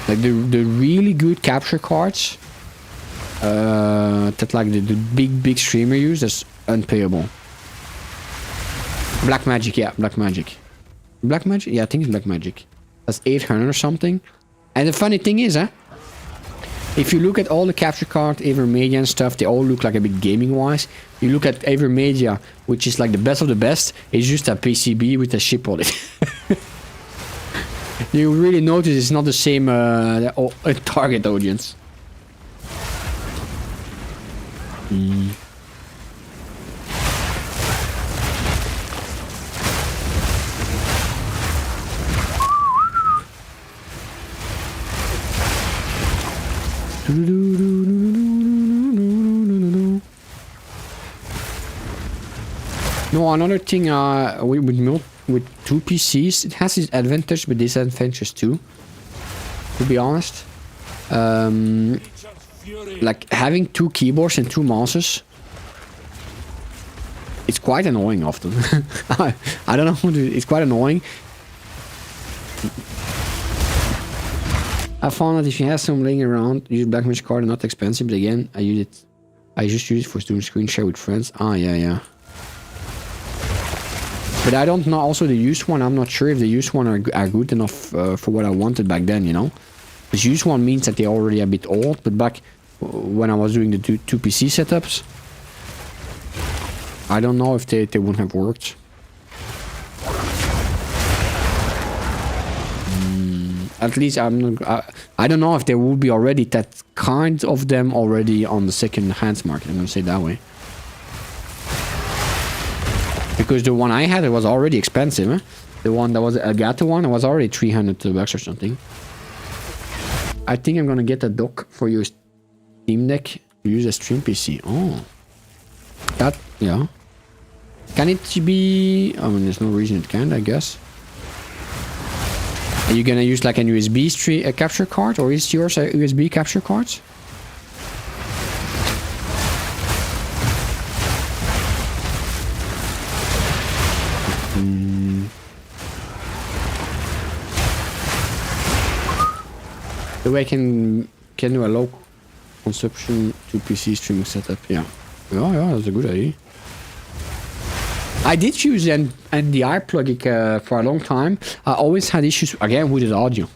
Like the really good capture cards that like the big streamer use, that's unpayable. Black Magic, yeah, Black Magic. Black Magic? Yeah, I think it's Black Magic. That's 800 or something. And the funny thing is, if you look at all the capture card, Evermedia and stuff, they all look like a bit gaming-wise. You look at Evermedia, which is like the best of the best, it's just a PCB with a chip on it. You really notice it's not the same target audience. No, another thing with two PCs, it has its advantage but disadvantages too. To be honest, like having two keyboards and two mouses, it's quite annoying often. I don't know, it's quite annoying. I found that if you have some laying around, use Black Magic card, not expensive, but again, I just use it for doing screen share with friends. Ah, yeah. But I don't know, also the used one, I'm not sure if the used one are good enough for what I wanted back then, you know? Because used one means that they're already a bit old, but back when I was doing the two PC setups, I don't know if they wouldn't have worked. At least I don't know if there would be already that kind of them already on the second hands market. I'm gonna say it that way. Because the one I had, it was already expensive. Eh? The one that was a Elgato one, it was already 300 bucks or something. I think I'm gonna get a dock for your Steam Deck to use a stream PC. Oh, that, yeah. Can it be? I mean, there's no reason it can't, I guess. Are you gonna use like an USB capture card, or is yours a USB capture card? So I can do a low consumption to PC streaming setup. Yeah. Yeah, that's a good idea. I did use an NDI plugin for a long time. I always had issues again with the audio.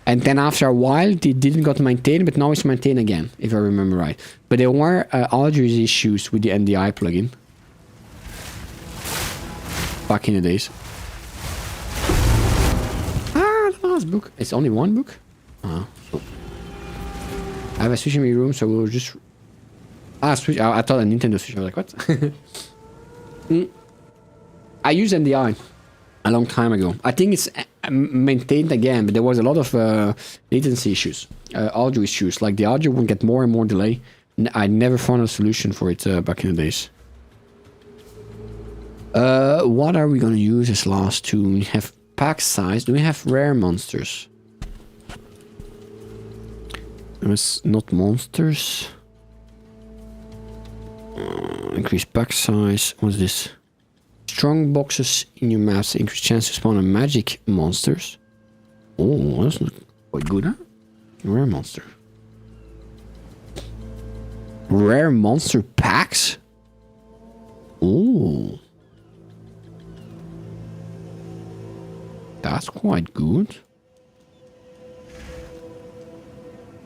And then after a while, it didn't got maintained, but now it's maintained again, if I remember right. But there were audio issues with the NDI plugin. Back in the days. Ah, the last book. It's only one book? So. I have a Switch in my room, so we'll just... Ah, Switch. I thought a Nintendo Switch. I was like, what? I used NDI a long time ago. I think it's maintained again, but there was a lot of latency issues, audio issues. Like the audio would get more and more delay. I never found a solution for it back in the days. What are we gonna use as last two? We have pack size. Do we have rare monsters? It's not monsters. Increase pack size. What's this? Strong boxes in your maps increase chance to spawn a magic monsters. Oh, that's not quite good, huh? Rare monster. Rare monster packs? Oh. That's quite good.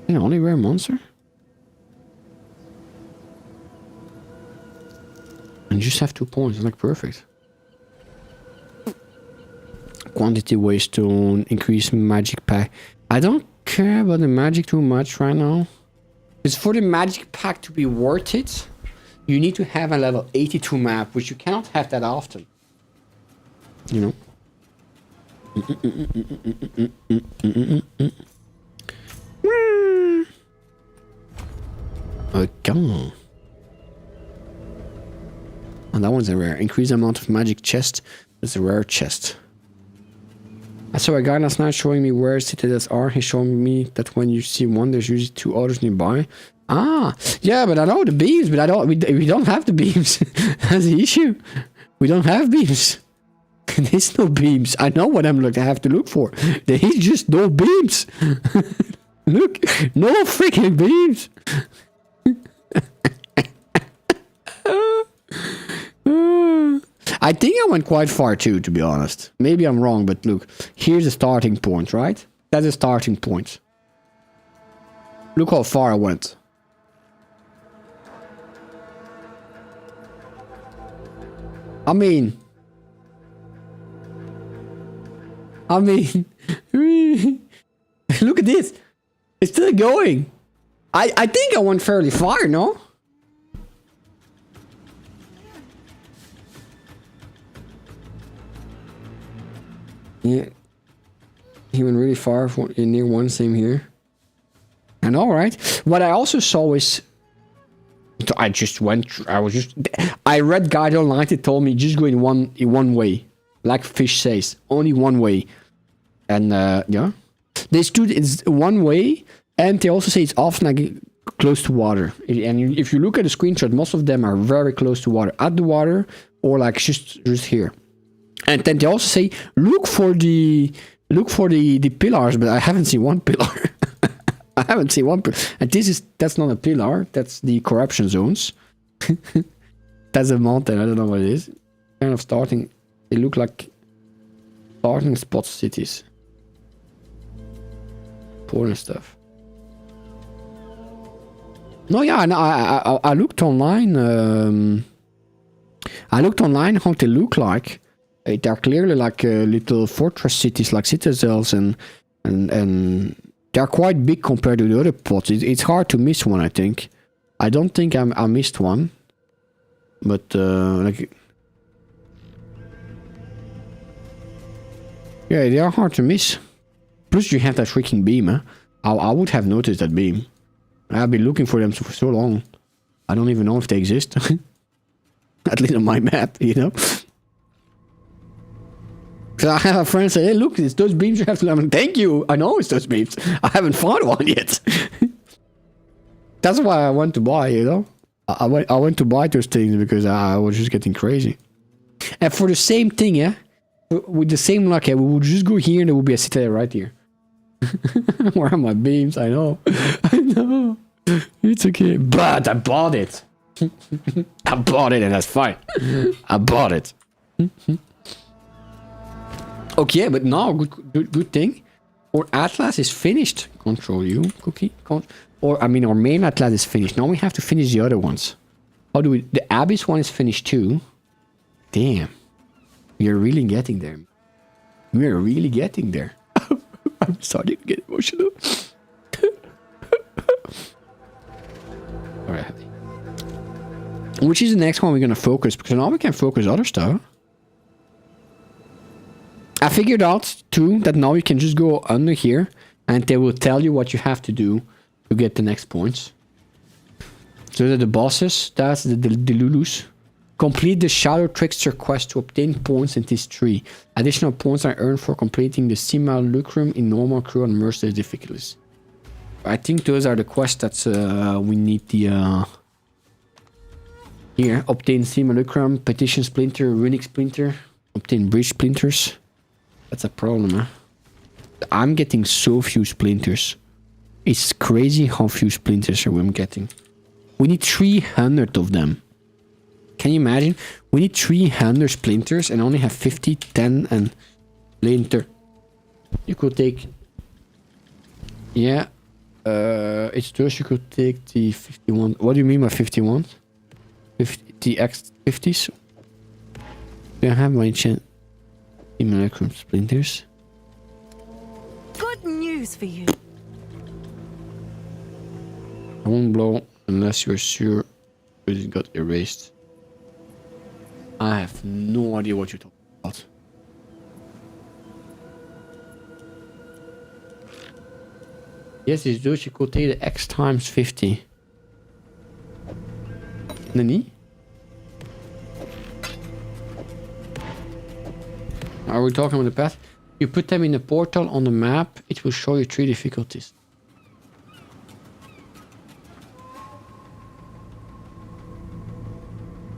Yeah, only rare monster? And you just have 2 points, like perfect. Quantity waystone, increase magic pack. I don't care about the magic too much right now. It's for the magic pack to be worth it. You need to have a level 82 map, which you cannot have that often. You know. Okay. And that one's a rare. Increase amount of magic chest. It's a rare chest. I saw a guy last night showing me where citadels are. He showed me that when you see one, there's usually 2 others nearby. Ah, yeah, but I know the beams, but I don't. We don't have the beams. That's the issue. We don't have beams. There's no beams. I know what I have to look for. There is just no beams. Look, no freaking beams. I think I went quite far too, to be honest. Maybe I'm wrong, but look, here's the starting point, right? That's the starting point. Look how far I went. I mean, look at this. It's still going. I think I went fairly far, no? Yeah, he went really far near one, same here. And all right, what I also saw is, I read guide online that told me just go in one way, like fish says, only one way. And yeah, they stood it's one way, and they also say it's often like close to water. And if you look at the screenshot, most of them are very close to water, at the water, or like just here. And then they also say look for the pillars, but I haven't seen one pillar. I haven't seen one pillar. And that's not a pillar, that's the corruption zones. That's a mountain, I don't know what it is. Kind of starting, they look like starting spot cities. Important stuff. No, yeah, no, I looked online. I looked online how they look like. They're clearly like little fortress cities, like citadels, and they're quite big compared to the other pots. It's hard to miss one, I think. I don't think I missed one, but like, yeah, they are hard to miss. Plus, you have that freaking beam. Huh? I would have noticed that beam. I've been looking for them for so long. I don't even know if they exist. At least on my map, you know. So I have a friend say, hey, look, it's those beams you have to... I'm like, thank you. I know it's those beams. I haven't found one yet. That's why I went to buy, you know. I went to buy those things because I was just getting crazy. And for the same thing, yeah, with the same luck, yeah, we would just go here and there would be a citadel right here. Where are my beams? I know. I know. It's okay. But I bought it. I bought it and that's fine. I bought it. Okay, but now, good thing. Our Atlas is finished. Control U, Cookie. Or, I mean, our main Atlas is finished. Now we have to finish the other ones. How do we... The Abyss one is finished too. Damn. We are really getting there. We are really getting there. I'm starting to get emotional. Alright. Which is the next one we're gonna focus? Because now we can focus other stuff. I figured out too that now you can just go under here and they will tell you what you have to do to get the next points. So that the bosses, that's the Lulus. Complete the Shadow Trickster quest to obtain points in this tree. Additional points are earned for completing the Simulacrum in normal, crew, and mercenary difficulties. I think those are the quests that we need the... Here, obtain Simulacrum, Petition Splinter, Runic Splinter, obtain Bridge Splinters. That's a problem, huh? I'm getting so few splinters. It's crazy how few splinters I'm getting. We need 300 of them. Can you imagine? We need 300 splinters and only have 50, 10 and splinter. You could take... Yeah. It's just you could take the 51... What do you mean by 51? 50, the X50s? Do I have my chance? Simulacrum splinters. Good news for you. I won't blow unless you're sure it got erased. I have no idea what you're talking about. Yes, it's Dutch. You could take the X times 50. Nani? Are we talking about the path? You put them in the portal on the map, it will show you 3 difficulties.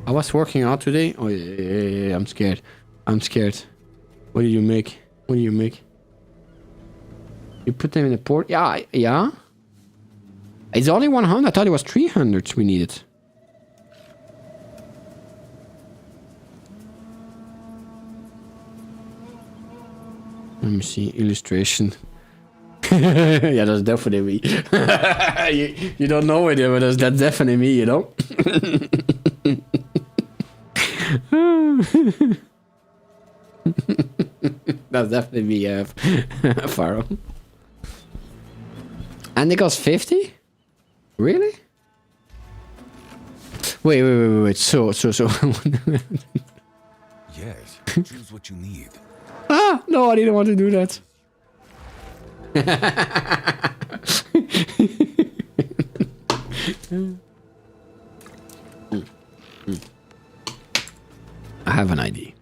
I was working out today. Oh yeah, I'm scared. I'm scared. What do you make? What do you make? You put them in the port? Yeah, yeah. It's only 100. I thought it was 300 we needed. Let me see. Illustration. Yeah, that's definitely me. you don't know it, but that's definitely me, you know? That's definitely me, Pharaoh. And it costs 50? Really? Wait. So. Yes, choose what you need. Ah, no, I didn't want to do that. I have an idea.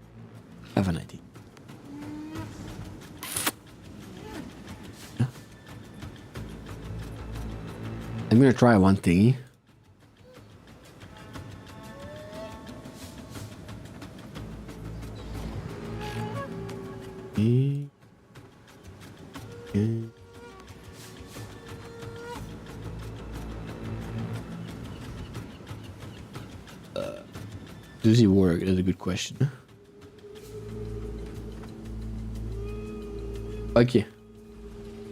I'm gonna try one thingy. Does it work? That's a good question. Okay.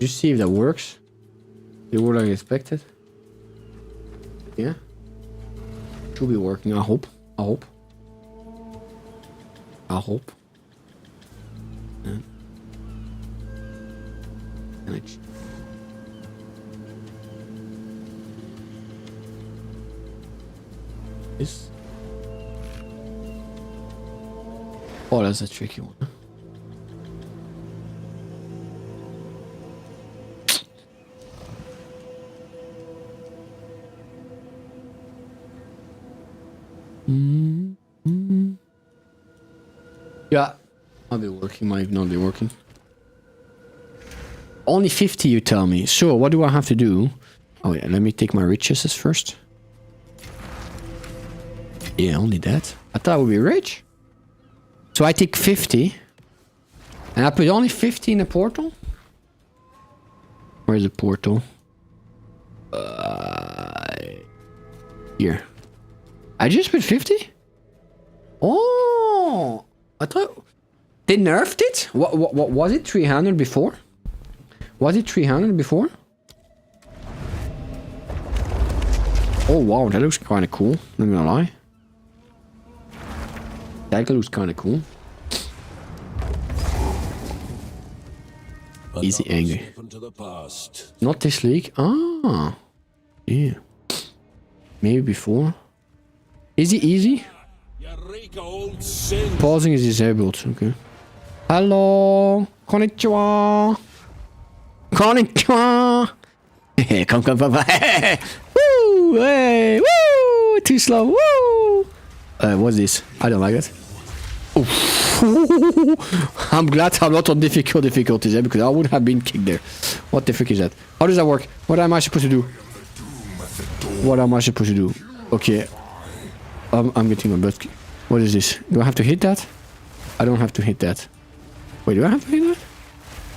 Just see if that works. It worked like I expected. Yeah. Should be working. I hope. And it's this. Oh, that's a tricky one. Yeah, might be working, might not be working. Only 50, you tell me. So, what do I have to do? Oh yeah, let me take my riches first. Yeah, only that. I thought I would be rich. So I take 50. And I put only 50 in the portal? Where's the portal? Here. I just put 50? Oh! I thought... They nerfed it? What was it 300 before? Was it 300 before? Oh wow, that looks kind of cool. Not gonna lie. That looks kind of cool. Easy angry. Not this league. Ah. Yeah. Maybe before. Is it easy? Pausing is disabled. Okay. Hello. Konnichiwa. Konnichiwa. Come. Woo! Hey! Woo! Too slow. Woo! What's this? I don't like it. I'm glad I'm not on difficulties there because I would have been kicked there. What the frick is that? How does that work? What am I supposed to do? What am I supposed to do? Okay. I'm getting my butt kicked. What is this? Do I have to hit that? I don't have to hit that. Wait, do I have to hit that?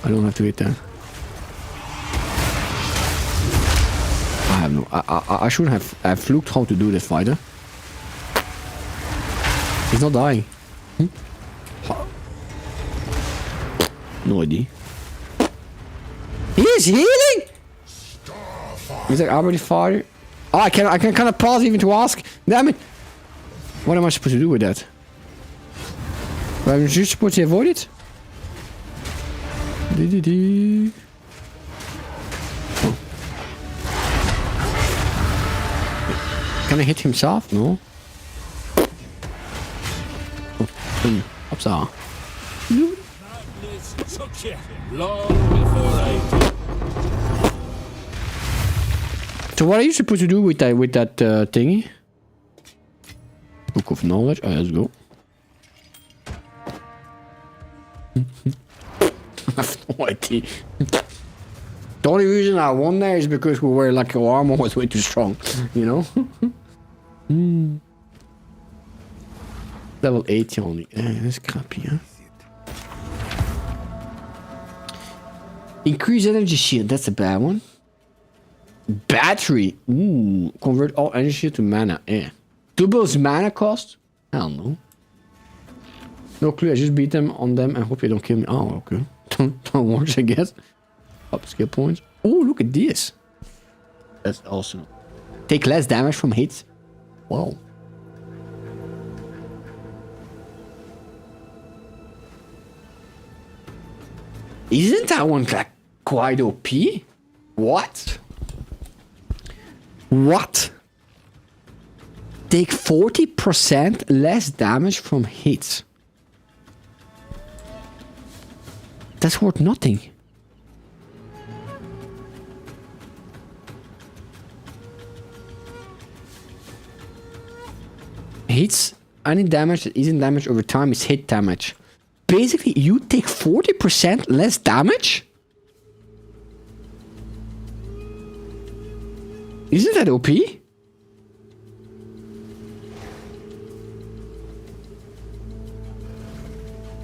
I don't have to hit that. I have no... I should have looked how to do this fighter. He's not dying. No idea. He is healing! He's like already fired. Oh, I can kind of pause even to ask. Damn it! What am I supposed to do with that? I'm just supposed to avoid it? Oh. Can I hit himself? No. Oh, upside. So what are you supposed to do with that thingy? Book of knowledge. Oh, let's go. I have no idea. The only reason I won there is because we were like our armor was way too strong, you know. Level 80 only. That's crappy, huh? Increase energy shield. That's a bad one. Battery. Ooh. Convert all energy to mana. Doubles mana cost? Hell no. No clue. I just beat them on them and hope they don't kill me. Oh, okay. Don't work, I guess. Up skill points. Oh, look at this. That's awesome. Take less damage from hits. Wow. Isn't that one like quite OP? What? What? Take 40% less damage from hits. That's worth nothing. Hits, any damage that isn't damage over time is hit damage. Basically, you take 40% less damage? Isn't that OP?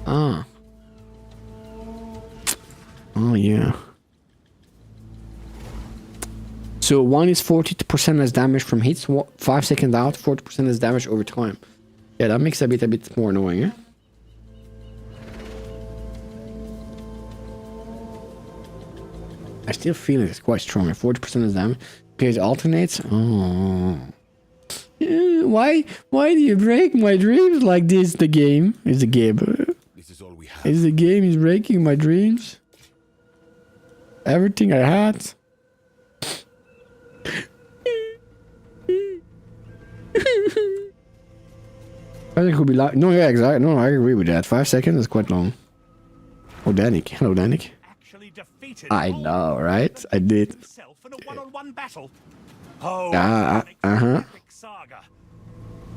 Ah. Oh, yeah. So one is 40% less damage from hits, 5 seconds out, 40% less damage over time. Yeah, that makes it a bit more annoying, eh? I still feel it's quite strong. 40% less damage. Because it alternates. Oh. Why do you break my dreams like this? The game is the game. This is all we have. Is the game is breaking my dreams? Everything I had. I think it could be like no, yeah, exactly. No, I agree with that. 5 seconds is quite long. Oh, Danik. Hello, Danik. I know, right? I did.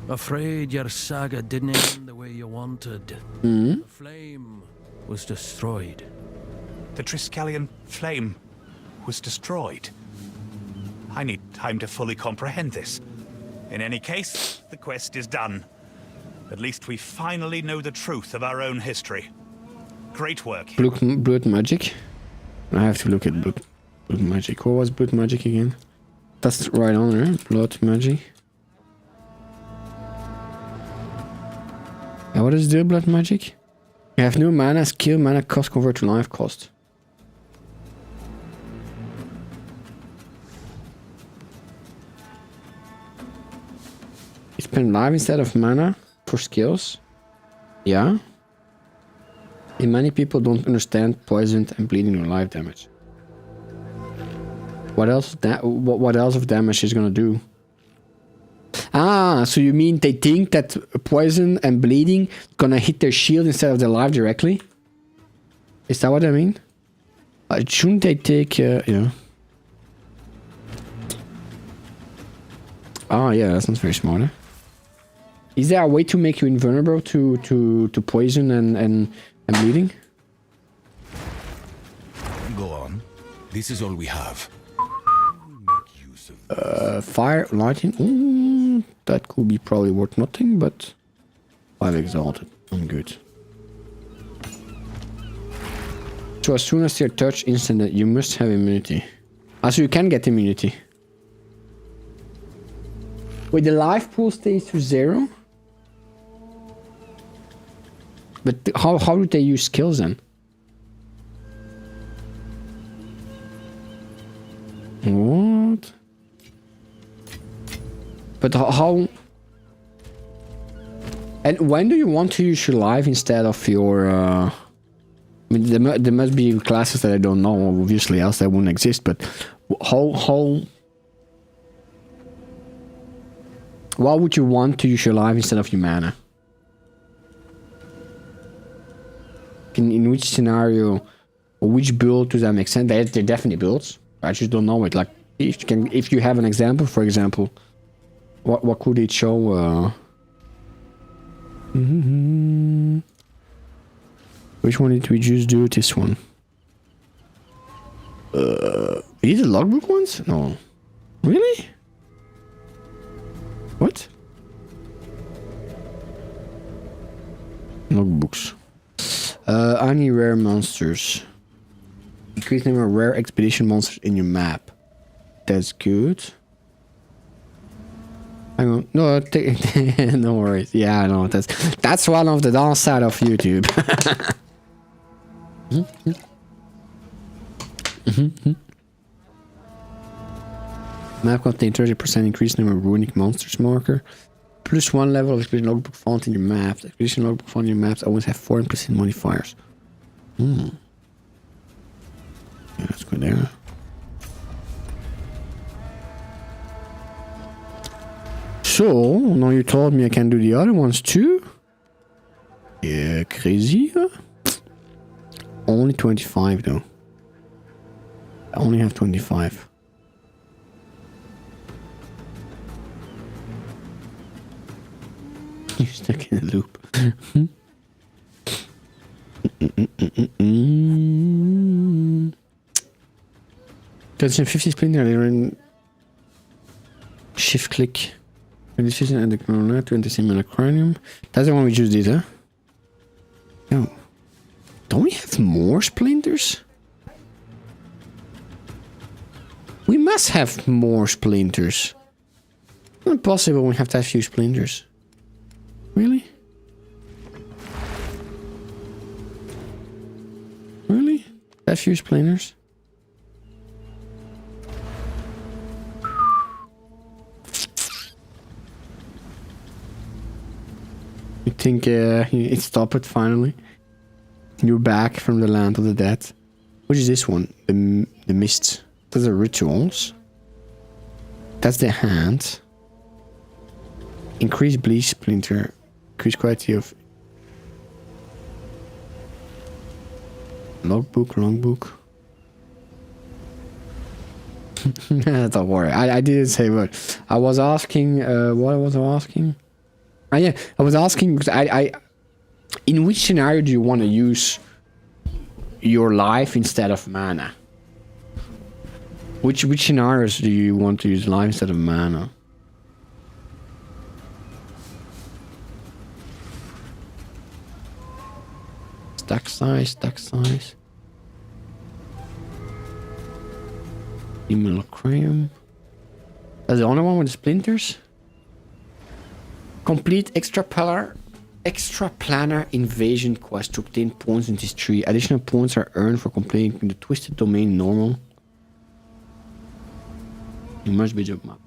Afraid your saga didn't end the way you wanted. The flame was destroyed. The Triskelion flame was destroyed. I need time to fully comprehend this. In any case, the quest is done. At least we finally know the truth of our own history. Great work. Blood magic. I have to look at blood. Blood magic. What was blood magic again? That's right on there. Blood magic. And what is the blood magic? You have no mana, skill, mana cost convert to life cost. You spend life instead of mana for skills. Yeah. And many people don't understand poisoned and bleeding or life damage. What else? What else of damage is gonna do? Ah, so you mean they think that poison and bleeding gonna hit their shield instead of their life directly? Is that what I mean? Shouldn't they take? Yeah. Oh yeah, that's not very smart. Huh? Is there a way to make you invulnerable to poison and bleeding? Go on. This is all we have. Fire, lightning. Ooh, that could be probably worth nothing, but 5 exalted. I'm good. So as soon as you're touched instant, you must have immunity. So you can get immunity. Wait, the life pool stays to 0? But how do they use skills then? What? But how? And when do you want to use your life instead of your? I mean, there must be classes that I don't know. Obviously, else they wouldn't exist. But how? Why would you want to use your life instead of your mana? In which scenario or which build does that make sense? They're definitely builds. I just don't know it. Like if you have an example, for example. What could it show? Which one did we just do? This one. These are logbook ones? No. Really? What? Logbooks. Any rare monsters. Increase number of rare expedition monsters in your map. That's good. Hang on. No, no worries. Yeah, I know. That's one of the downside of YouTube. Map contains 30% increase number of runic monsters marker. Plus 1 level of expedition logbook found in your maps. Expedition logbook found in your maps always have 4% modifiers. Yeah, let's go there. So, now you told me I can do the other ones too? Yeah, crazy. Huh? Only 25 though. I only have 25. You're stuck in a loop. 50 splinter, they're in shift click. 20 and the corona, 20 similar cranium. That's the one we just did, huh? Yo. Don't we have more splinters? We must have more splinters. Not possible we have to have few splinters. Really? Really? That few splinters? You think it stopped finally? You're back from the land of the dead. What is this one? The mist. Those are rituals. That's the hand. Increase bleach splinter. Increase quality of logbook. Don't worry. I didn't say what. I was asking. What was I asking? Yeah, I was asking because I in which scenario do you want to use your life instead of mana? Which scenarios do you want to use life instead of mana? Stack size. Simulacrum. That's the only one with the splinters. Complete extraplanar invasion quest to obtain points in this tree. Additional points are earned for completing the twisted domain normal. You must be the map.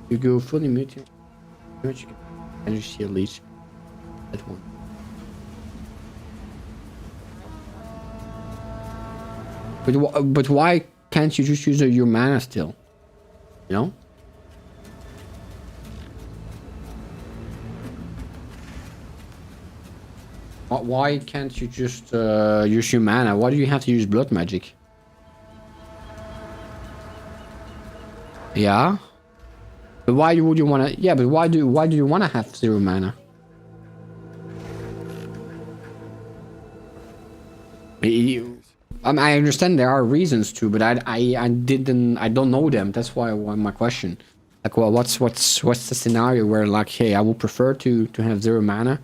You go fully mutant. And you see a leech. That one. But why can't you just use your mana still? You know? Why can't you just use your mana? Why do you have to use blood magic? Yeah. But why would you wanna? Yeah, but why do you wanna have 0 mana? I understand there are reasons to, but I don't know them. That's why my question. Like, well, what's the scenario where, like, hey, I would prefer to have 0 mana,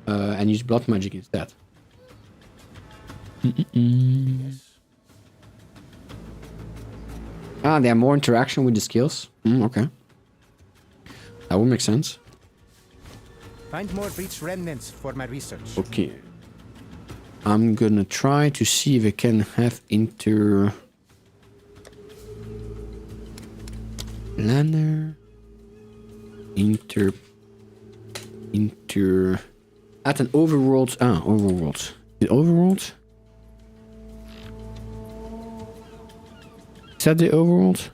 and use blood magic instead. Ah, they have more interaction with the skills. Okay, that would make sense. Find more breach remnants for my research. Okay. I'm gonna try to see if I can have at an overworld. Overworld. The overworld? Is that the overworld?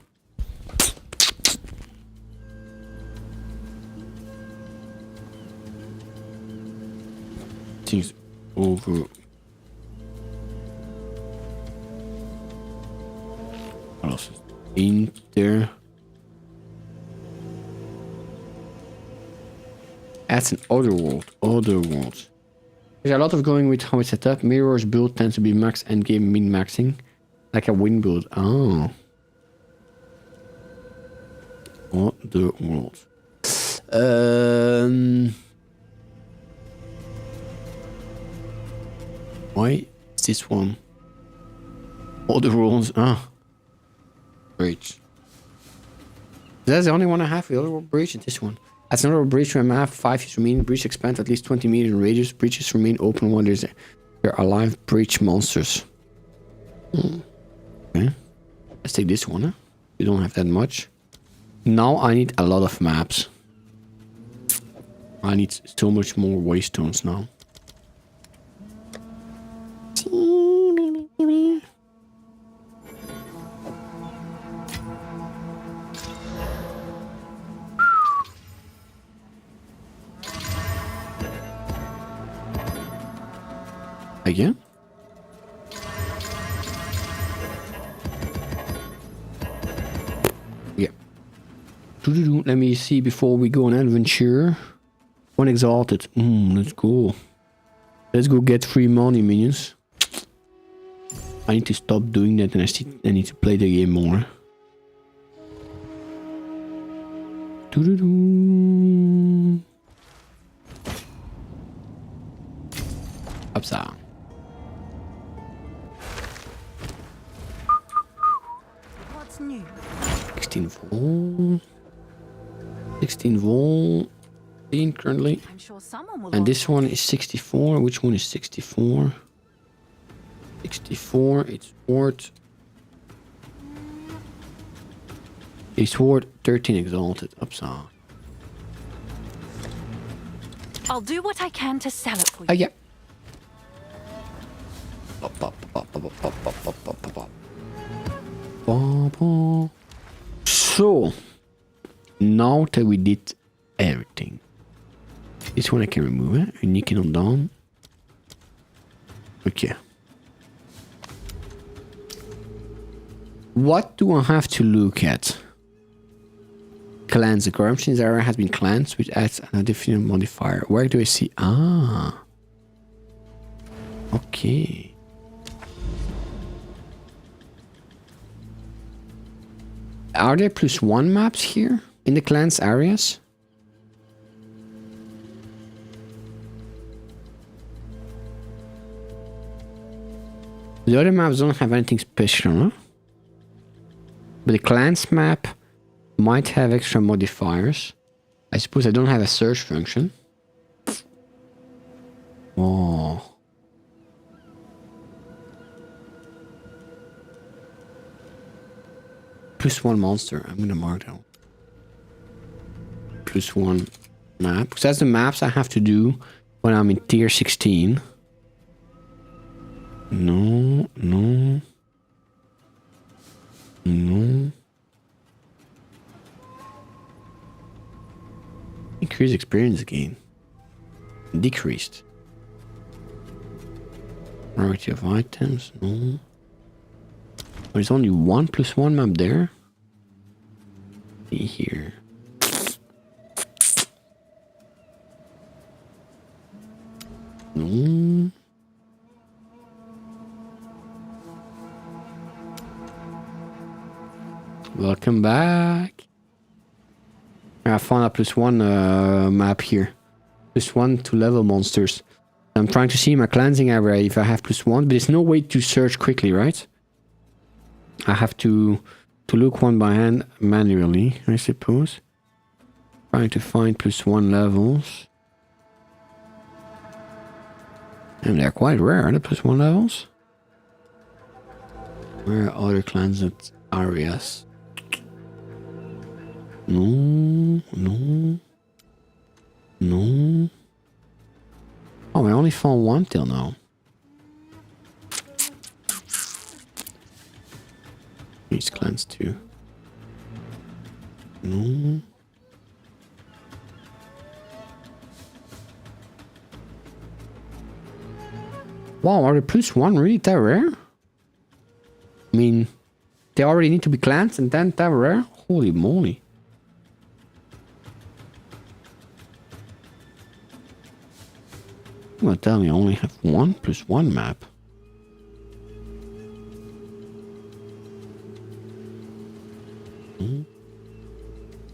Things over. What else is inter? That's an otherworld. Otherworld. There's a lot of going with how it's set up. Mirror's build tends to be max endgame min maxing, like a win build. Oh. Otherworld. Why is this one? Otherworlds. Ah. Breach. That's the only one I have. The other breach is this one. That's another breach where I have 5 years remaining. Breach expand at least 20 meters in radius. Breaches remain open while there are alive breach monsters. Okay. Let's take this one. Huh? We don't have that much. Now I need a lot of maps. I need so much more waystones now. Again? Yeah. Let me see before we go on adventure. One exalted. Let's go. Let's go get free money, minions. I need to stop doing that, and I need to play the game more. Upside. What's new? 16 volt. 16 volt. Currently. I'm sure someone will. And this one is 64. Which one is 64? 64. It's worth. It's worth 13 exalted. Upside. I'll do what I can to sell it for you. Yeah. So, now that we did everything, this one I can remove it. Unique and down. Okay. What do I have to look at? Clans. The corruptions area has been cleansed, which adds an additional modifier. Where do I see? Ah. Okay. Are there +1 maps here in the clans areas? The other maps don't have anything special, huh? But the clans map might have extra modifiers. I suppose I don't have a search function. Oh. +1 monster. I'm gonna mark that one. +1 map. Because that's the maps I have to do when I'm in tier 16. No, no. No. Increase experience gain. Decreased. Variety of items. No. There's only one +1 map there. See here. No. Welcome back. I found a +1 map here. +1 to level monsters. I'm trying to see my cleansing area if I have +1, but there's no way to search quickly, right? I have to look one by hand manually, I suppose. Trying to find +1 levels. And they're quite rare, the +1 levels. Where are other cleansed areas? No, no, no. Oh, I only found one till now. These clans too. No. Wow, are the +1 really that rare? I mean, they already need to be clans and then that rare? Holy moly. Well, tell me, I only have one +1 map.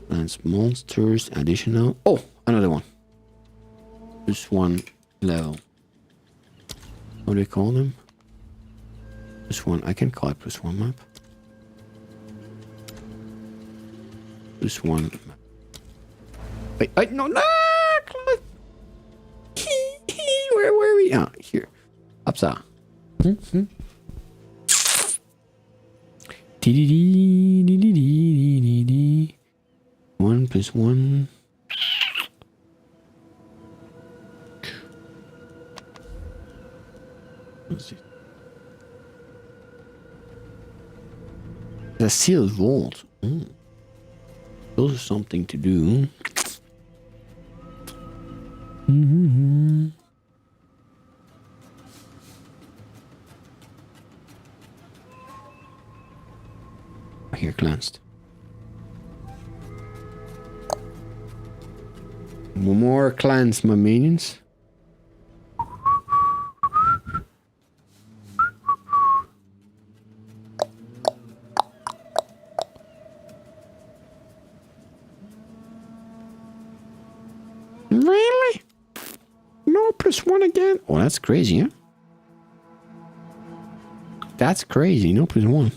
Plants, monsters, additional. Oh, another one. +1 level. What do they call them? +1. I can call it +1 map. +1 map. Wait, no, no! Where are we? Ah, here. Upside. One +1. Let's see. The sealed vault. Those are something to do. Here glanced. More clans, my minions. Really? No +1 again? Oh, that's crazy, huh? That's crazy. No +1.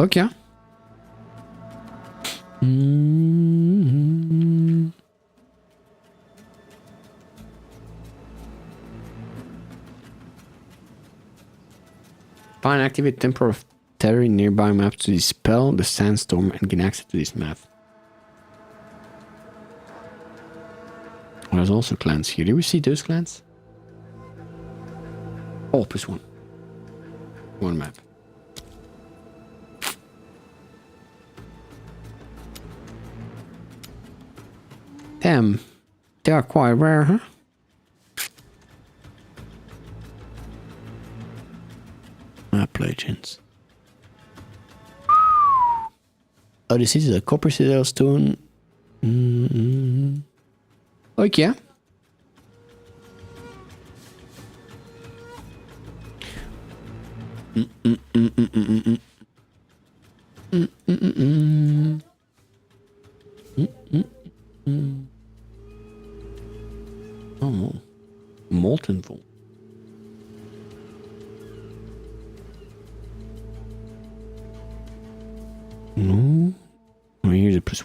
Okay. Find and activate temporal terror in nearby maps to dispel the sandstorm and gain access to this map. There's also clans here. Do we see those clans? Oh, +1. One map. Damn, they are quite rare, huh? Map legends. Oh, this is a copper citadel stone. Okay. Oh, molten vault.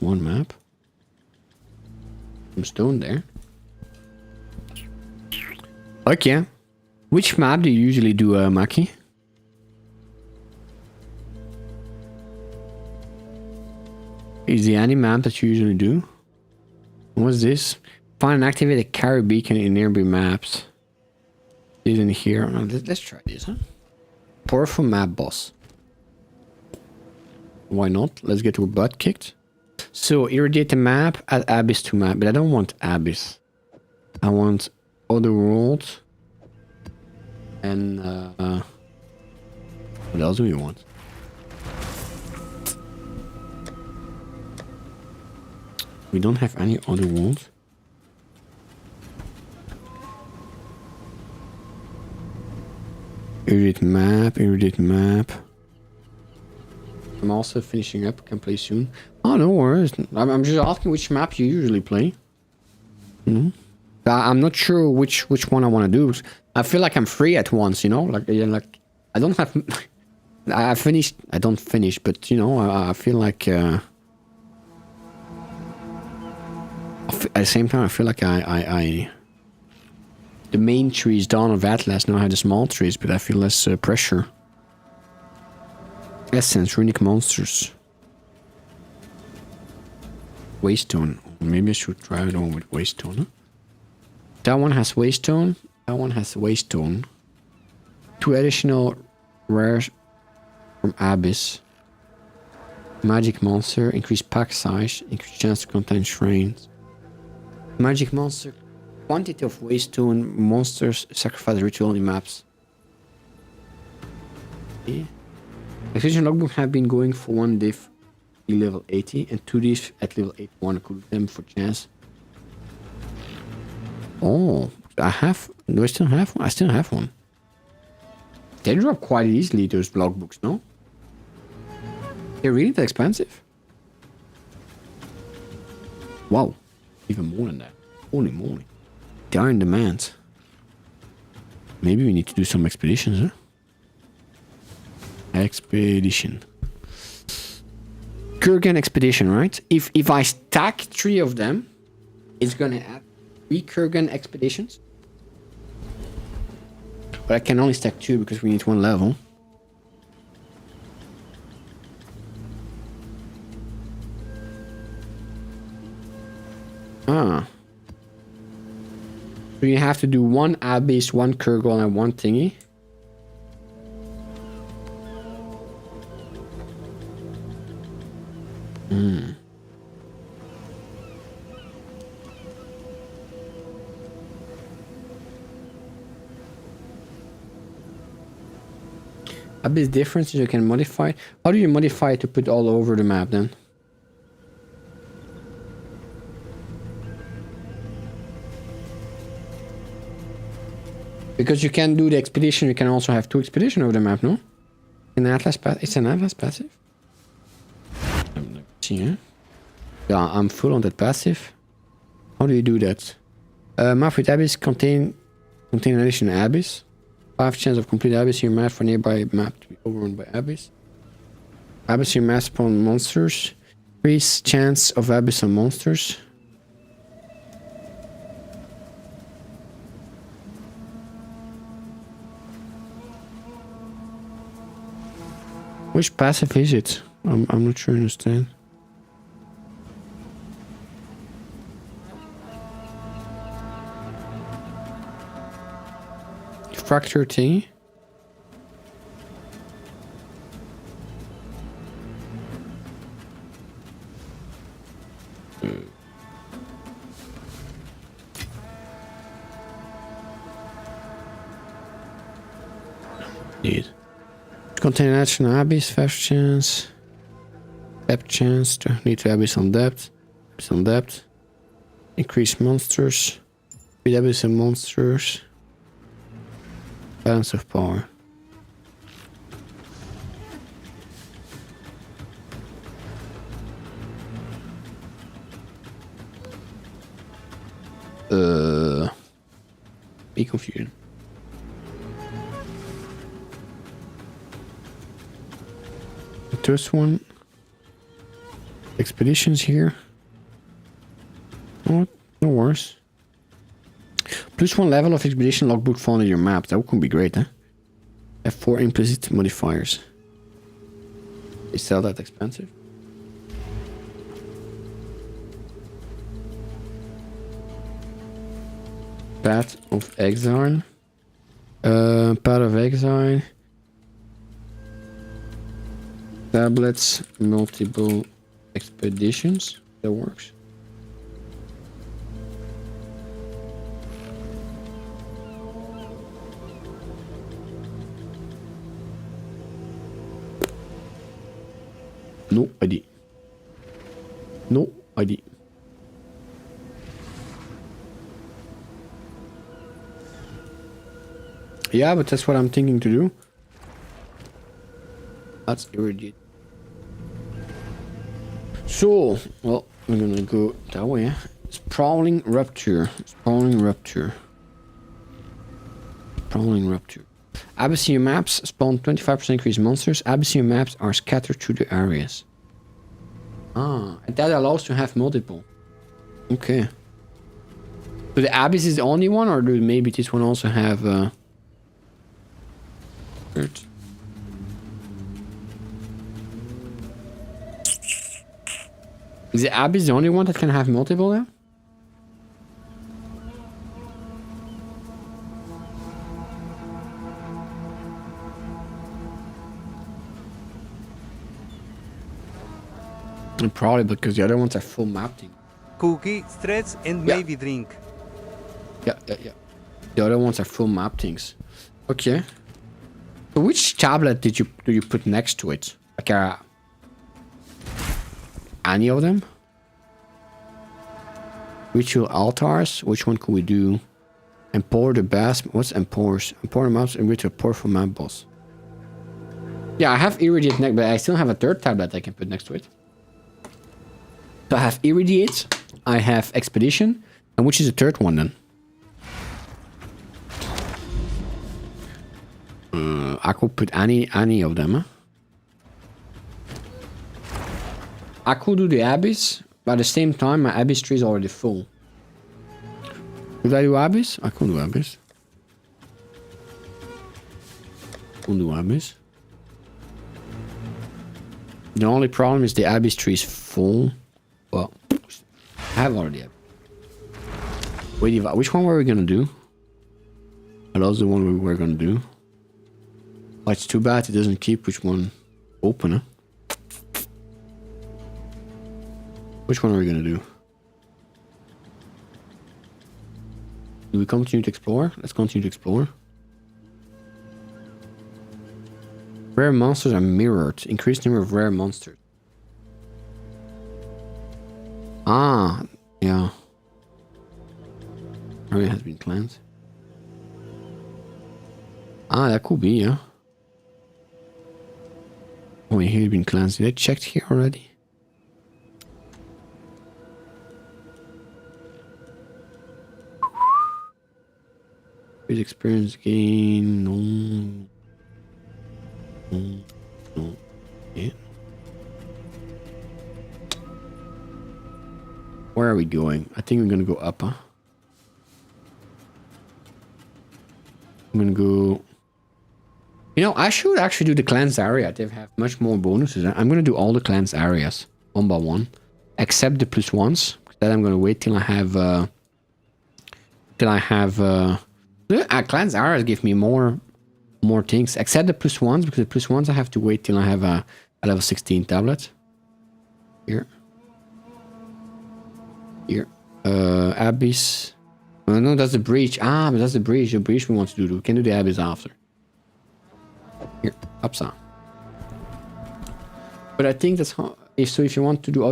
one map. Some stone there. Okay. Which map do you usually do, Maki? Is there any map that you usually do? What's this? Find and activate a carry beacon in nearby maps. Isn't here. Let's try this, huh? Powerful map boss. Why not? Let's get our butt kicked. So, irradiate the map, add Abyss to map. But I don't want Abyss. I want Otherworld. And, what else do we want? We don't have any Otherworld. Irradiate map, irradiate map. I'm also finishing up, can play soon. Oh, no worries. I'm just asking which map you usually play. I'm not sure which one I want to do. I feel like I'm free at once, you know? Like I don't have... I don't finish, but, you know, I feel like... at the same time, I feel like the main tree is Dawn of Atlas. Now I have the small trees, but I feel less pressure. Essence, runic monsters. Waystone. Maybe I should try it on with Waystone. Huh? That one has Waystone. That one has Waystone. 2 additional rares from Abyss. Magic monster. Increase pack size. Increase chance to contain shrines. Magic monster. Quantity of Waystone monsters. Sacrifice ritual in maps. Okay. Expedition logbook have been going for 1 diff in level 80 and 2 diff at level 81. I could do them for chance. Oh, I have. Do I still have one? I still have one. They drop quite easily, those logbooks, no? They're really that expensive. Wow. Even more than that. Holy moly. They are in demand. Maybe we need to do some expeditions, huh? Expedition. Kurgan expedition, right? If I stack 3 of them, it's gonna add 3 Kurgan expeditions. But I can only stack 2 because we need 1 level. Ah. So you have to do 1 Abyss, 1 Kurgan, and 1 thingy. Abyss difference you can modify. How do you modify it to put all over the map then? Because you can do the expedition, you can also have 2 expeditions over the map, no? In Atlas it's an Atlas passive. Yeah, I'm full on that passive. How do you do that? Map with Abyss contain addition Abyss. 5 chance of complete Abyss in your map for nearby map to be overrun by Abyss. Abyss in your map spawn monsters. Increase chance of Abyss on monsters. Which passive is it? I'm not sure I understand. Fracture thingy. Need. Contain action Abyss, fast chance. Depth chance. Need to Abyss on depth. Abyss on depth. Increase monsters. With Abyss and monsters. Balance of power. Be confusion. The first one. Expeditions here. Oh, no worries. +1 level of expedition logbook found in your map. That could be great, huh? Have 4 implicit modifiers. They sell that expensive? Path of Exile. Path of Exile. Tablets, multiple expeditions. That works. No ID. No ID. Yeah, but that's what I'm thinking to do. That's irradiate. So, well, we're gonna go that way. Sprawling Rupture. Sprawling Rupture. Sprawling Rupture. Abyssinian maps spawn 25% increased monsters. Abyssinian maps are scattered through the areas. Ah, and that allows to have multiple. Okay. So the Abyss is the only one, or do maybe this one also have Earth? Is the Abyss the only one that can have multiple there? Probably because the other ones are full map thing. Cookie, stretch, and Yeah. maybe drink. Yeah. The other ones are full map things. Okay. So which tablet do you put next to it? Like any of them? Ritual altars. Which one could we do? Empower the bass. What's empowers? Empower the maps and ritual powerful map boss. Yeah, I have Irradiate next, but I still have a third tablet I can put next to it. So I have Irradiate, I have Expedition, and which is the third one then? I could put any of them. Huh? I could do the Abyss, but at the same time my Abyss tree is already full. Could I do Abyss? I could do Abyss. Could do Abyss. The only problem is the Abyss tree is full. Well, I have already. Wait, which one were we gonna do? Oh, that was the one we were gonna do. Oh, it's too bad it doesn't keep which one open, huh? Which one are we gonna do? Do we continue to explore? Let's continue to explore. Rare monsters are mirrored. Increased number of rare monsters. Ah, yeah. Area has been cleansed. Ah, that could be, yeah. Oh, here has been cleansed. Did I check here already? Great experience gain. No. No. Yeah. Where are we going? I think we're gonna go up, huh? I'm gonna go... You know, I should actually do the cleansed area. They have much more bonuses. I'm gonna do all the cleansed areas, one by one. Except the +1s. Then I'm gonna wait till I have... cleansed areas give me more things. Except the +1s, because the +1s I have to wait till I have a level 16 tablet. Here. Here. Abyss. Oh, no, that's the breach. Ah, but that's the breach. The breach we want to do. We can do the Abyss after. Here. Upside. But I think that's how... If you want to do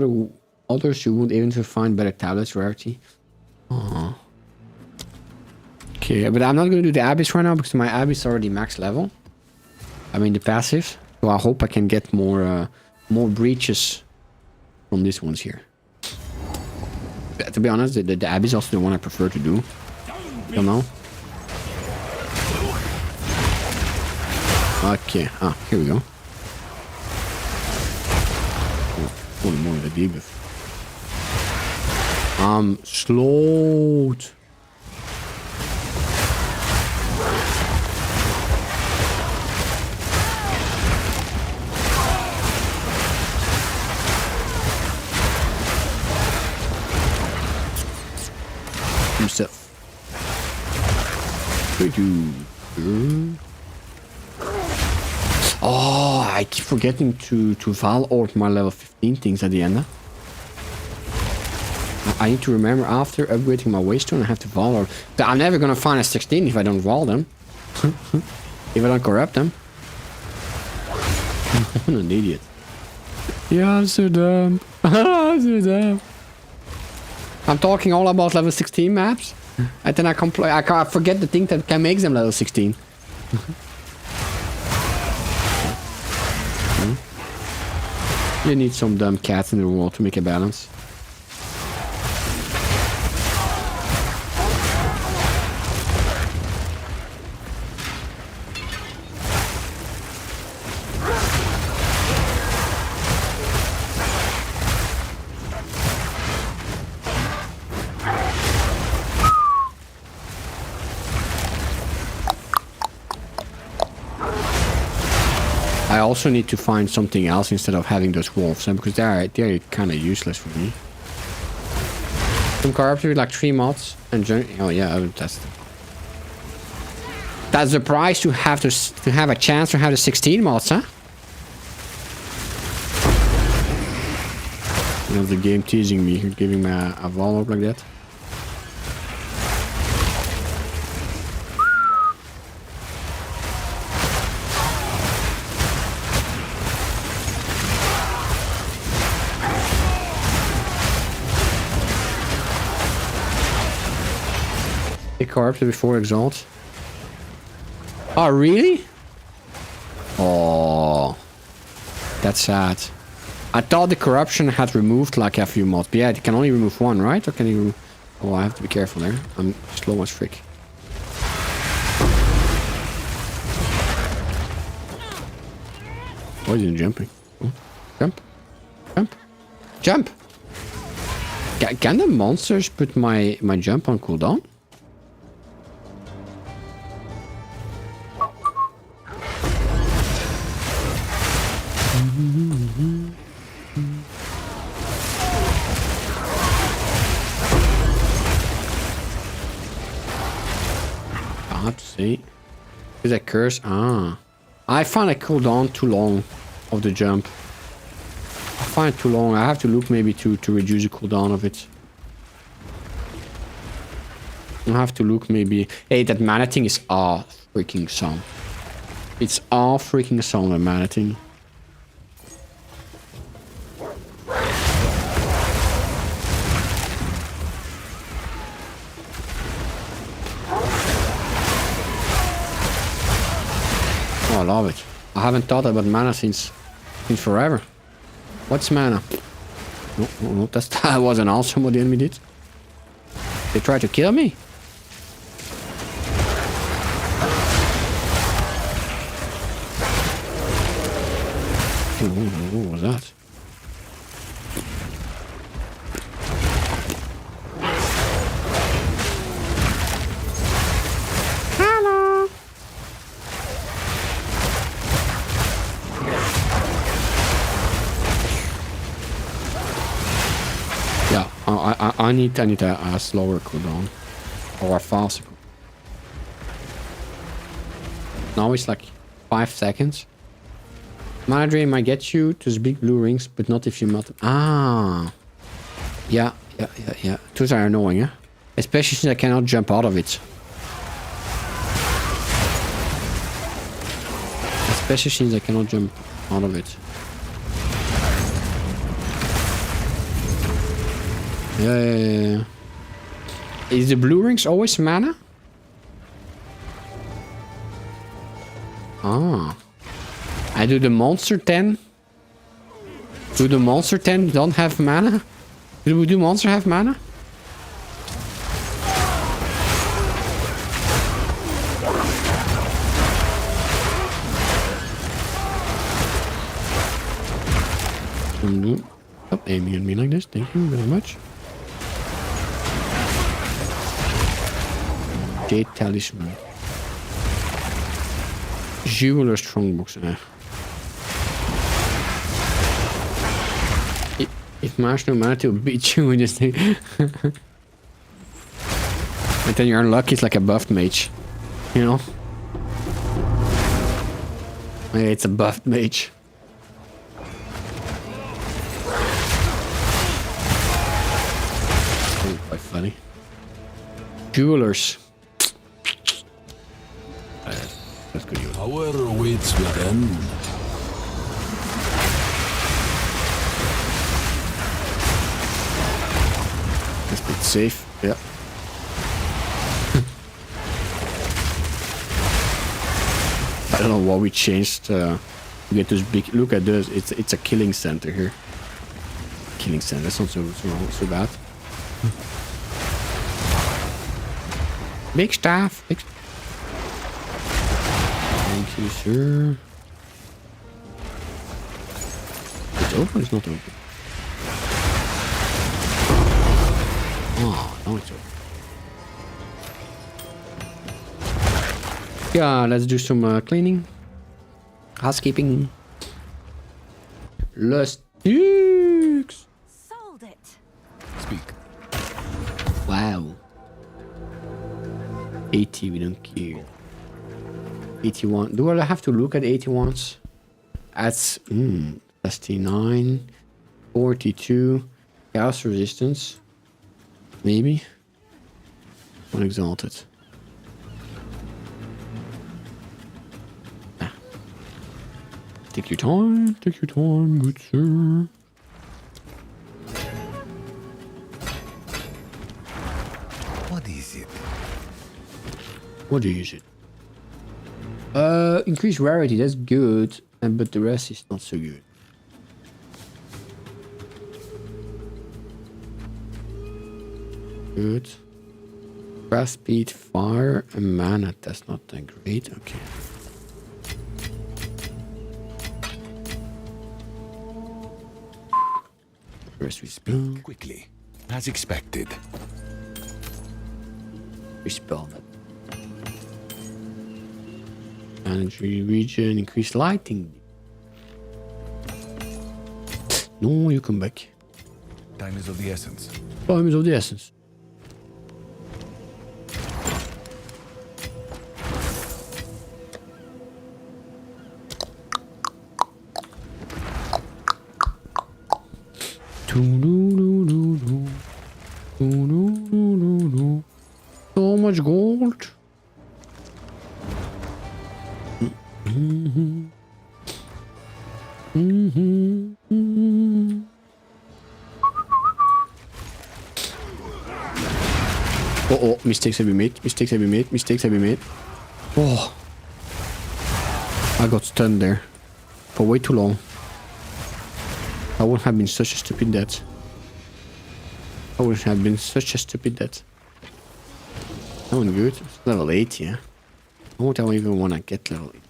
others, you would even find better tablets rarity. Oh. Okay, but I'm not going to do the Abyss right now because my Abyss is already max level. I mean the passive. So I hope I can get more breaches from these ones here. To be honest, the Abyss is also the one I prefer to do. You know? Okay, here we go. Holy moly, dat debuff. I'm slowed. Himself. Oh, I keep forgetting to Val orb my level 15 things at the end. Huh? I need to remember after upgrading my waystone I have to Val orb. I'm never gonna find a 16 if I don't Val them. If I don't corrupt them. I'm an idiot. Yeah, I'm so dumb. I'm so dumb. I'm talking all about level 16 maps. And then I forget the thing that can make them level 16. You need some dumb cats in the world to make a balance. I also need to find something else instead of having those wolves, because they're kind of useless for me. Some corrupted with like 3 mods and oh yeah, I would test them. That's the price to have a chance to have the 16 mods, huh? You know, the game teasing me, giving me a wall up like that. Corrupted before exalt. Oh, really? Oh, that's sad. I thought the corruption had removed like a few mods. But yeah, it can only remove 1, right? Or can you? Oh, I have to be careful there. I'm slow as frick. Why is he jumping? Oh, jump, jump, jump! Can the monsters put my jump on cooldown? I have to see. Is that curse? Ah. I find a cooldown too long of the jump. I find it too long. I have to look maybe to reduce the cooldown of it. I have to look maybe. Hey, that mana thing is all freaking song. It's all freaking song, that mana thing. Oh, I love it. I haven't thought about mana since forever. What's mana? No, that wasn't awesome what the enemy did. They tried to kill me. What was that? Hello. Yeah, I need a slower cooldown or a faster. Now it's like 5 seconds. Mana drain might get you to the big blue rings, but not if you melt them. Ah. Yeah. Those are annoying, huh? Especially since I cannot jump out of it. Especially since I cannot jump out of it. Yeah. Is the blue rings always mana? Ah. I do the monster 10. Do the monster 10 don't have mana? Do monster have mana? Stop aiming at me like this. Thank you very much. Jade Talisman. Jeweler Strongbox. If Mars no mana to beat you in this thing. And then you're unlucky, it's like a buffed mage. You know? Yeah, it's a buffed mage. Oh, quite funny. Jewelers. That's good. Power awaits within. That's a bit safe. Yeah. I don't know what we changed to get this big. Look at this. It's a killing center here. Killing center. That's not so bad. Big staff. Thank you, sir. It's open. It's not open. Oh, now it's open. Yeah, let's do some cleaning. Housekeeping. Lustics. Sold it. Speak. Wow. 80, we don't care. 81. Do I have to look at 81s? That's 69. 42. Chaos resistance. Maybe. Unexalted. Take your time, good sir. What is it? What is it? Increased rarity, that's good, but the rest is not so good. Good. Craft speed, fire, and mana, that's not that great, okay. First we spell. Quickly, as expected. We spell that. Energy region, increase lighting. No, you come back. Time is of the essence. Time is of the essence. So much gold. Oh, mistakes have been made. Oh. I got stunned there. For way too long. I would have been such a stupid death. That one good. It's level 8, yeah. I don't even want to get level 8.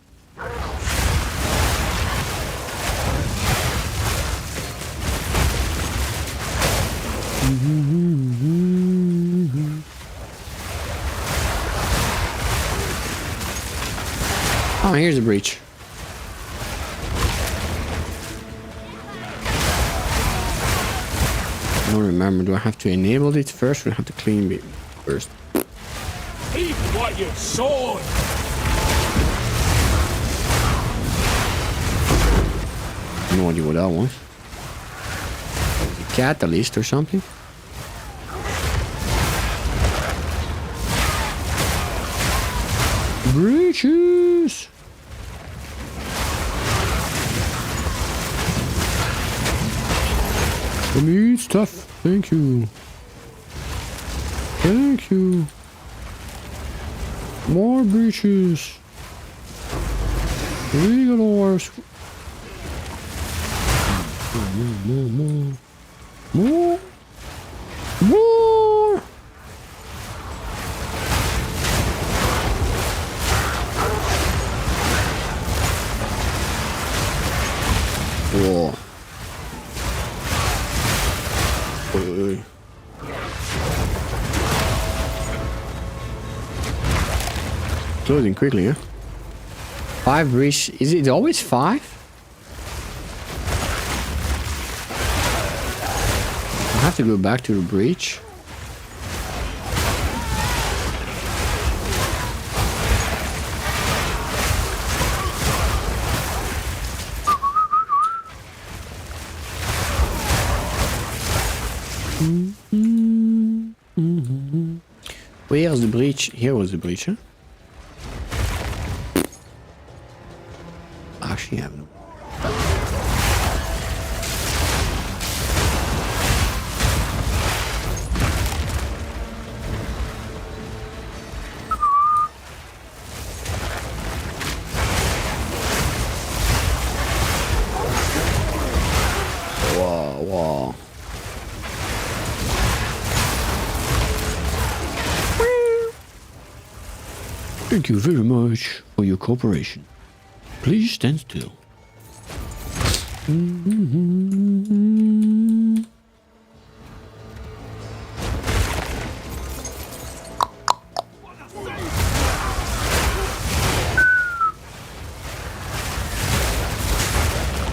Oh, here's a breach. I don't remember. Do I have to enable it first or I have to clean it first? Eat what you've sown! No idea what that was. A catalyst or something? Breaches! Let me eat stuff. Thank you. More breaches. Legal ores. More. Whoa. Closing quickly, huh? 5 bridge. Is it always 5? I have to go back to the bridge. Where's the breach? Here was the breach, huh? Actually, I have no. Wow, wow. Thank you very much for your cooperation. Please stand still.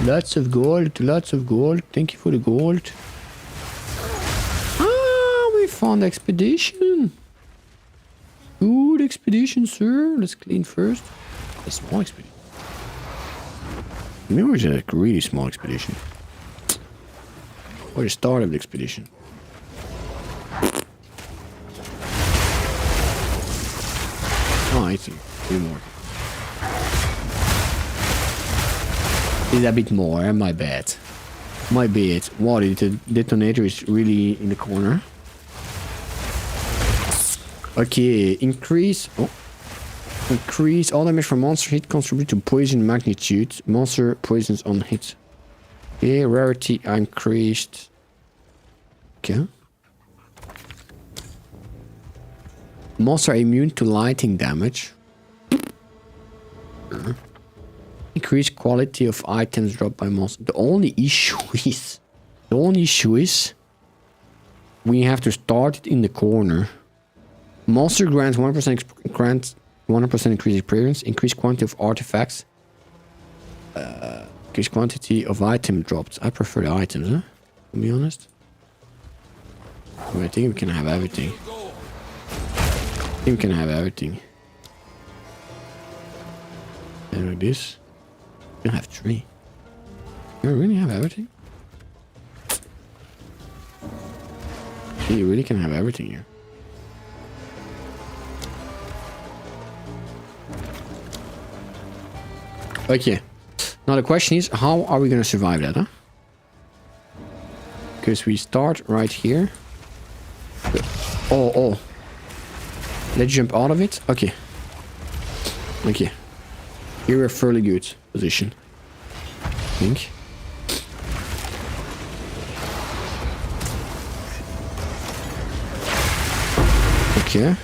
Lots of gold, lots of gold. Thank you for the gold. Ah, we found expedition. Good expedition, sir. Let's clean first. A small expedition. Maybe it's a really small expedition. Or the start of the expedition. Oh, I see. 3 more. It's a bit more, my bad. My bad. What, the detonator is really in the corner. Okay, increase all damage from monster hit contribute to poison magnitude. Monster poisons on hit. Okay, rarity increased. Okay. Monster immune to lightning damage. Increased quality of items dropped by monster. The only issue is we have to start it in the corner. Monster grants 100% increased experience, increased quantity of artifacts, increased quantity of item dropped. I prefer the items, huh? To be honest. But I think we can have everything. And like this. We can have 3. You really have everything? You really can have everything here. Okay. Now the question is, how are we gonna survive that, huh? Because we start right here. Oh. Let's jump out of it. Okay. Okay. Here we're a fairly good position. I think. Okay.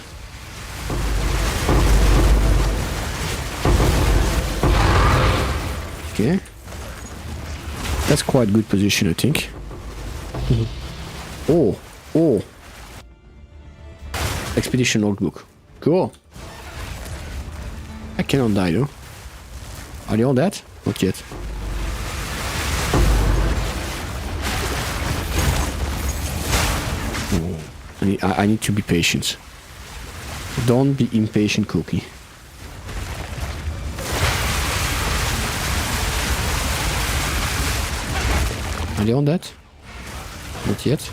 Okay. That's quite good position, I think. Oh. Expedition logbook. Cool. I cannot die though. Are they all dead? Not yet. Oh. I need to be patient. Don't be impatient, Cookie. Are they all dead? Not yet.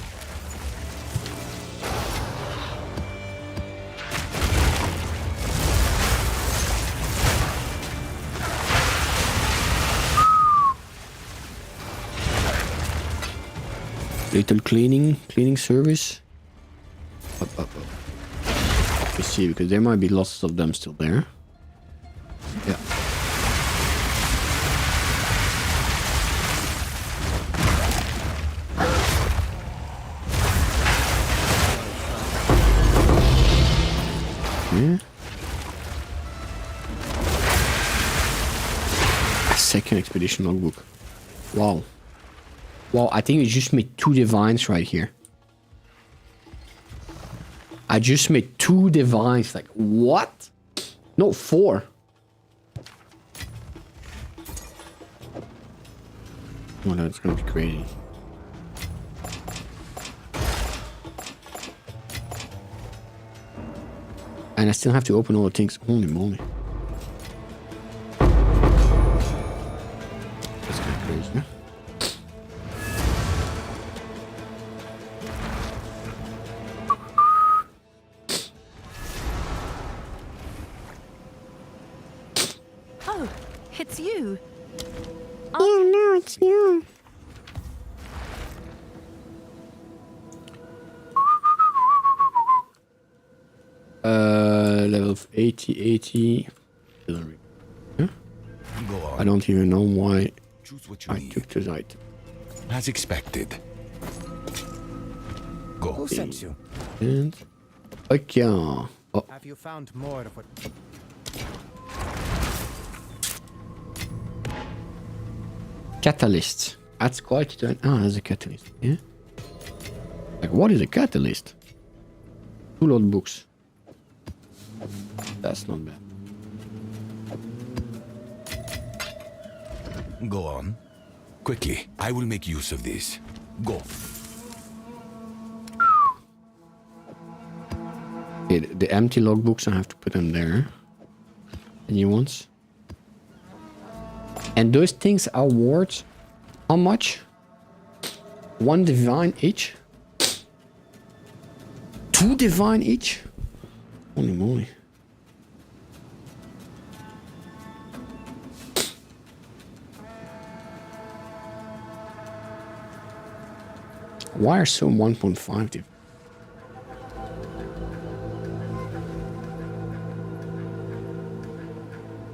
Little cleaning service. Up. Let's see, because there might be lots of them still there. Yeah. Yeah. A second expedition logbook. Wow. Wow, I think we just made 2 divines right here. I just made 2 divines. Like, what? No, 4. Oh, that's gonna be crazy. And I still have to open all the things. Holy moly. That's kind of crazy, huh? Oh, it's you. Oh no, it's you. Level 80. Hillary. Huh? Go on. I don't even know why Choose what you I need. took this item. As expected. Go. Who sent you? And okay. Oh, Have you found more of what? catalyst. That's quite. There's a catalyst. Yeah. Like, what is a catalyst? 2 load books. That's not bad. Go on. Quickly, I will make use of this. Go. Okay, the empty logbooks, I have to put them there. The new ones. And those things are worth how much? 1 divine each? 2 divine each? Holy moly. Why are some 1.5 divine?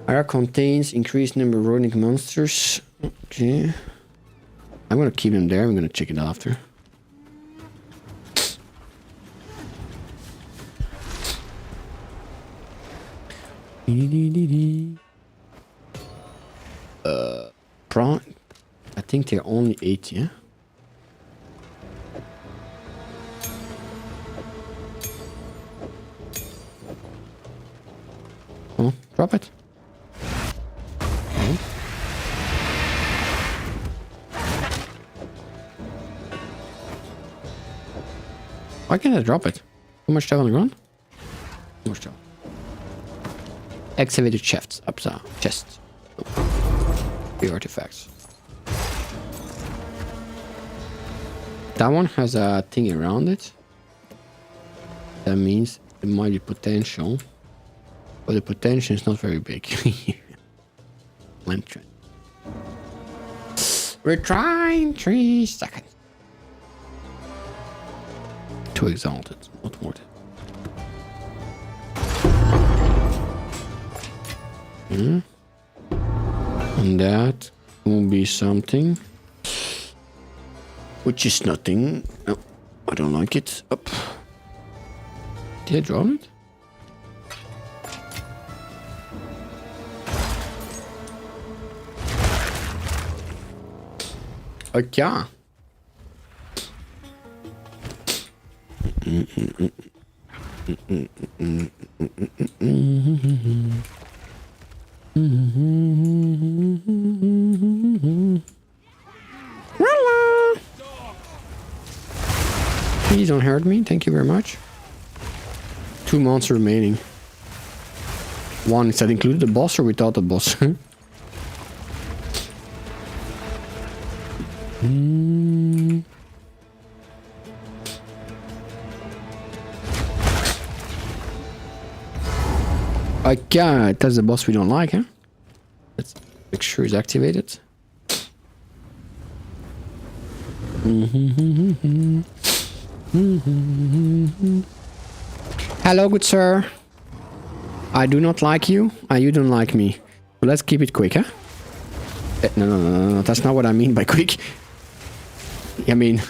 Area contains increased number of rodent monsters. Okay. I'm gonna keep them there. I'm gonna check it after. Prawn. I think they're only 8, yeah? Oh, drop it. Oh. Why can't I drop it? Too much stuff on the ground? Too much stuff. Excavated chests. Upside. Chests. The artifacts. That one has a thing around it. That means it might be potential. But the potential is not very big. Lantern. We're trying 3 seconds. Too exalted. Not worth it. And that will be something. Which is nothing. No, I don't like it. Up. Did I drop it? Okay. Please don't hurt me. Thank you very much. 2 months remaining. 1, is that included the boss or without the boss? Okay, that's the boss we don't like, huh? Let's make sure it's activated. Hello, good sir. I do not like you, and you don't like me. So let's keep it quick, huh? No, that's not what I mean by quick. I mean,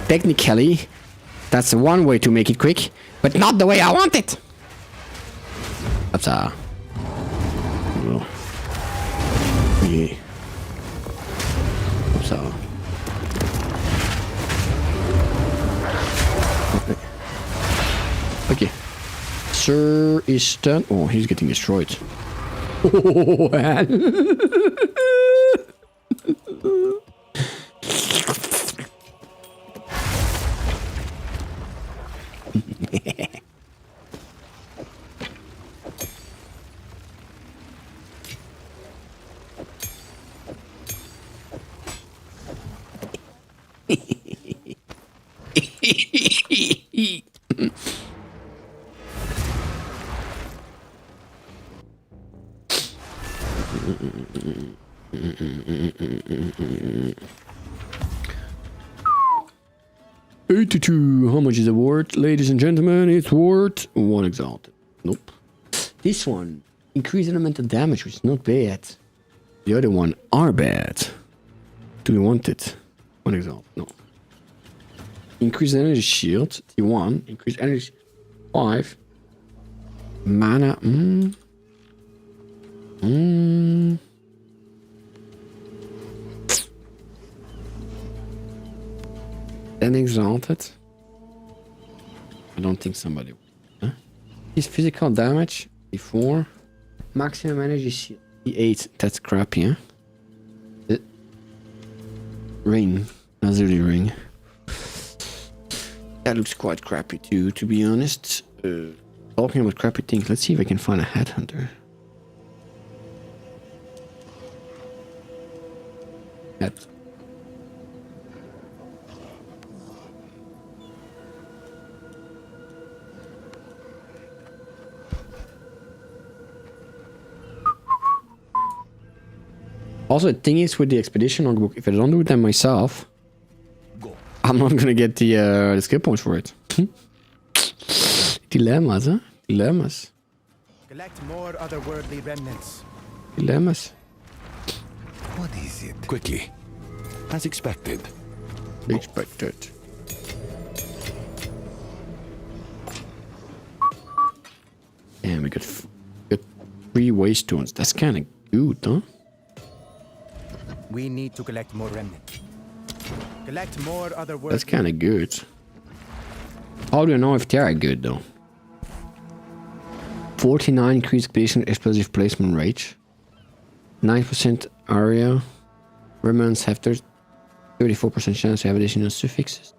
technically, that's one way to make it quick, but not the way I want it. That's well, yeah. So okay. sir is stunned. Oh, he's getting destroyed. Oh, man. $82. How much is it worth? Ladies and gentlemen, it's worth 1 exalted. Nope. This one, increase elemental damage, which is not bad. The other one are bad. Do we want it? 1 exalt. No. Increase energy shield. T1. Increase energy 5. Mana. Then exalted. I don't think somebody. Huh? His physical damage. D4. Maximum energy shield. D8. That's crappy, huh? Ring. Azuri ring. That looks quite crappy too, to be honest. Talking about crappy things, let's see if I can find a headhunter. Head. Also, the thing is with the expedition logbook, if I don't do it then myself, I'm not gonna get the skill points for it. Dilemmas, huh? Dilemmas. Collect more otherworldly remnants. Dilemmas. What is it? Quickly. As expected. Expected. Damn, we got 3 waystones. That's kind of good, huh? We need to collect more remnants. Collect more otherworldly. That's kind of good. How do you know if they are good, though? 49 increased expedition explosive placement range. 9% area. Remnants have 34% chance to have additional suffixes.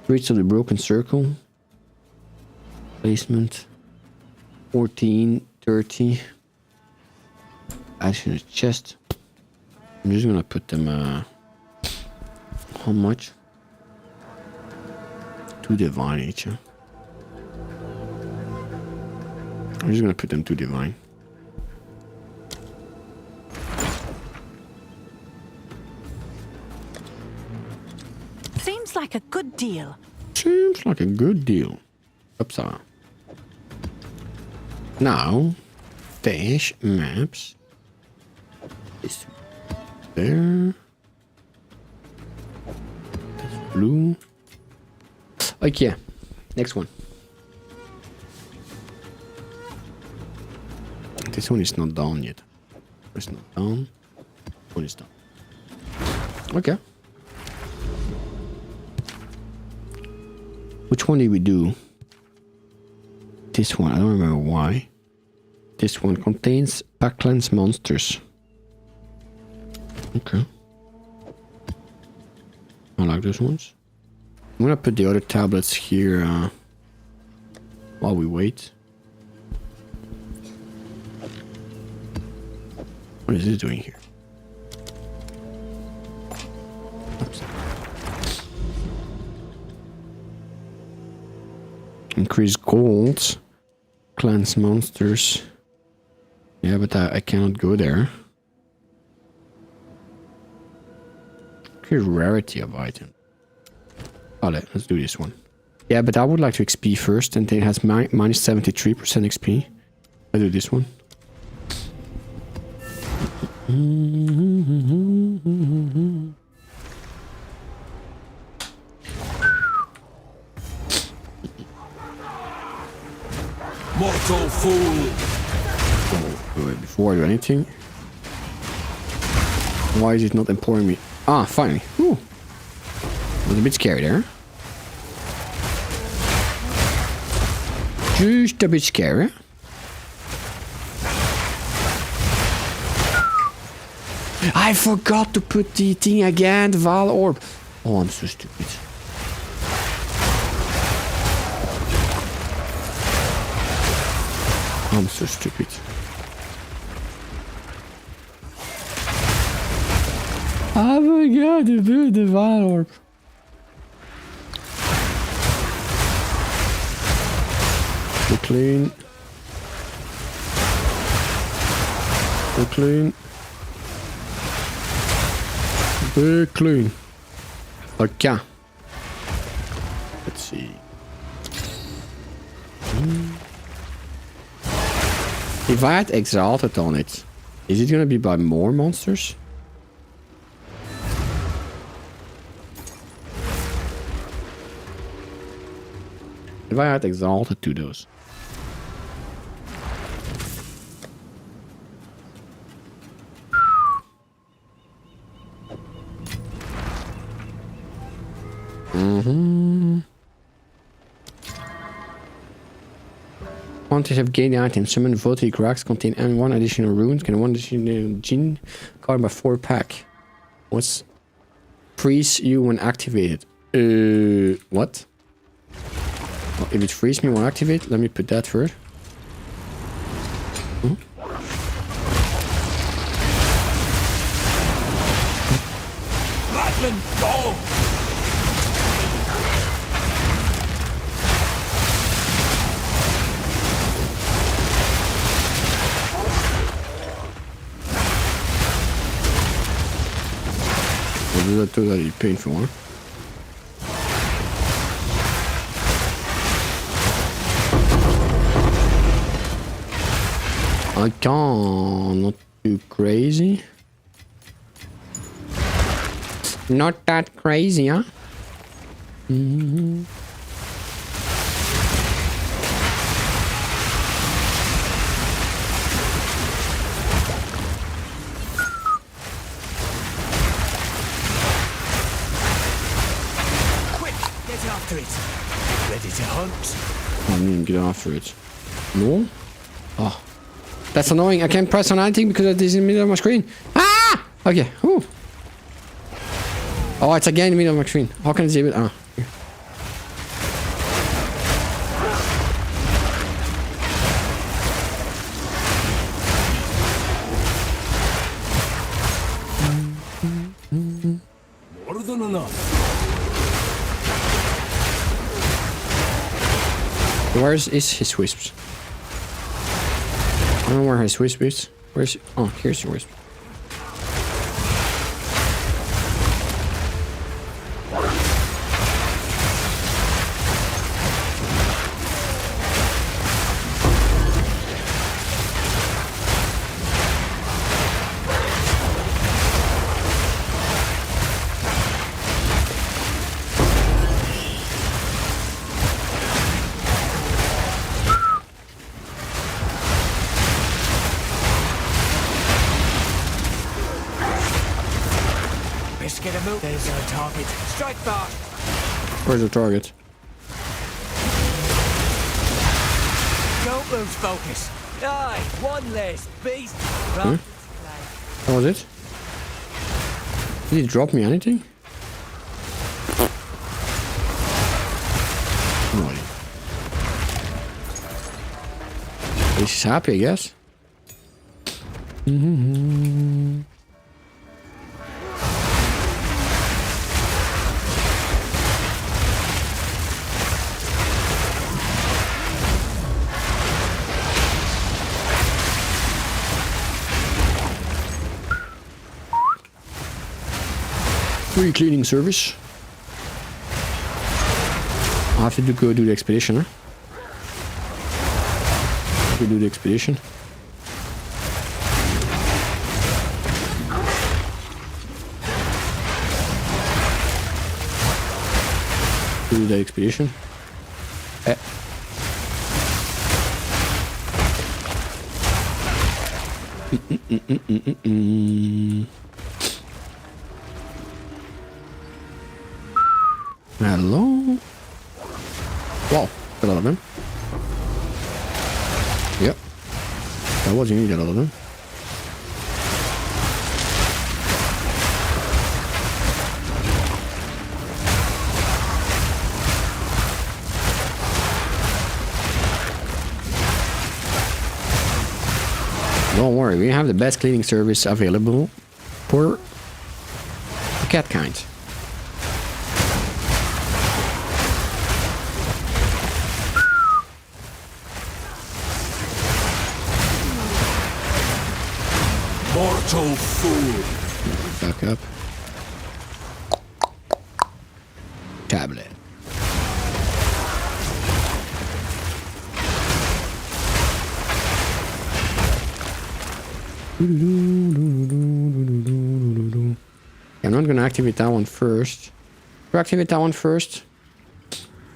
Streets of the Broken Circle. Placement. 14, 30. Action chest. I'm just gonna put them, how much? 2 divine each, huh? I'm just gonna put them 2 divine. Seems like a good deal. Seems like a good deal. Upside. Now, dash maps. This there. That's blue. Okay, next one. This one is not down yet. It's not down. One is down. Okay. Which one did we do? This one, I don't remember why. This one contains Packlands monsters. Okay. I like those ones. I'm gonna put the other tablets here while we wait. What is this doing here? Oops. Increase gold. Clans monsters. Yeah, but I cannot go there. Increase rarity of item. Oh, let's do this one. Yeah, but I would like to XP first, and then it has minus 73% XP. I do this one. Mortal fool! Wait, before I do anything. Why is it not employing me? Ah, finally. Whew. Was a bit scary there. Just a bit scary. I forgot to put the thing again, the Val Orb. Oh, I'm so stupid. I'm so stupid. I forgot to put the Val Orb. Be clean. Be clean. Be clean. Okay. Let's see. If I had Exalted on it, is it gonna be by more monsters? If I had Exalted to those. Once you have gained the item, summon voltaic rocks contain and 1 additional runes, can 1 additional Jinn card by 4 pack. What's freeze you when activated? What? Well, if it frees me when activated, let me put that first. Rattlin, go! Well, that's totally painful, huh? I can't, not too crazy. Not that crazy, huh? Quick, get after it. Ready to hunt. I didn't even get after it. No? Oh. That's annoying. I can't press on anything because it is in the middle of my screen. Ah! Okay. Whew. Oh, it's again in the middle of my screen. How can I save it? Ah. Here. More than enough. Where is his wisps? I don't know where his wisp is. Where's... Oh, here's your wisp. Get a move. There's our target. Strike fast. Where's the target? Don't lose focus. Aye, one less beast. Huh? That was it? Did he drop me anything? No. He's happy, I guess. Free cleaning service. I have to go do the expedition, huh? Go do the expedition. Do the expedition. Hello. Wow, got a lot of him. Yep. That was you need a lot of them. Don't worry, we have the best cleaning service available for the cat kind. Mortal fool! Back up. Tablet. I'm not gonna activate that one first. To activate that one first,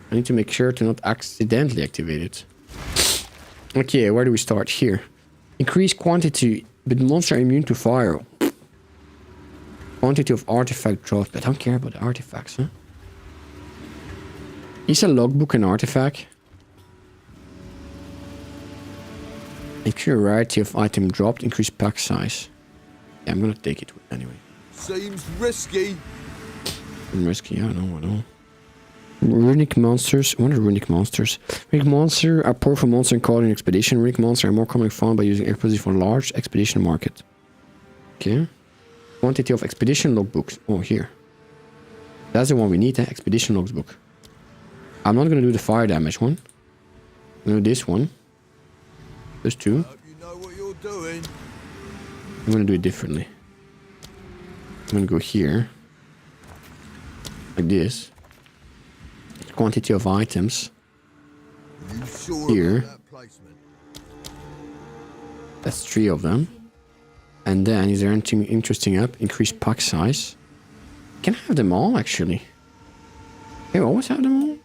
I need to make sure to not accidentally activate it. Okay, where do we start? Here. Increase quantity, but monster immune to fire. Quantity of artifact dropped, but I don't care about the artifacts, huh? Is a logbook an artifact? Increase variety of item dropped, increase pack size. Yeah, I'm gonna take it anyway. Seems risky. Risky, I know. Runic monsters. What are runic monsters? Runic monsters are powerful monsters in caught in expedition. Runic monsters are more commonly found by using expedition for large expedition market. Okay. Quantity of expedition logbooks. Oh, here. That's the one we need, expedition logbook. I'm not gonna do the fire damage one. I'm gonna do this one. Those two. Hope you know what you're doing. I'm gonna do it differently. I'm gonna go here. Like this. Quantity of items. You sure Here. about that placement? That's 3 of them. And then, is there anything interesting up? Increase pack size. Can I have them all, actually? Can I always have them all?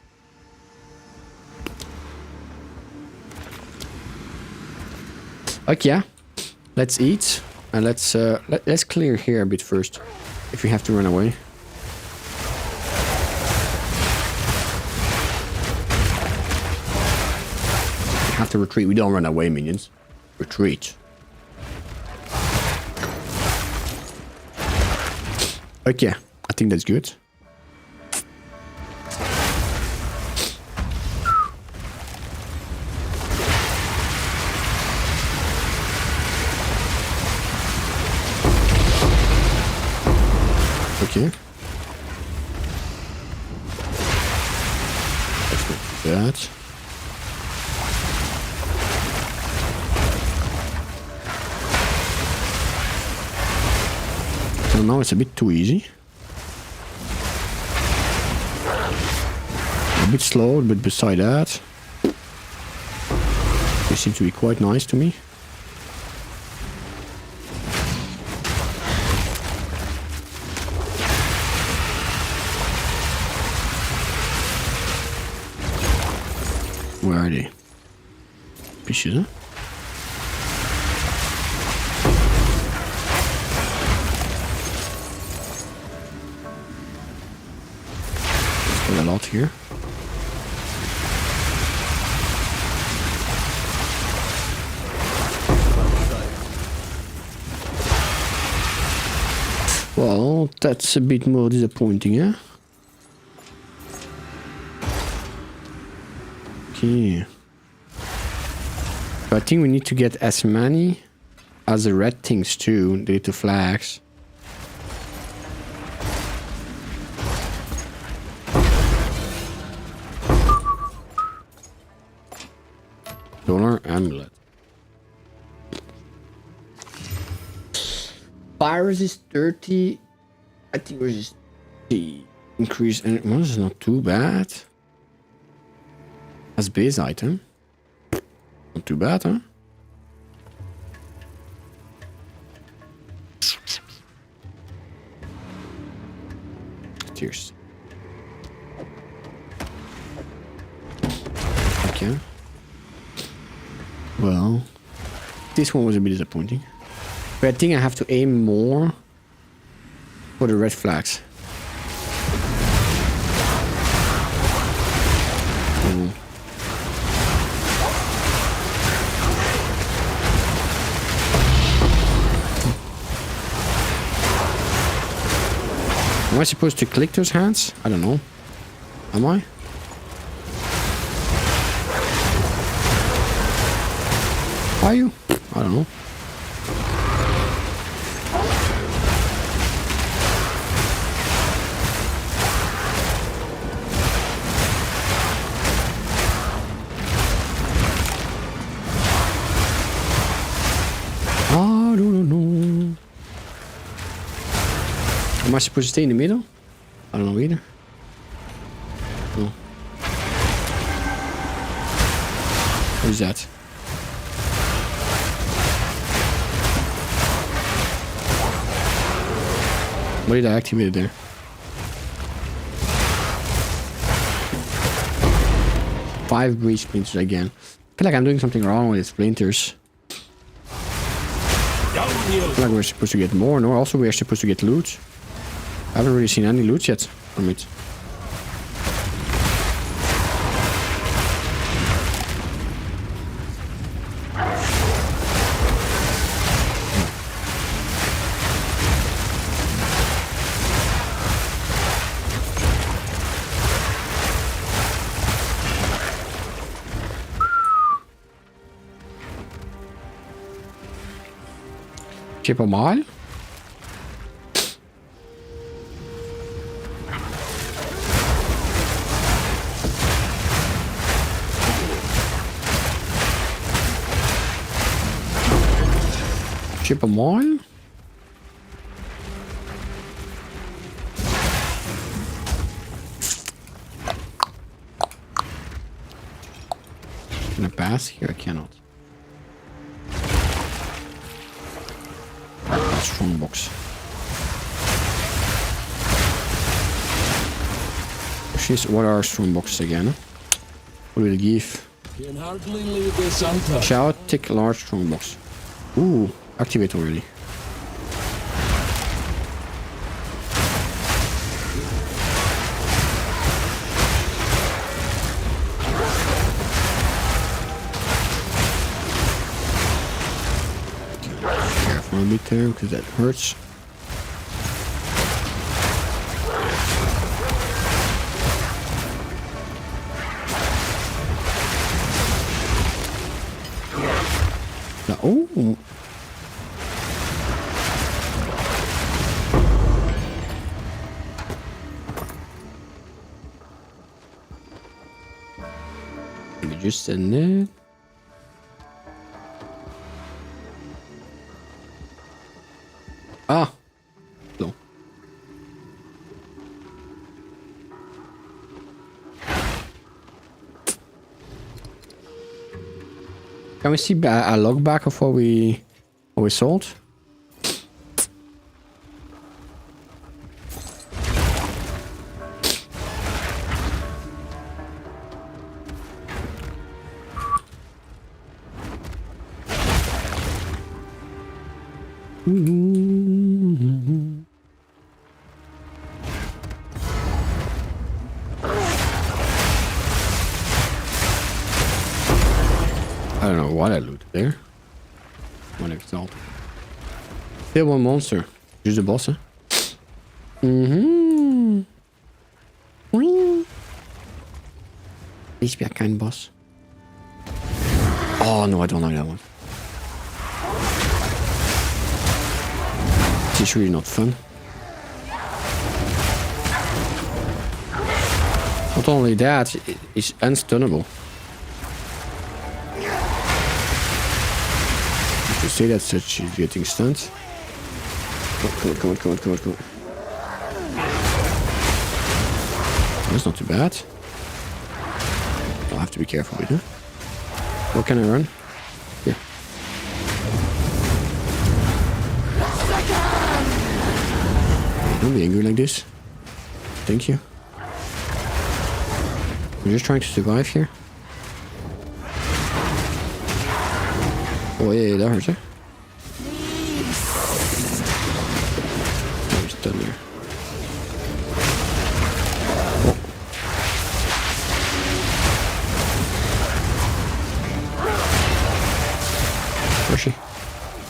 Okay, yeah. Let's eat. And let's clear here a bit first. If we have to run away. We have to retreat. We don't run away, minions. Retreat. Okay, I think that's good. Okay. Let's not do that. So now it's a bit too easy. A bit slow, but beside that, they seem to be quite nice to me. Where are they? Fishes, huh? There's a lot here. Well, that's a bit more disappointing, eh? Okay. So I think we need to get as many as the red things too, the little flags. Dollar amulet. Fire resist 30. I think resist increase and well, this is not too bad. As base item. Not too bad, huh? Cheers. Okay. Well, this one was a bit disappointing. But I think I have to aim more for the red flags. Am I supposed to click those hands? I don't know. Am I? Are you? I don't know. I don't know. Am I supposed to stay in the middle? I don't know either. No. What is that? What did I activate there? Five breach splinters again. I feel like I'm doing something wrong with the splinters. I feel like we're supposed to get more. No, also we are supposed to get loot. I haven't really seen any loot yet from it. Chip a mile? Chip a mile? Can I pass here? I cannot. Strong box. What are strong boxes again? What will it give? Can hardly leave this untouched. Shout, tick, large, strong box. Ooh, activate already. Careful a bit there, because that hurts. Oh. Maybe just send it. Ah. No. Can we see a log back of what we sold? I don't know what I looted there. One exalt. Still one monster. Just a boss, huh? Please be a kind boss. Oh no, I don't like that one. It's really not fun. Not only that, it's unstunnable. To say that such she's getting stunned. Come on. That's not too bad. I'll have to be careful with it. What can I run? Here. Don't be angry like this. Thank you. I'm just trying to survive here. Oh yeah, that hurts, huh? He's done there. Oh. Where's she?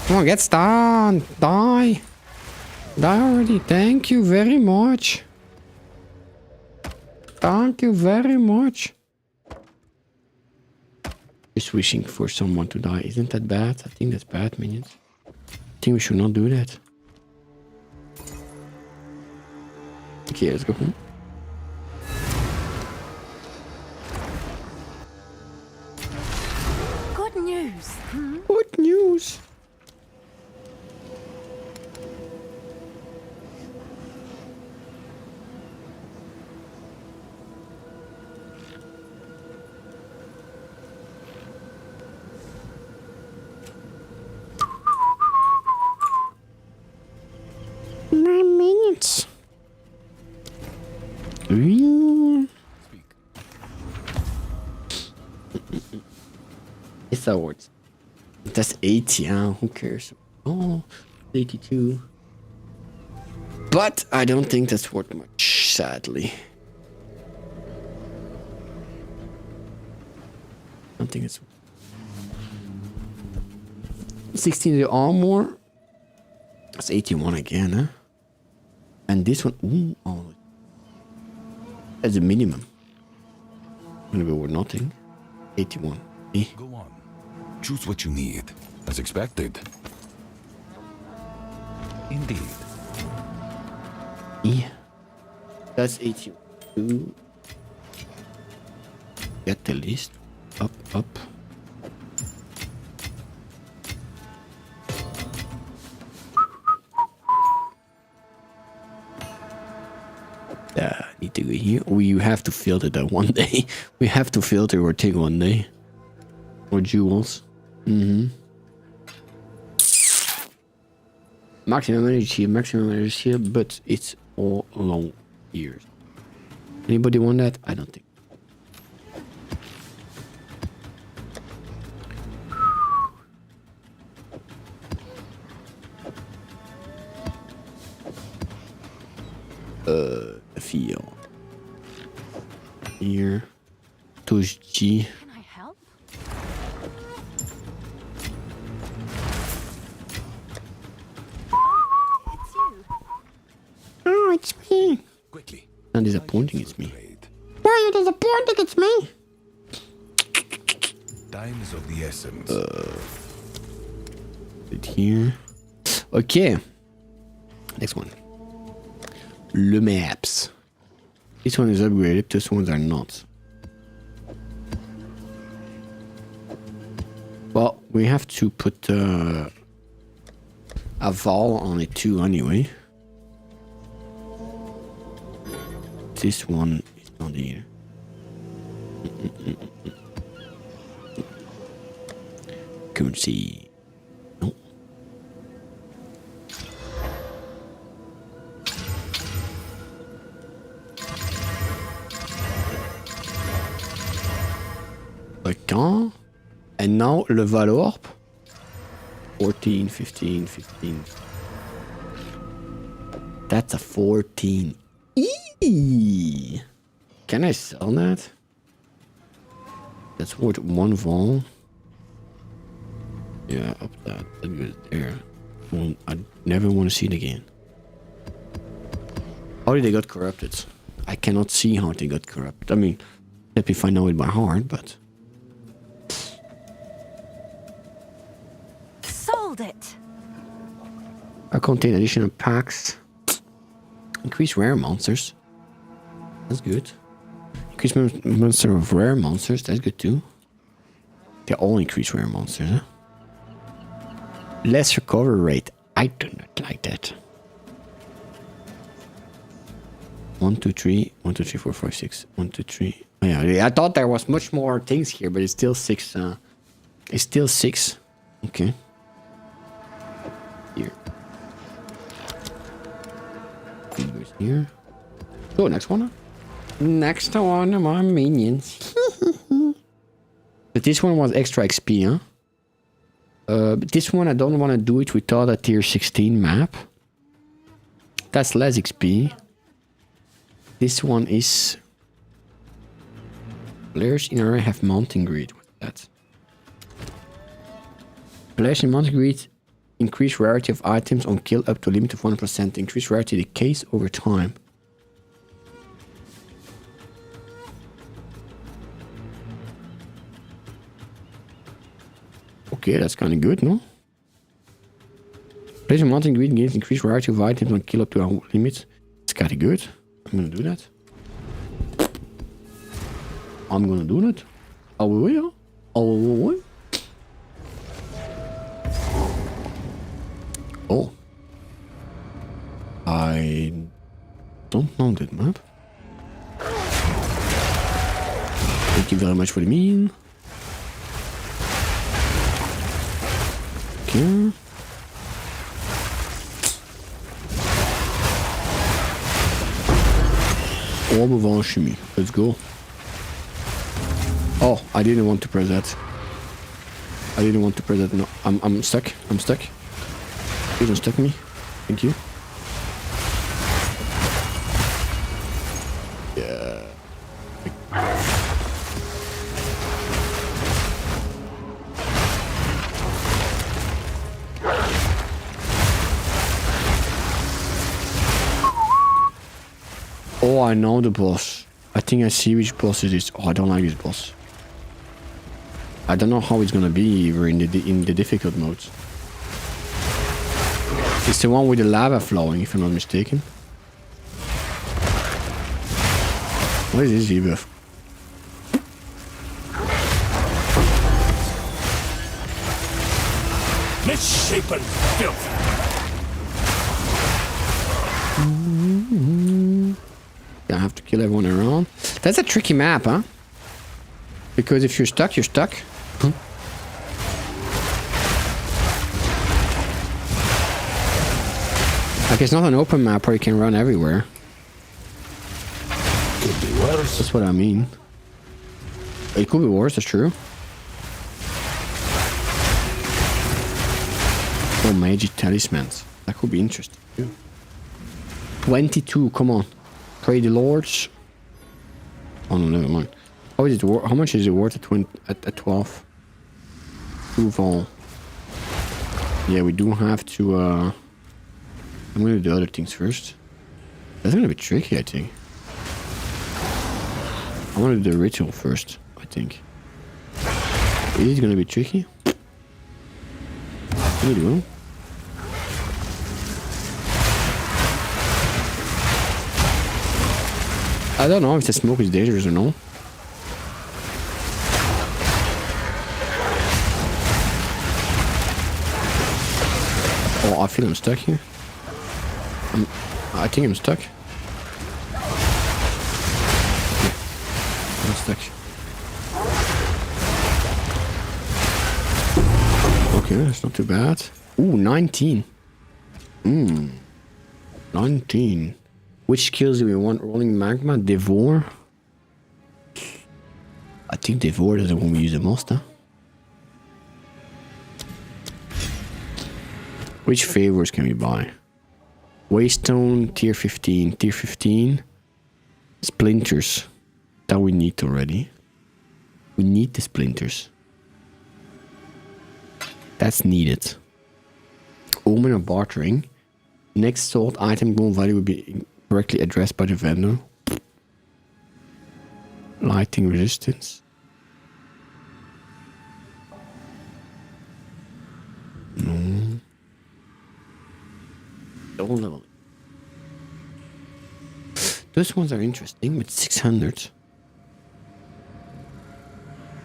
Come on, get stunned! Die! Die already. Thank you very much. Thank you very much. Just wishing for someone to die. Isn't that bad? I think that's bad, minions. I think we should not do that. Okay, let's go. Good news. Hmm? Good news. Minutes. It's awards. That's 80, who cares? Oh, 82. But I don't think that's worth much, sadly. I don't think it's 16 the armor. That's 81 again, huh? And this one, ooh, oh, as a minimum. I'm gonna go with nothing. 81. Eh? Go on. Choose what you need. As expected. Indeed. Yeah. That's 82. Get the list. Up, up. Need to go here. We have to filter that one day. We have to filter our thing one day. Or jewels. Maximum energy here, but it's all long years. Anybody want that? I don't think. Feel. Here. Touch G. Can I help? Oh, it's you. Oh, it's me. Quickly. Not disappointing, it's me. Great. Why are you disappointed? It's me. Time is of the essence. It here. Okay. Next one. Le maps. This one is upgraded, this ones are not. Well, we have to put a vowel on it too anyway. This one is not here. Currency. No. Okay. And now le Valorp. 14, 15, 15. That's a 14. Eee. Can I sell that? That's worth one vol. Yeah, up that. That goes there. Well, I never want to see it again. How did they got corrupted? I cannot see how they got corrupted. I mean, let me find out it by heart, but... Sold it. I contain additional packs. Increase rare monsters. That's good. Increase monster of rare monsters. That's good too. They all increase rare monsters, huh? Less recovery rate. I do not like that. 1, 2, 3. 1, 2, 3, 4, 5, 6. 1, 2, 3. Oh, yeah, I thought there was much more things here, but it's still 6. It's still 6. Okay. Here. Here. Oh, next one. Next one, my minions. But this one was extra XP, huh? But this one I don't want to do it without a tier 16 map. That's less XP. This one is... Players in area have mounting grid. What's that? Players in mounting grid Increase rarity of items on kill up to a limit of 1%. Increase rarity decays over time. Okay, that's kind of good, no? Place a mounting Druid gains increased rarity of items on kill up to a limit. It's kind of good. I'm gonna do that. I'm gonna do that. I will, yeah. I will. Oh. I don't know that map. Thank you very much for the mean. Okay. Orb of Alchemy. Let's go. Oh, I didn't want to press that. I didn't want to press that. No, I'm stuck. I'm stuck. You don't stuck me. Thank you. Yeah. Oh, I know the boss. I think I see which boss it is. Oh, I don't like this boss. I don't know how it's gonna be either in the difficult modes. It's the one with the lava flowing, if I'm not mistaken. What is this even? Misshapen filth! I have to kill everyone around. That's a tricky map, huh? Because if you're stuck, you're stuck. Like, it's not an open map where you can run everywhere. Could be worse. That's what I mean. It could be worse, that's true. Oh, magic talismans. That could be interesting too. 22, come on. Pray the lords. Oh no, never mind. How is it worth? How much is it worth at 12? Move on. Yeah, we do have to. I'm gonna do the other things first. That's gonna be tricky, I think. I want to do the ritual first, I think. Is it gonna be tricky? Maybe it will. I don't know if the smoke is dangerous or not. Oh, I feel I'm stuck here. I think I'm stuck. Yeah, I'm stuck. Okay, that's not too bad. Ooh, 19. 19. Which skills do we want? Rolling magma, devour. I think devour is the one we use the most, huh? Which favors can we buy? Waystone, tier 15. Tier 15. Splinters. That we need already. We need the splinters. That's needed. Omen of bartering. Next sold item goal value will be correctly addressed by the vendor. Lighting resistance. No. Double level. Those ones are interesting, but 600.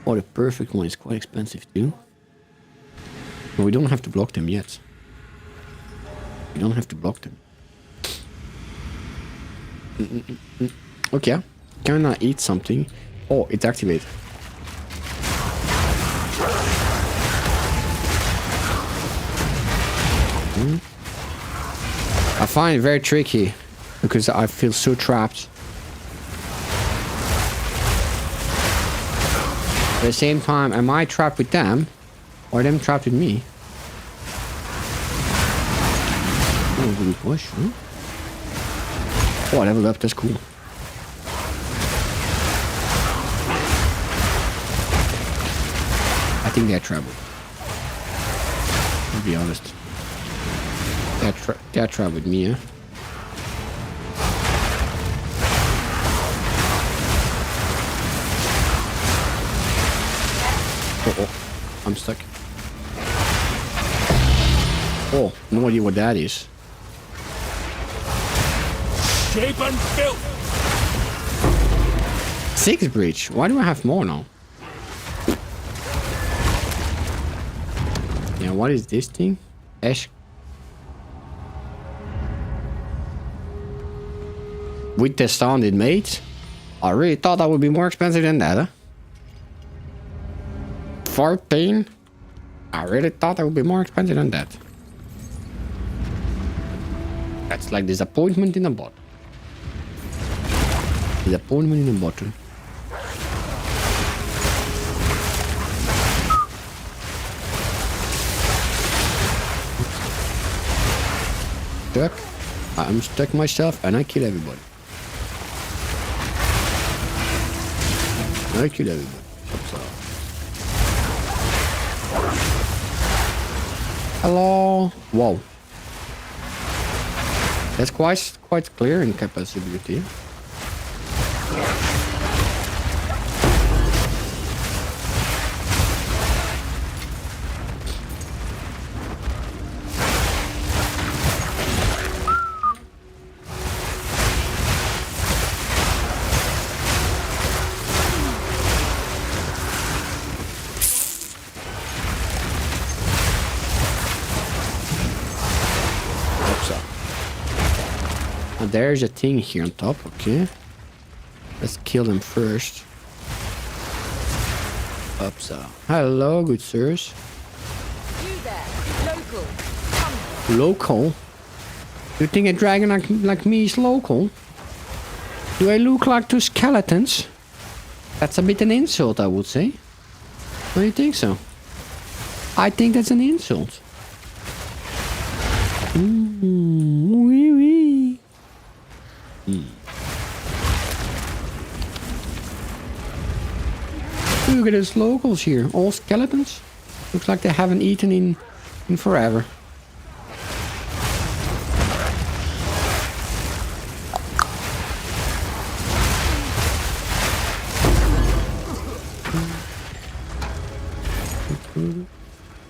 Oh, the perfect one is quite expensive too. But we don't have to block them yet. We don't have to block them. Okay. Can I eat something? Oh, it's activated. I find it very tricky because I feel so trapped. At the same time, am I trapped with them or them trapped with me? Oh, good question. Oh, I leveled up, that's cool. I think they're trouble. I'll be honest. Tetra with me, huh? Oh, I'm stuck. Oh, no idea what that is. Shape and filth! 6 breach. Why do I have more now? Yeah, what is this thing? Ash. With the sound it made, I really thought that would be more expensive than that, huh? 14? I really thought that would be more expensive than that. That's like disappointment in a bottle. Disappointment in a bottle. Stuck. I'm stuck myself and I kill everybody. I kill everybody. Hello. Whoa. That's quite clear in capacity. There's a thing here on top, okay. Let's kill them first. Upsa. Hello, good sirs. You there, local. Come. Local? You think a dragon like me is local? Do I look like two skeletons? That's a bit an insult, I would say. Don't you think so? I think that's an insult. Wee wee. Look at those locals here, all skeletons. Looks like they haven't eaten in forever.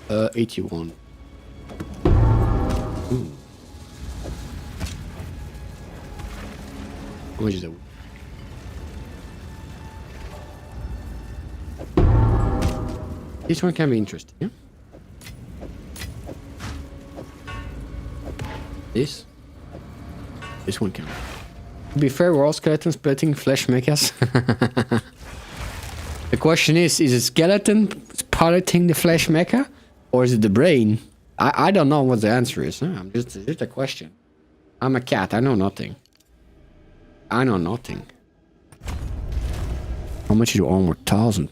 Uh, 81. Ooh. How much is that? This one can be interesting, yeah? This one can. To be fair, we're all skeleton splitting flesh mechas. The question is a skeleton piloting the flesh mecha? Or is it the brain? I don't know what the answer is. Huh? It's just a question. I'm a cat, I know nothing. I know nothing. How much is your armor? 1,000.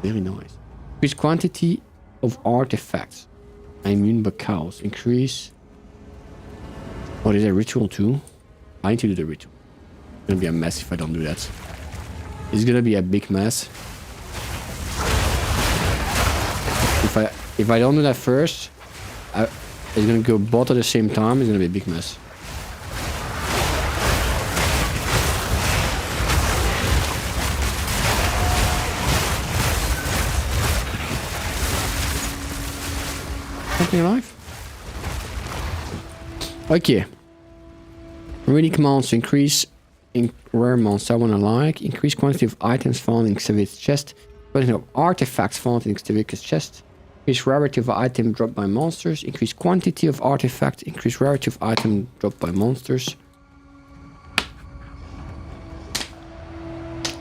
Very nice. Increase quantity of artifacts. Immune cows. Increase. What is a ritual too? I need to do the ritual. It's gonna be a mess if I don't do that. It's gonna be a big mess. If I don't do that first, it's gonna go both at the same time. It's gonna be a big mess. Something alive? Okay. Runic monster increase in rare monster I wanna like. Increase quantity of items found in Xavier's chest. Quantity of artifacts found in Xavier's chest. Increase rarity of item dropped by monsters. Increase quantity of artifact. Increase rarity of item dropped by monsters.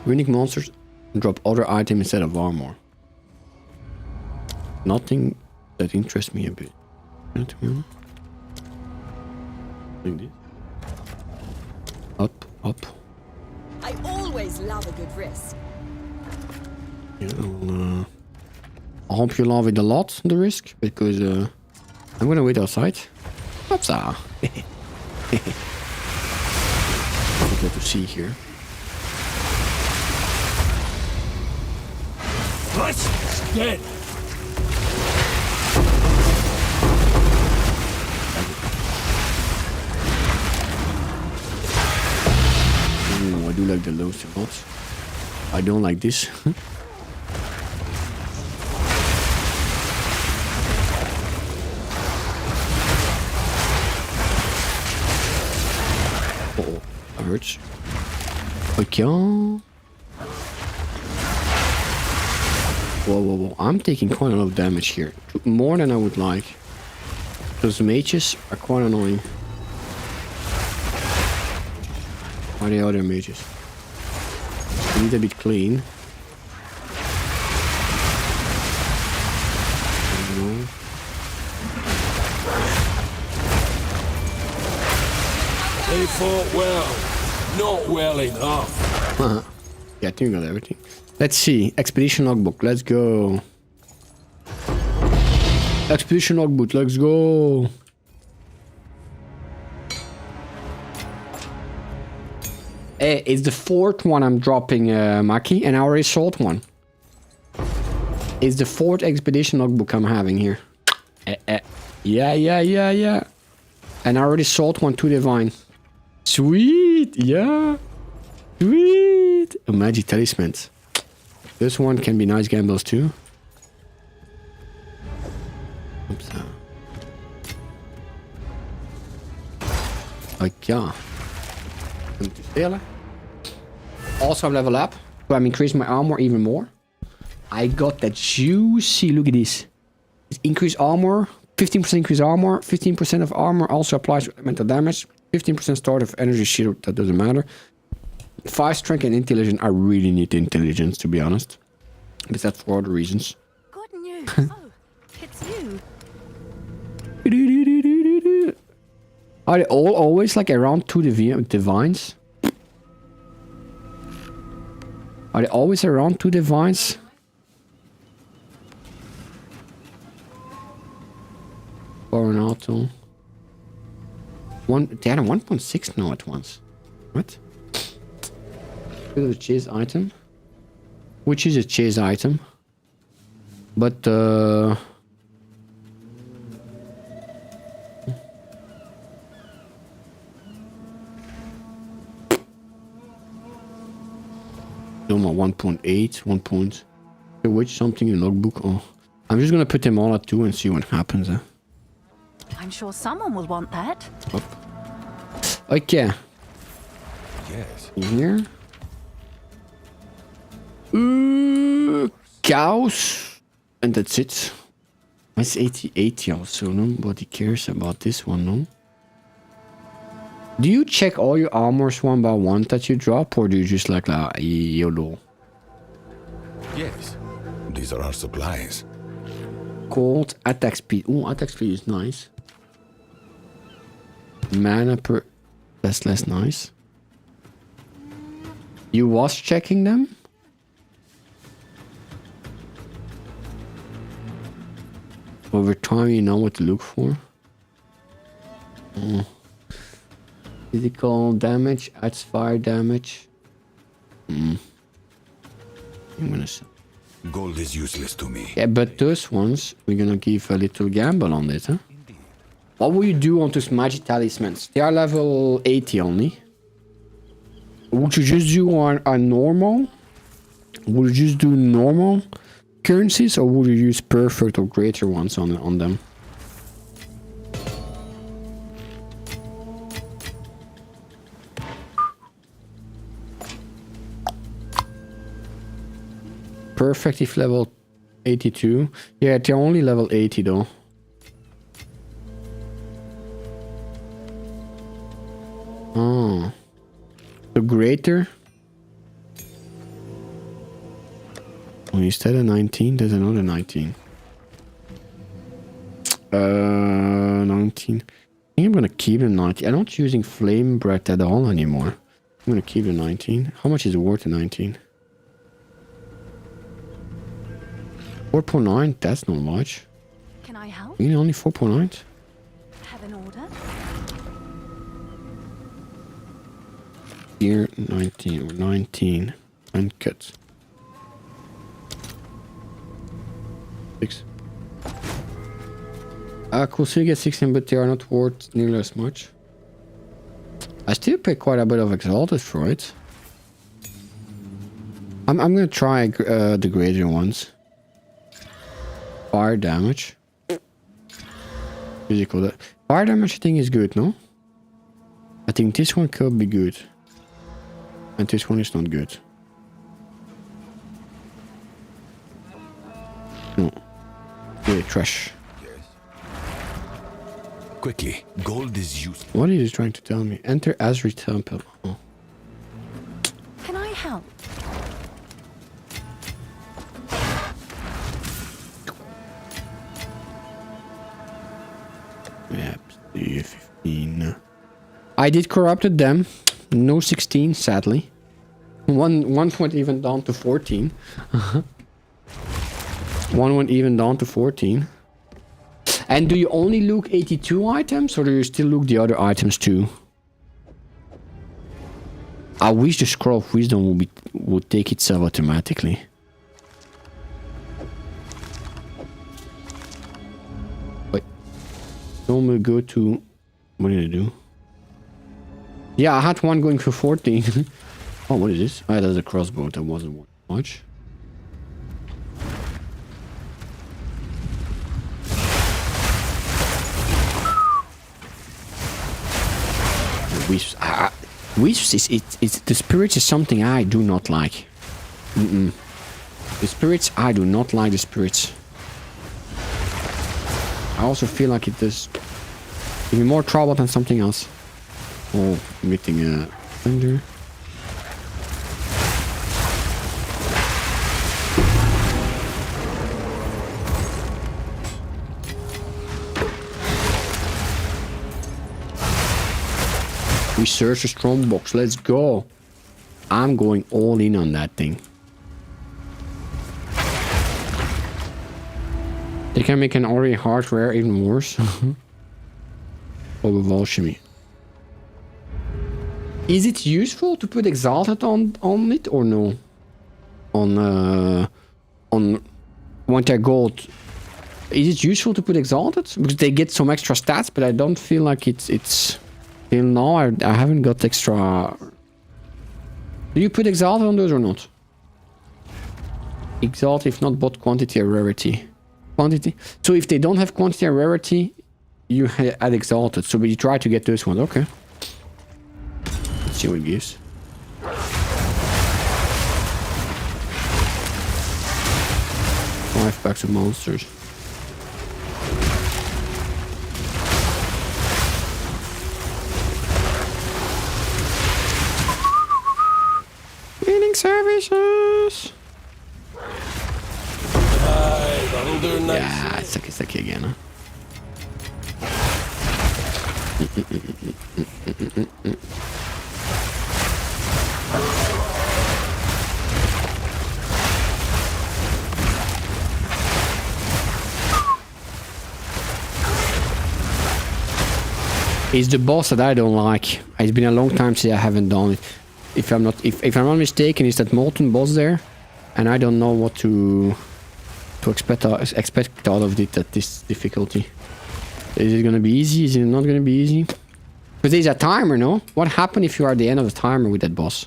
Runic monsters drop other item instead of armor. Nothing that interests me a bit. To be honest. Like this. Up, up. I always love a good risk. Yeah, I hope you love it a lot, the risk, because I'm gonna wait outside. Hopsa! Good to see here. Let's dead! like the lows a lot. I don't like this. Oh, that hurts. Okay. Whoa, whoa, whoa. I'm taking quite a lot of damage here. More than I would like. Those mages are quite annoying. Are the other mages? I need a bit clean. They fought well. Not well enough. Yeah, I think we got everything. Let's see. Expedition logbook. Let's go. Expedition logbook. Let's go. Hey, it's the fourth one I'm dropping, Maki, and I already sold one. It's the fourth expedition logbook I'm having here. Yeah. And I already sold one to Divine. Sweet, yeah. Sweet. Oh, magic talismans. This one can be nice gambles too. Oops. Okay. Also, I've leveled up, so I'm increasing my armor even more. I got that juicy. Look at this. It's increased armor, 15% increased armor, 15% of armor also applies to elemental damage, 15% start of energy shield. That doesn't matter. 5 strength and intelligence. I really need the intelligence, to be honest, but that's for other reasons. Good news. Oh, it's you. Are they all always like around 2 divines? Are they always around 2 divines? Or an auto? They had a 1.6 now at once. What? Bit of a chase item. Which is a chase item. But Doma 1.8, 1 point. Which something in logbook. Oh, I'm just gonna put them all at 2 and see what happens. I'm sure someone will want that. Up. Okay. Yes. Here. Cows. And that's it. It's 80 also. Nobody cares about this one, no? Do you check all your armors one by one that you drop, or do you just like YOLO? Yes. These are our supplies. Cold attack speed. Oh, attack speed is nice. Mana per. That's less nice. You was checking them? Over time, you know what to look for. Oh. Physical damage, adds fire damage. I'm gonna say. Gold is useless to me. Yeah, but those ones, we're gonna give a little gamble on it, huh? What will you do on those magic talismans? They are level 80 only. Would you just do a normal? Would you just do normal currencies, or would you use perfect or greater ones on them? Perfect if level 82. Yeah, they're only level 80 though. Oh. So greater. Oh, instead of 19, there's another 19. 19. I think I'm gonna keep the 19. I'm not using flame breath at all anymore. I'm gonna keep the 19. How much is it worth, the 19? 4.9, that's not much. Can I help? You need only 4.9? Have an order? Here, 19 or 19. Uncut. 6. Cool, so you get 16, but they are not worth nearly as much. I still pay quite a bit of exalted for it. I'm gonna try the greater ones. Fire damage. Physical. Fire damage I think is good, no? I think this one could be good. And this one is not good. No. Yeah, trash. Quickly, gold is used. What is he trying to tell me? Enter Azri Temple. Oh. Can I help? Yeah, 15. I did corrupted them. No 16, sadly. One went even down to 14. One went even down to 14. And do you only look 82 items, or do you still look the other items too? I wish the Scroll of Wisdom would take itself automatically. Wait. Normally go to... What did I do? Yeah, I had one going for 14. Oh, what is this? Oh, that's a crossbow. That wasn't much. Wisps is the spirits is something I do not like. The spirits, I do not like the spirits. I also feel like it does give me more trouble than something else. Oh, emitting thunder. Research a strong box. Let's go. I'm going all in on that thing. They can make an already hard rare even worse. Of alchemy. Is it useful to put exalted on it or no? On one tier gold. Is it useful to put exalted? Because they get some extra stats, but I don't feel like it's till now I haven't got extra. Do you put exalted on those or not? Exalt if not bot quantity or rarity. Quantity. So if they don't have quantity or rarity, you add exalted. So we try to get those ones. Okay. Let's see what it gives. Five packs of monsters. Cleaning services. That'll do nice. Yeah, it's like again, huh? It's the boss that I don't like. It's been a long time since I haven't done it. If I'm not mistaken, it's that molten boss there, and I don't know what to expect out of it at this difficulty. Is it gonna be easy? Is it not gonna be easy? Because there's a timer, no? What happens if you are at the end of the timer with that boss?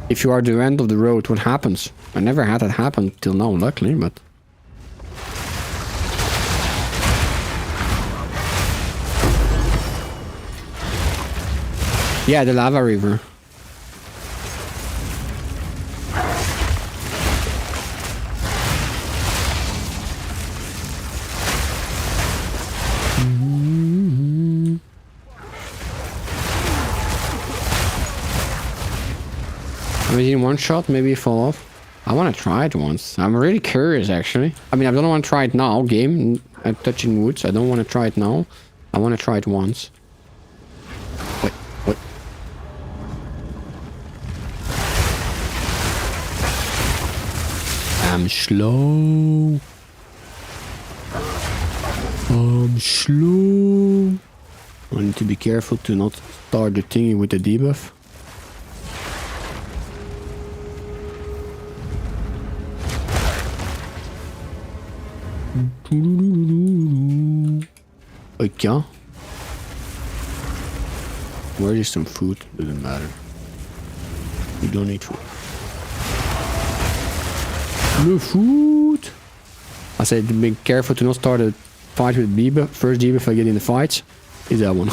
If you are at the end of the road, what happens? I never had that happen till now, luckily, but... Yeah, the lava river. In one shot, maybe fall off. I want to try it once. I'm really curious, actually. I mean, I don't want to try it now, game. I'm touching woods. I don't want to try it now. I want to try it once. Wait, what? I'm slow. I'm slow. I need to be careful to not start the thingy with the debuff. Okay. Where is some food? Doesn't matter. You don't need food. No food. I said be careful to not start a fight with Biba. First Biba if I get in the fight is that one.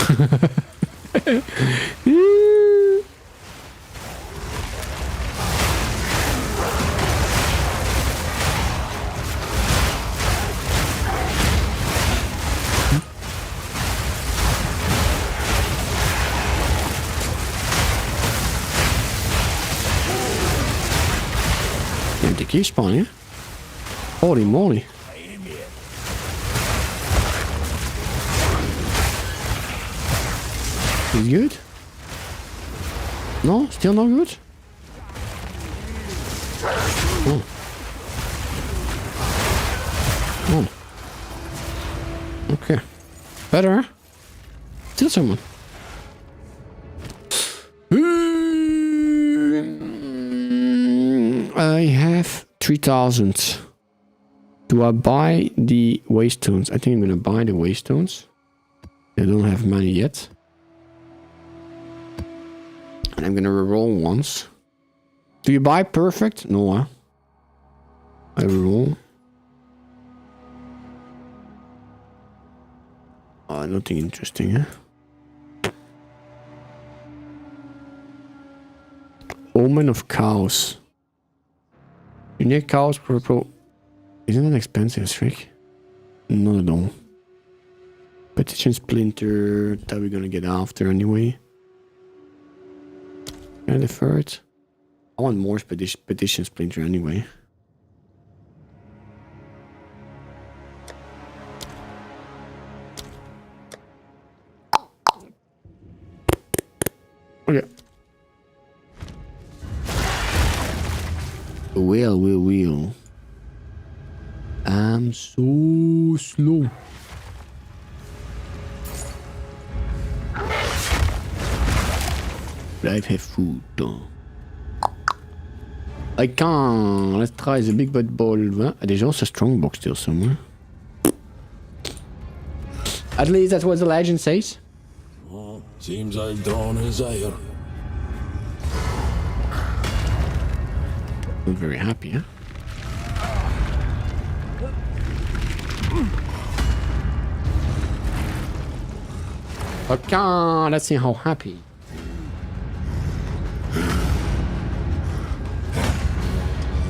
Empty key spawn, yeah? Holy moly. Is good? No? Still not good? Oh. Oh. Okay. Better, huh? Still someone. I have 3,000. Do I buy the waystones? I think I'm gonna buy the waystones. I don't have money yet. And I'm gonna reroll once. Do you buy perfect? No, huh? I reroll. Oh, nothing interesting, huh? Omen of cows. Unique cows purple. Isn't that expensive as frick? Not at all. Petition splinter that we're gonna get after anyway. Can I defer it? I want more petition splinter anyway. Okay. Will. I'm so slow. But I have food though. I can't. Let's try the big bad ball. There's also a strong box still somewhere. At least that's what the legend says. Well, seems I've drawn his ire. Not very happy, huh? Okay, let's see how happy.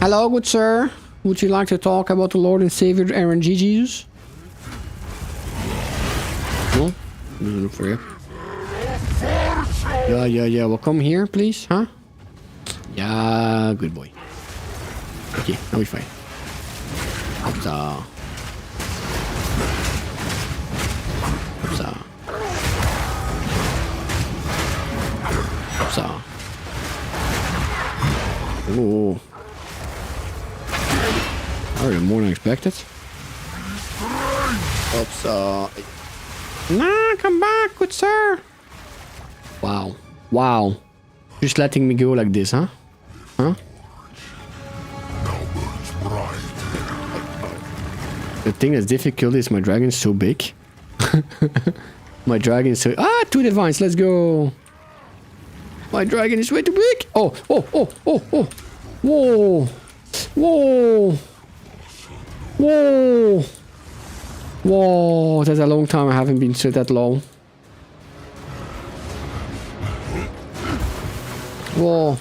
Hello, good sir. Would you like to talk about the Lord and Savior RNG Jesus? No? Doesn't look for you. Yeah. Well, come here, please, huh? Yeah, good boy. Okay, now we fight. Hopsa. Hopsa. Hopsa. Oh. Alright, more than expected. Hopsa. Nah, come back, good sir. Wow. Just letting me go like this, huh? Huh? The thing that's difficult is my dragon is so big. My dragon is so... Ah, 2 divines, let's go. My dragon is way too big. Oh. Whoa, that's a long time I haven't been so that low. Whoa.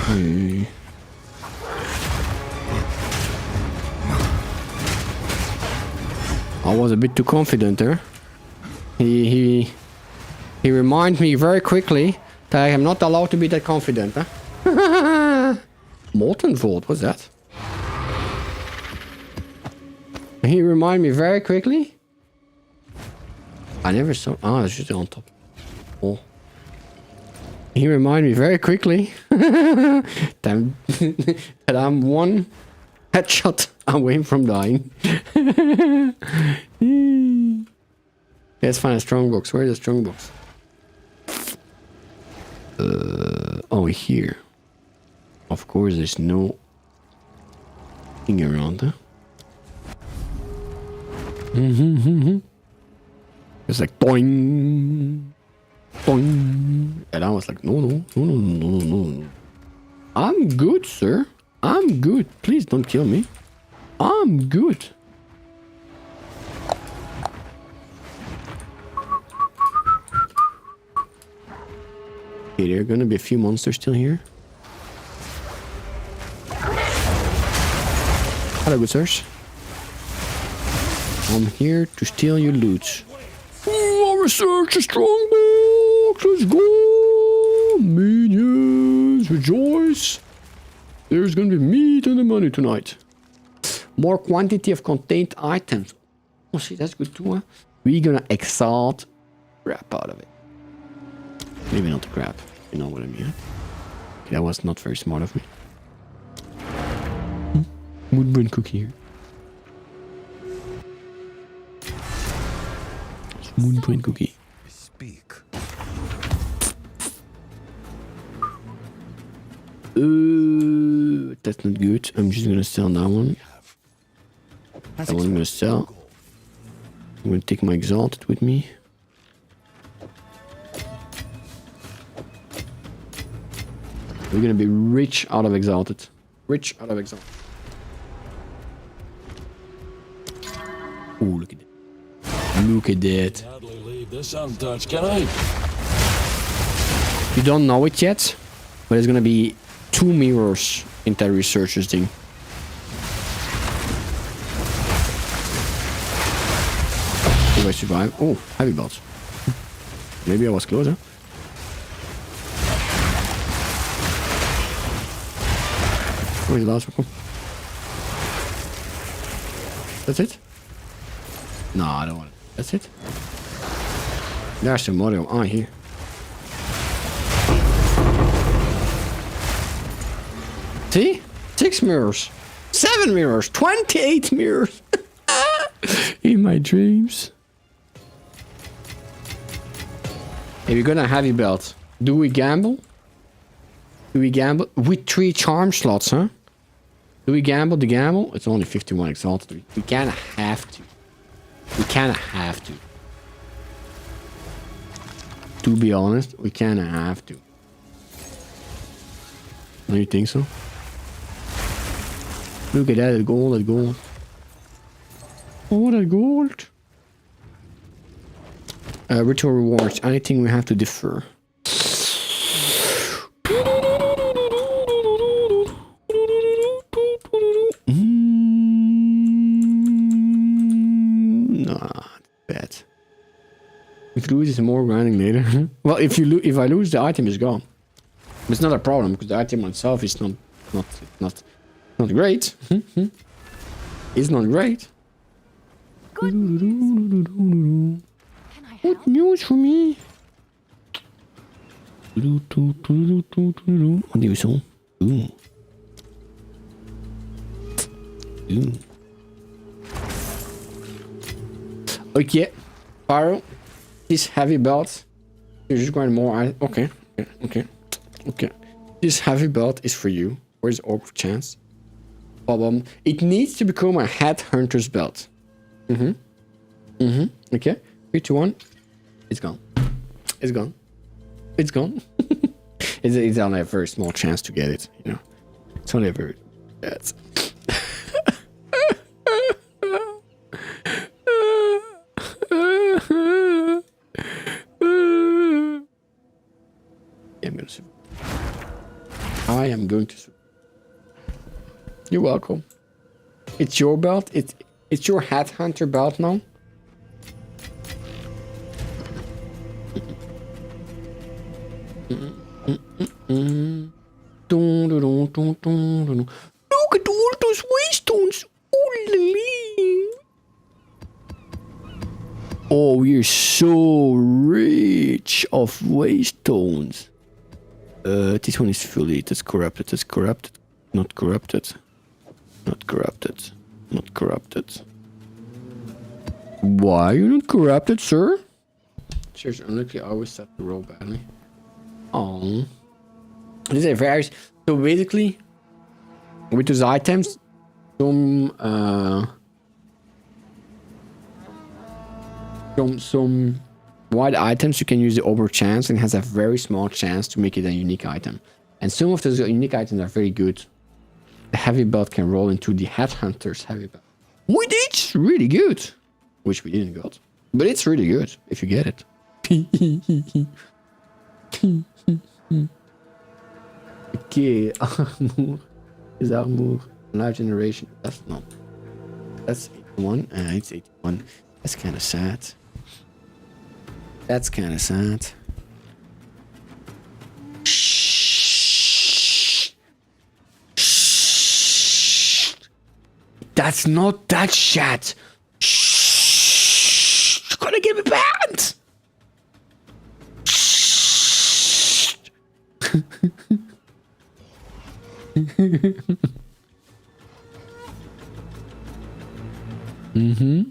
Hey. I was a bit too confident there. He reminded me very quickly that I am not allowed to be that confident, huh? Molten Vault, what's that? He reminded me very quickly. I never saw... Ah, it's just on top. Oh. He reminded me very quickly that I'm one headshot away from dying. Let's find a strong box. Where is the strong box? Oh, here. Of course, there's no thing around, huh? It's like doing, doing, and I was like, no. I'm good, sir. I'm good. Please don't kill me. I'm good. Okay, there are gonna be a few monsters still here. Hello, good sirs. I'm here to steal your loot. Oh, research a strong box. Let's go. Minions, rejoice. There's gonna be meat and the money tonight. More quantity of contained items. Oh, see, that's good too, huh? We're gonna exalt crap out of it. Maybe not the crap. You know what I mean? Okay, that was not very smart of me. Moonburn cookie here. Moonburn cookie. Speak. That's not good. I'm just gonna sell that one. That one I'm gonna sell. I'm gonna take my exalted with me. We're gonna be rich out of exalted. Rich out of exalted. Oh, look at that. Look at that. Hardly leave this untouched, can I? You don't know it yet, but there's gonna be 2 mirrors in that researcher's thing. If I survive. Oh, heavy belts. Maybe I was closer. Where's the last one? That's it? No, I don't want it. That's it? There's some more on here. See? 6 mirrors. 7 mirrors. 28 mirrors. In my dreams. If you're gonna heavy belt, do we gamble? Do we gamble? With 3 charm slots, huh? Do we gamble the gamble? It's only 51 exalted. We kinda have to. We kinda have to. To be honest, we kinda have to. Don't you think so? Look at that gold, that gold. Oh, that gold. Ritual rewards. Anything we have to defer. Not bad. If you lose, it's more grinding later. Well, if I lose, the item is gone. It's not a problem because the item itself is not great. It's not great. Good news. Can I help? Good news for me. What do you say? Ooh. Ooh. Okay, Pyro, this heavy belt. You're just going more. Okay. This heavy belt is for you. Where's Orc of Chance? Problem. It needs to become a headhunter's belt. Okay. 3, 2, 1. It's gone. It's gone. It's gone. It's only a very small chance to get it. You know. It's only a very. Yes. I am going to. You're welcome. It's your belt. It's your headhunter belt now. Look at all those waystones. Holy. Oh, we're so rich of waystones. This one is fully. That's corrupted. That's corrupted. Not corrupted. Not corrupted. Not corrupted. Why are you not corrupted, sir? Cheers, unlucky. I always set the roll badly. Oh. This is very. So basically, with those items, some some white items, you can use the over chance and has a very small chance to make it a unique item. And some of those unique items are very good. The heavy belt can roll into the headhunter's heavy belt, which is really good, which we didn't got, but it's really good if you get it. Okay, armor is armor. Live generation. That's not. That's 81. It's 81. That's kind of sad. That's kind of sad. Shh. Shh. That's not that chat. Shh. You're gonna get me banned. Shh. Mm-hmm.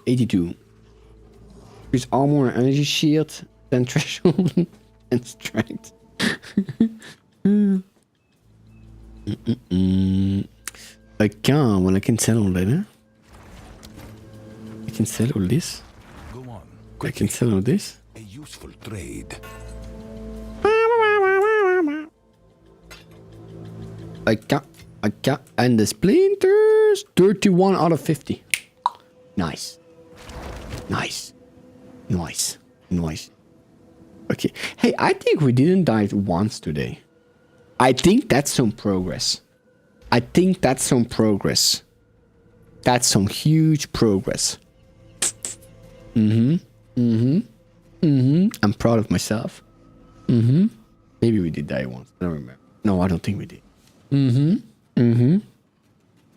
82. Use armor and energy shield, then threshold and strength. I can't. Well, I can sell all that, huh? I can sell all this. Go on. I can sell all this. A useful trade. I can't. And the splinters, 31 out of 50. Nice. Nice. Nice. Nice. Okay. Hey, I think we didn't die once today. I think that's some progress. I think that's some progress. That's some huge progress. I'm proud of myself. Maybe we did die once. I don't remember. No, I don't think we did.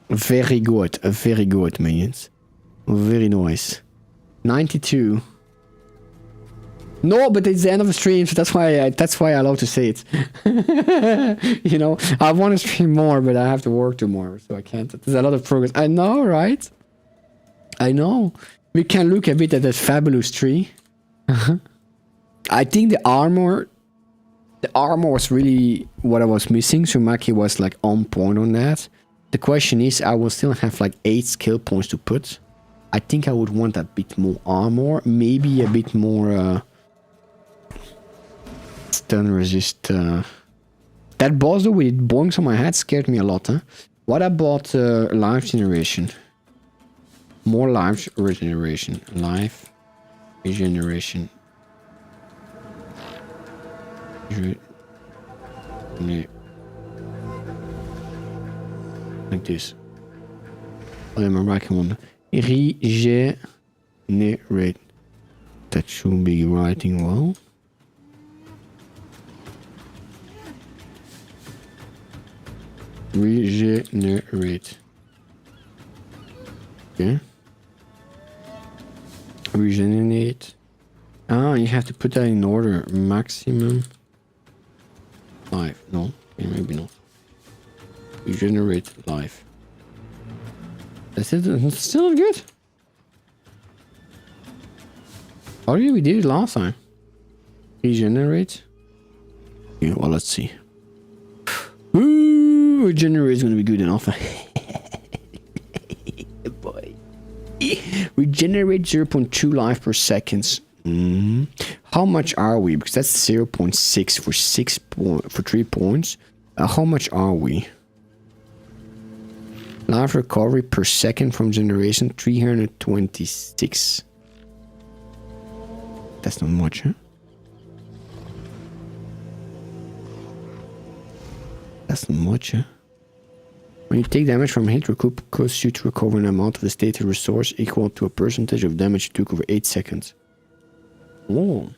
Very good. Very good, minions. Very nice. 92. No, but it's the end of the stream, so that's why I love to say it. You know, I want to stream more, but I have to work tomorrow, so I can't. There's a lot of progress. I know, right? I know. We can look a bit at that fabulous tree. I think the armor was really what I was missing. So Maki was like on point on that. The question is, I will still have like 8 skill points to put. I think I would want a bit more armor, maybe a bit more stun resist. That boss though with boinks on my head scared me a lot. Huh? What about life generation? More life regeneration. Life regeneration. Like this. I am a racking one. Regenerate. That should be writing well. Regenerate. Okay. Regenerate. Ah, you have to put that in order. Maximum 5. No, okay, maybe not. Regenerate life. That's it. It's still good. How did we did it last time? Regenerate. Yeah, well, let's see. Ooh, regenerate is gonna be good enough. Boy. Regenerate 0.2 life per second. How much are we? Because that's 0.6 for 3 points. How much are we? Life recovery per second from generation 326. That's not much, huh? That's not much, huh? When you take damage from hit, recoup costs you to recover an amount of the stated resource equal to a percentage of damage you took over 8 seconds. Oh.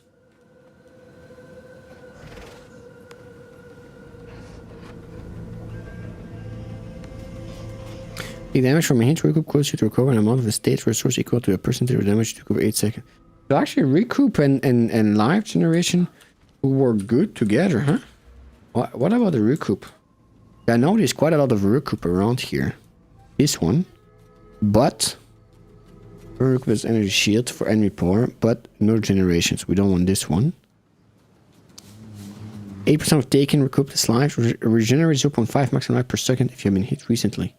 Take damage from a hit, recoup costs you to recover an amount of the stated resource equal to a percentage of damage you took over 8 seconds. So actually recoup and life generation work good together, huh? What about the recoup? I know there's quite a lot of recoup around here. This one. But recoup is energy shield for enemy power, but no generations. We don't want this one. 8% of taken recoup this life. Regenerate 0.5 maximum life per second if you have been hit recently.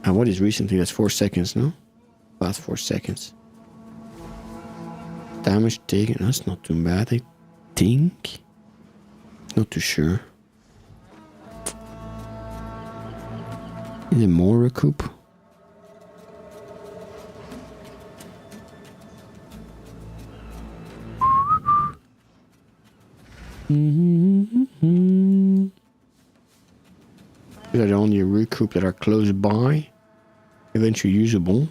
And what is recently? That's 4 seconds, no? About 4 seconds. Damage taken. That's not too bad, I think. Not too sure. Is it more recoup? These are the only recoup that are close by. Eventually usable.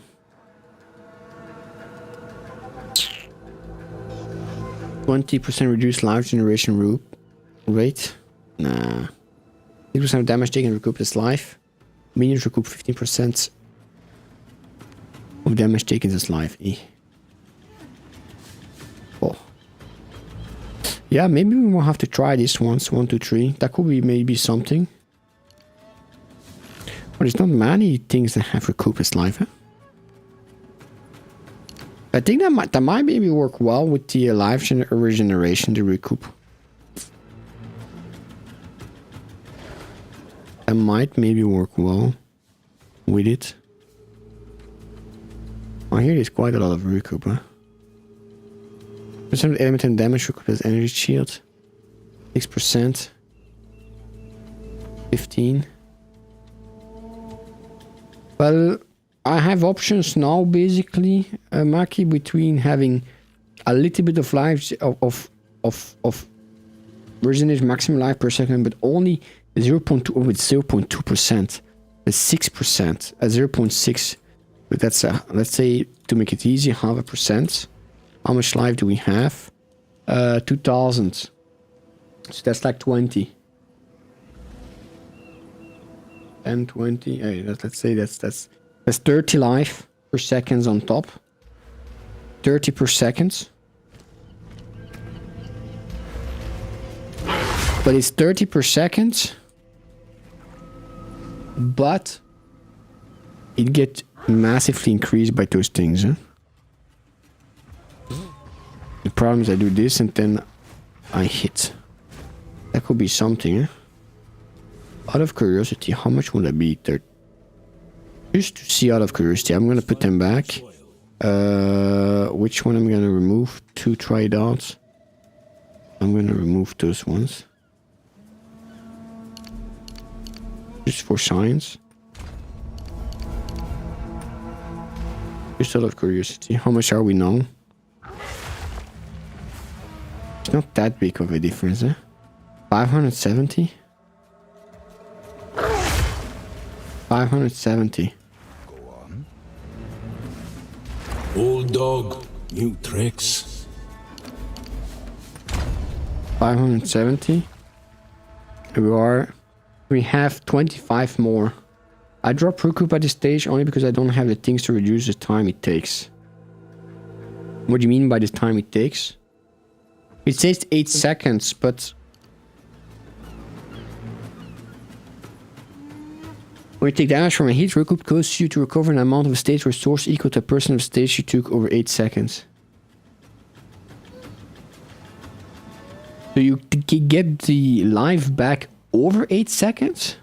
%20 reduced life generation rate. Nah. 6% of damage taken recoup this life. Minions recoup 15% of damage taken this life. Oh. Yeah, maybe we will have to try this once. 1, 2, 3. That could be maybe something. But there's not many things that have recoup this life, huh? I think that might maybe work well with the life regeneration, the recoup. That might maybe work well with it. Oh, here there's quite a lot of recoup, huh? Percent element and damage recoup as energy shield. 6%. 15. Well, I have options now, basically, Maki, between having a little bit of life of regenerate maximum life per second, but only 0.2 with 0.2%, and 6% at 0.6. But that's let's say, to make it easy, 0.5%. How much life do we have? 2,000. So that's like 20. And 20. Hey, let's say that's 30 life per seconds on top. 30 per second. But it's 30 per second. But it gets massively increased by those things, huh? The problem is I do this and then I hit. That could be something, huh? Out of curiosity, how much would that be? Just to see, out of curiosity, I'm gonna put them back. Which one I'm gonna remove to try it out? I'm gonna remove those ones. Just for science. Just out of curiosity, how much are we now? It's not that big of a difference, eh? 570? 570. Old dog, new tricks. 570. We have 25 more. I drop recoup at this stage only because I don't have the things to reduce the time it takes. What do you mean by the time it takes? It says 8 seconds, but when you take damage from a hit, recoup causes you to recover an amount of state resource equal to a percent of stage you took over 8 seconds. So you get the life back over 8 seconds?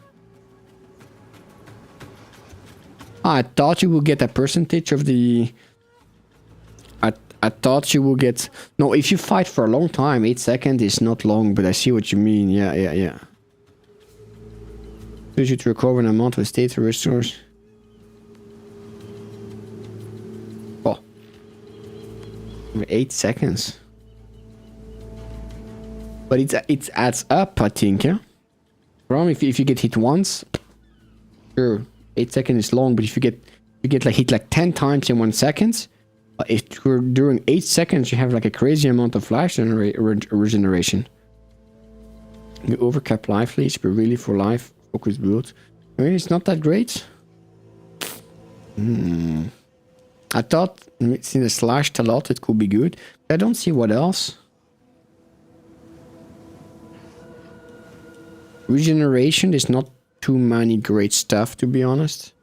I thought you would get a percentage of the... I thought you will get... No, if you fight for a long time, 8 seconds is not long, but I see what you mean. Yeah. Use you to recover an amount of state resource. Oh. 8 seconds. But it adds up, I think, yeah? From if you get hit once, sure, 8 seconds is long, but if you get like hit like 10 times in 1 second, if you're during 8 seconds you have like a crazy amount of life regeneration. You overcap life leads, but really for life focus build. I mean, it's not that great. I thought since it slashed a lot it could be good. I don't see what else. Regeneration is not too many great stuff, to be honest.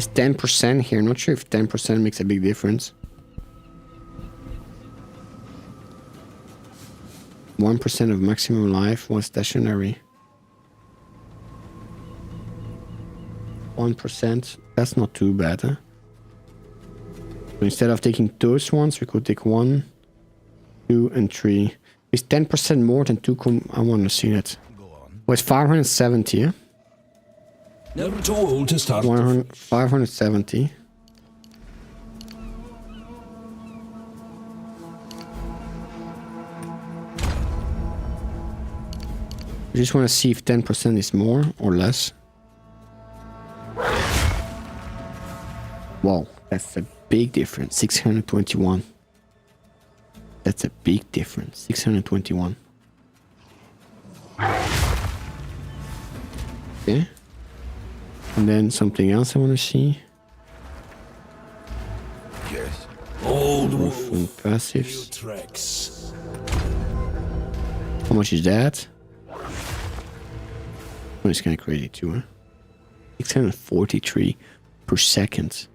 It's 10% here. Not sure if 10% makes a big difference. 1% of maximum life, 1 stationary. 1%. That's not too bad, huh? So instead of taking those ones, we could take 1, 2, and 3. It's 10% more than 2. I want to see that. Oh, it's 570, yeah? Never too old to start. 570. I just want to see if 10% is more or less. Wow, that's a big difference. 621. That's a big difference. 621. Okay. And then something else I want to see. Yes. Old Wolf and wolf. passives. Tracks. How much is that? Oh, it's kind of crazy too, huh? 643 per second.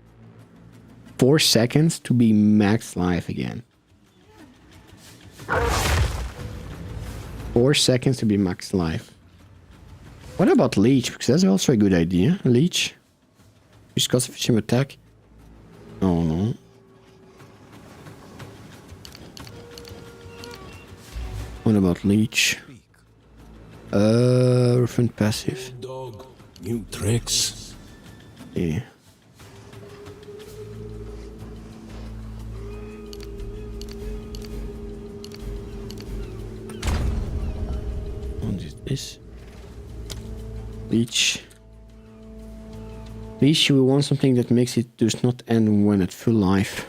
4 seconds to be max life again. 4 seconds to be max life. What about leech? Because that's also a good idea. Leech. Use cost efficient attack. Oh no. What about leech? Refund passive. Dog. New tricks. Yeah. What is this? Leech. Leech, we want something that makes it does not end when at full life.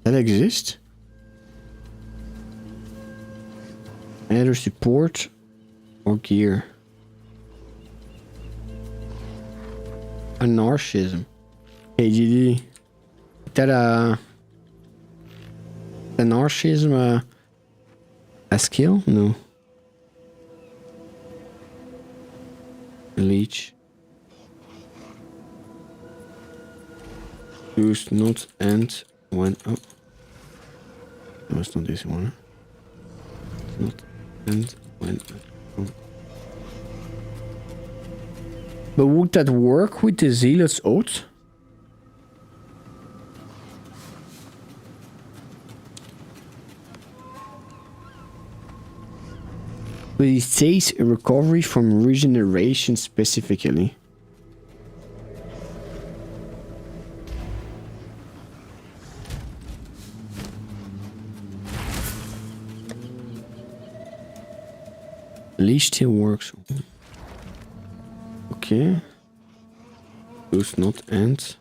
That exists? Either support or gear. Anarchism. Hey GD. Is that anarchism a skill? No. Leech. Does not end when. Oh. No, it's not this one. Not end when. Oh. But would that work with the Zealot's Oath? But it says a recovery from regeneration specifically. Leash still works. Okay. Does not end.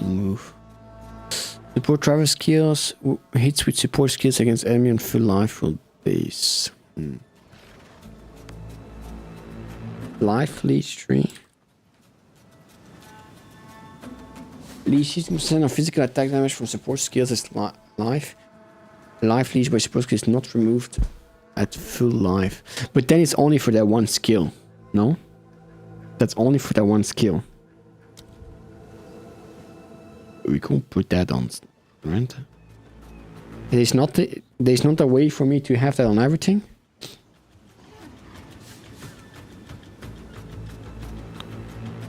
Move. Support travel skills. Hits with support skills against enemy on full life will base. Life leech tree. Leech 60% of physical attack damage from support skills is life. Life leech by support skills is not removed at full life. But then it's only for that one skill. No? That's only for that one skill. We can't put that on rent. There's not a way for me to have that on everything.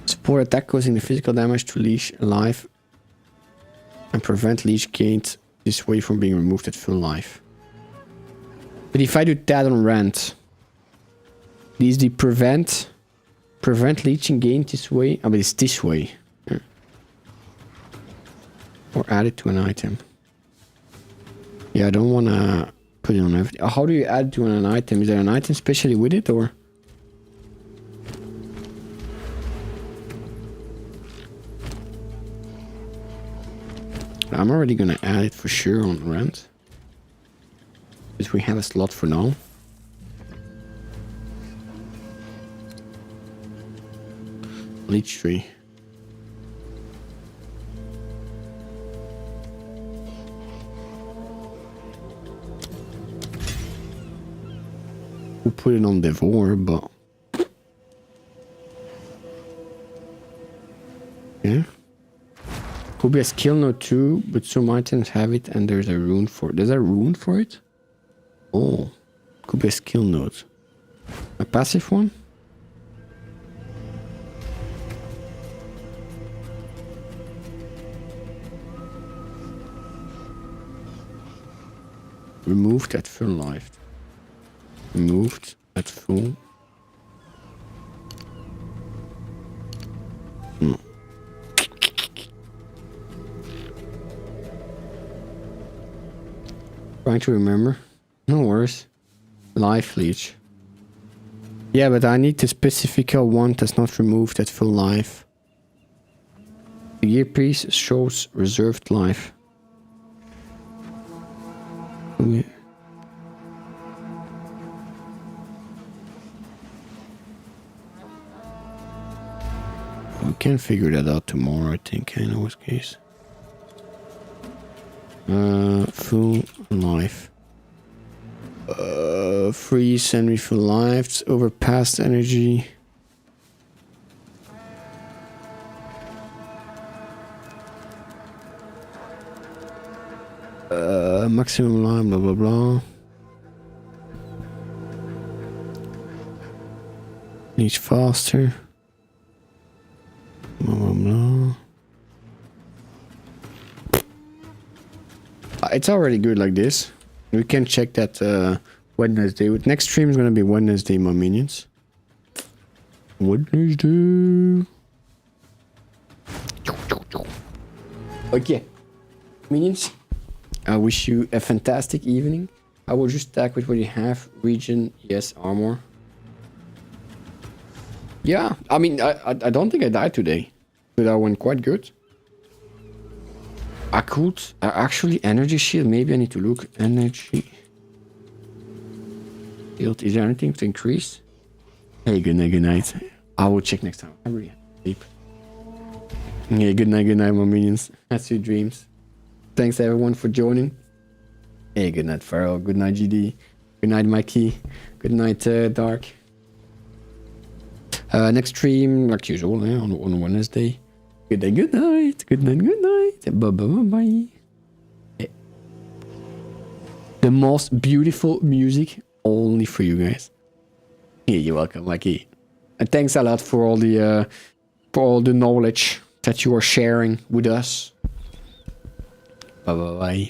Support attack causing the physical damage to leech alive and prevent leech gained this way from being removed at full life. But if I do that on rent, these the prevent leeching gained this way. Oh, but it's this way. Yeah. Or add it to an item. Yeah, I don't want to put it on everything. How do you add it to an item? Is there an item specially with it, or? I'm already gonna add it for sure on rent. Because we have a slot for now. Leech tree. We'll put it on Devour, but... Yeah. Could be a skill node too, but some items have it and there's a rune for it. There's a rune for it? Oh. Could be a skill node. A passive one? Removed at full life. Removed at full. Hmm. Trying to remember. No worries. Life leech. Yeah, but I need the specific one that's not removed at full life. The earpiece shows reserved life. Okay. We can figure that out tomorrow, I think, in our case. Full life. Freeze and refill lives over past energy. Maximum life, blah blah blah. Needs faster. Blah blah blah. It's already good like this. We can check that Wednesday. Next stream is gonna be Wednesday, my minions. Wednesday. Okay, minions. I wish you a fantastic evening. I will just stack with what you have. Region, yes, armor. Yeah, I mean, I don't think I died today. But that went quite good. I could actually energy shield. Maybe I need to look energy shield. Is there anything to increase? Hey, good night, good night. I will check next time. I really have to sleep. Yeah, good night, my minions. That's your dreams. Thanks everyone for joining. Hey, good night, Farrell. Good night, GD. Good night, Mikey. Good night, Dark. Next stream, like usual, on Wednesday. Good day, good night. Good night, good night. Bye, bye, bye, bye. The most beautiful music only for you guys. Yeah, you're welcome, Mikey. And thanks a lot for all the knowledge that you are sharing with us. Bye, bye, bye.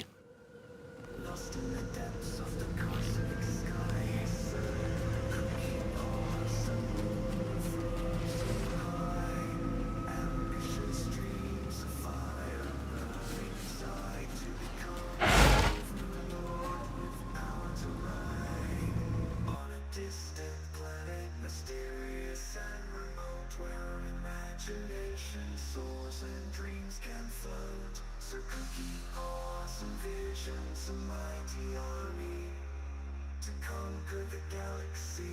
Visions, a mighty army to conquer the galaxy.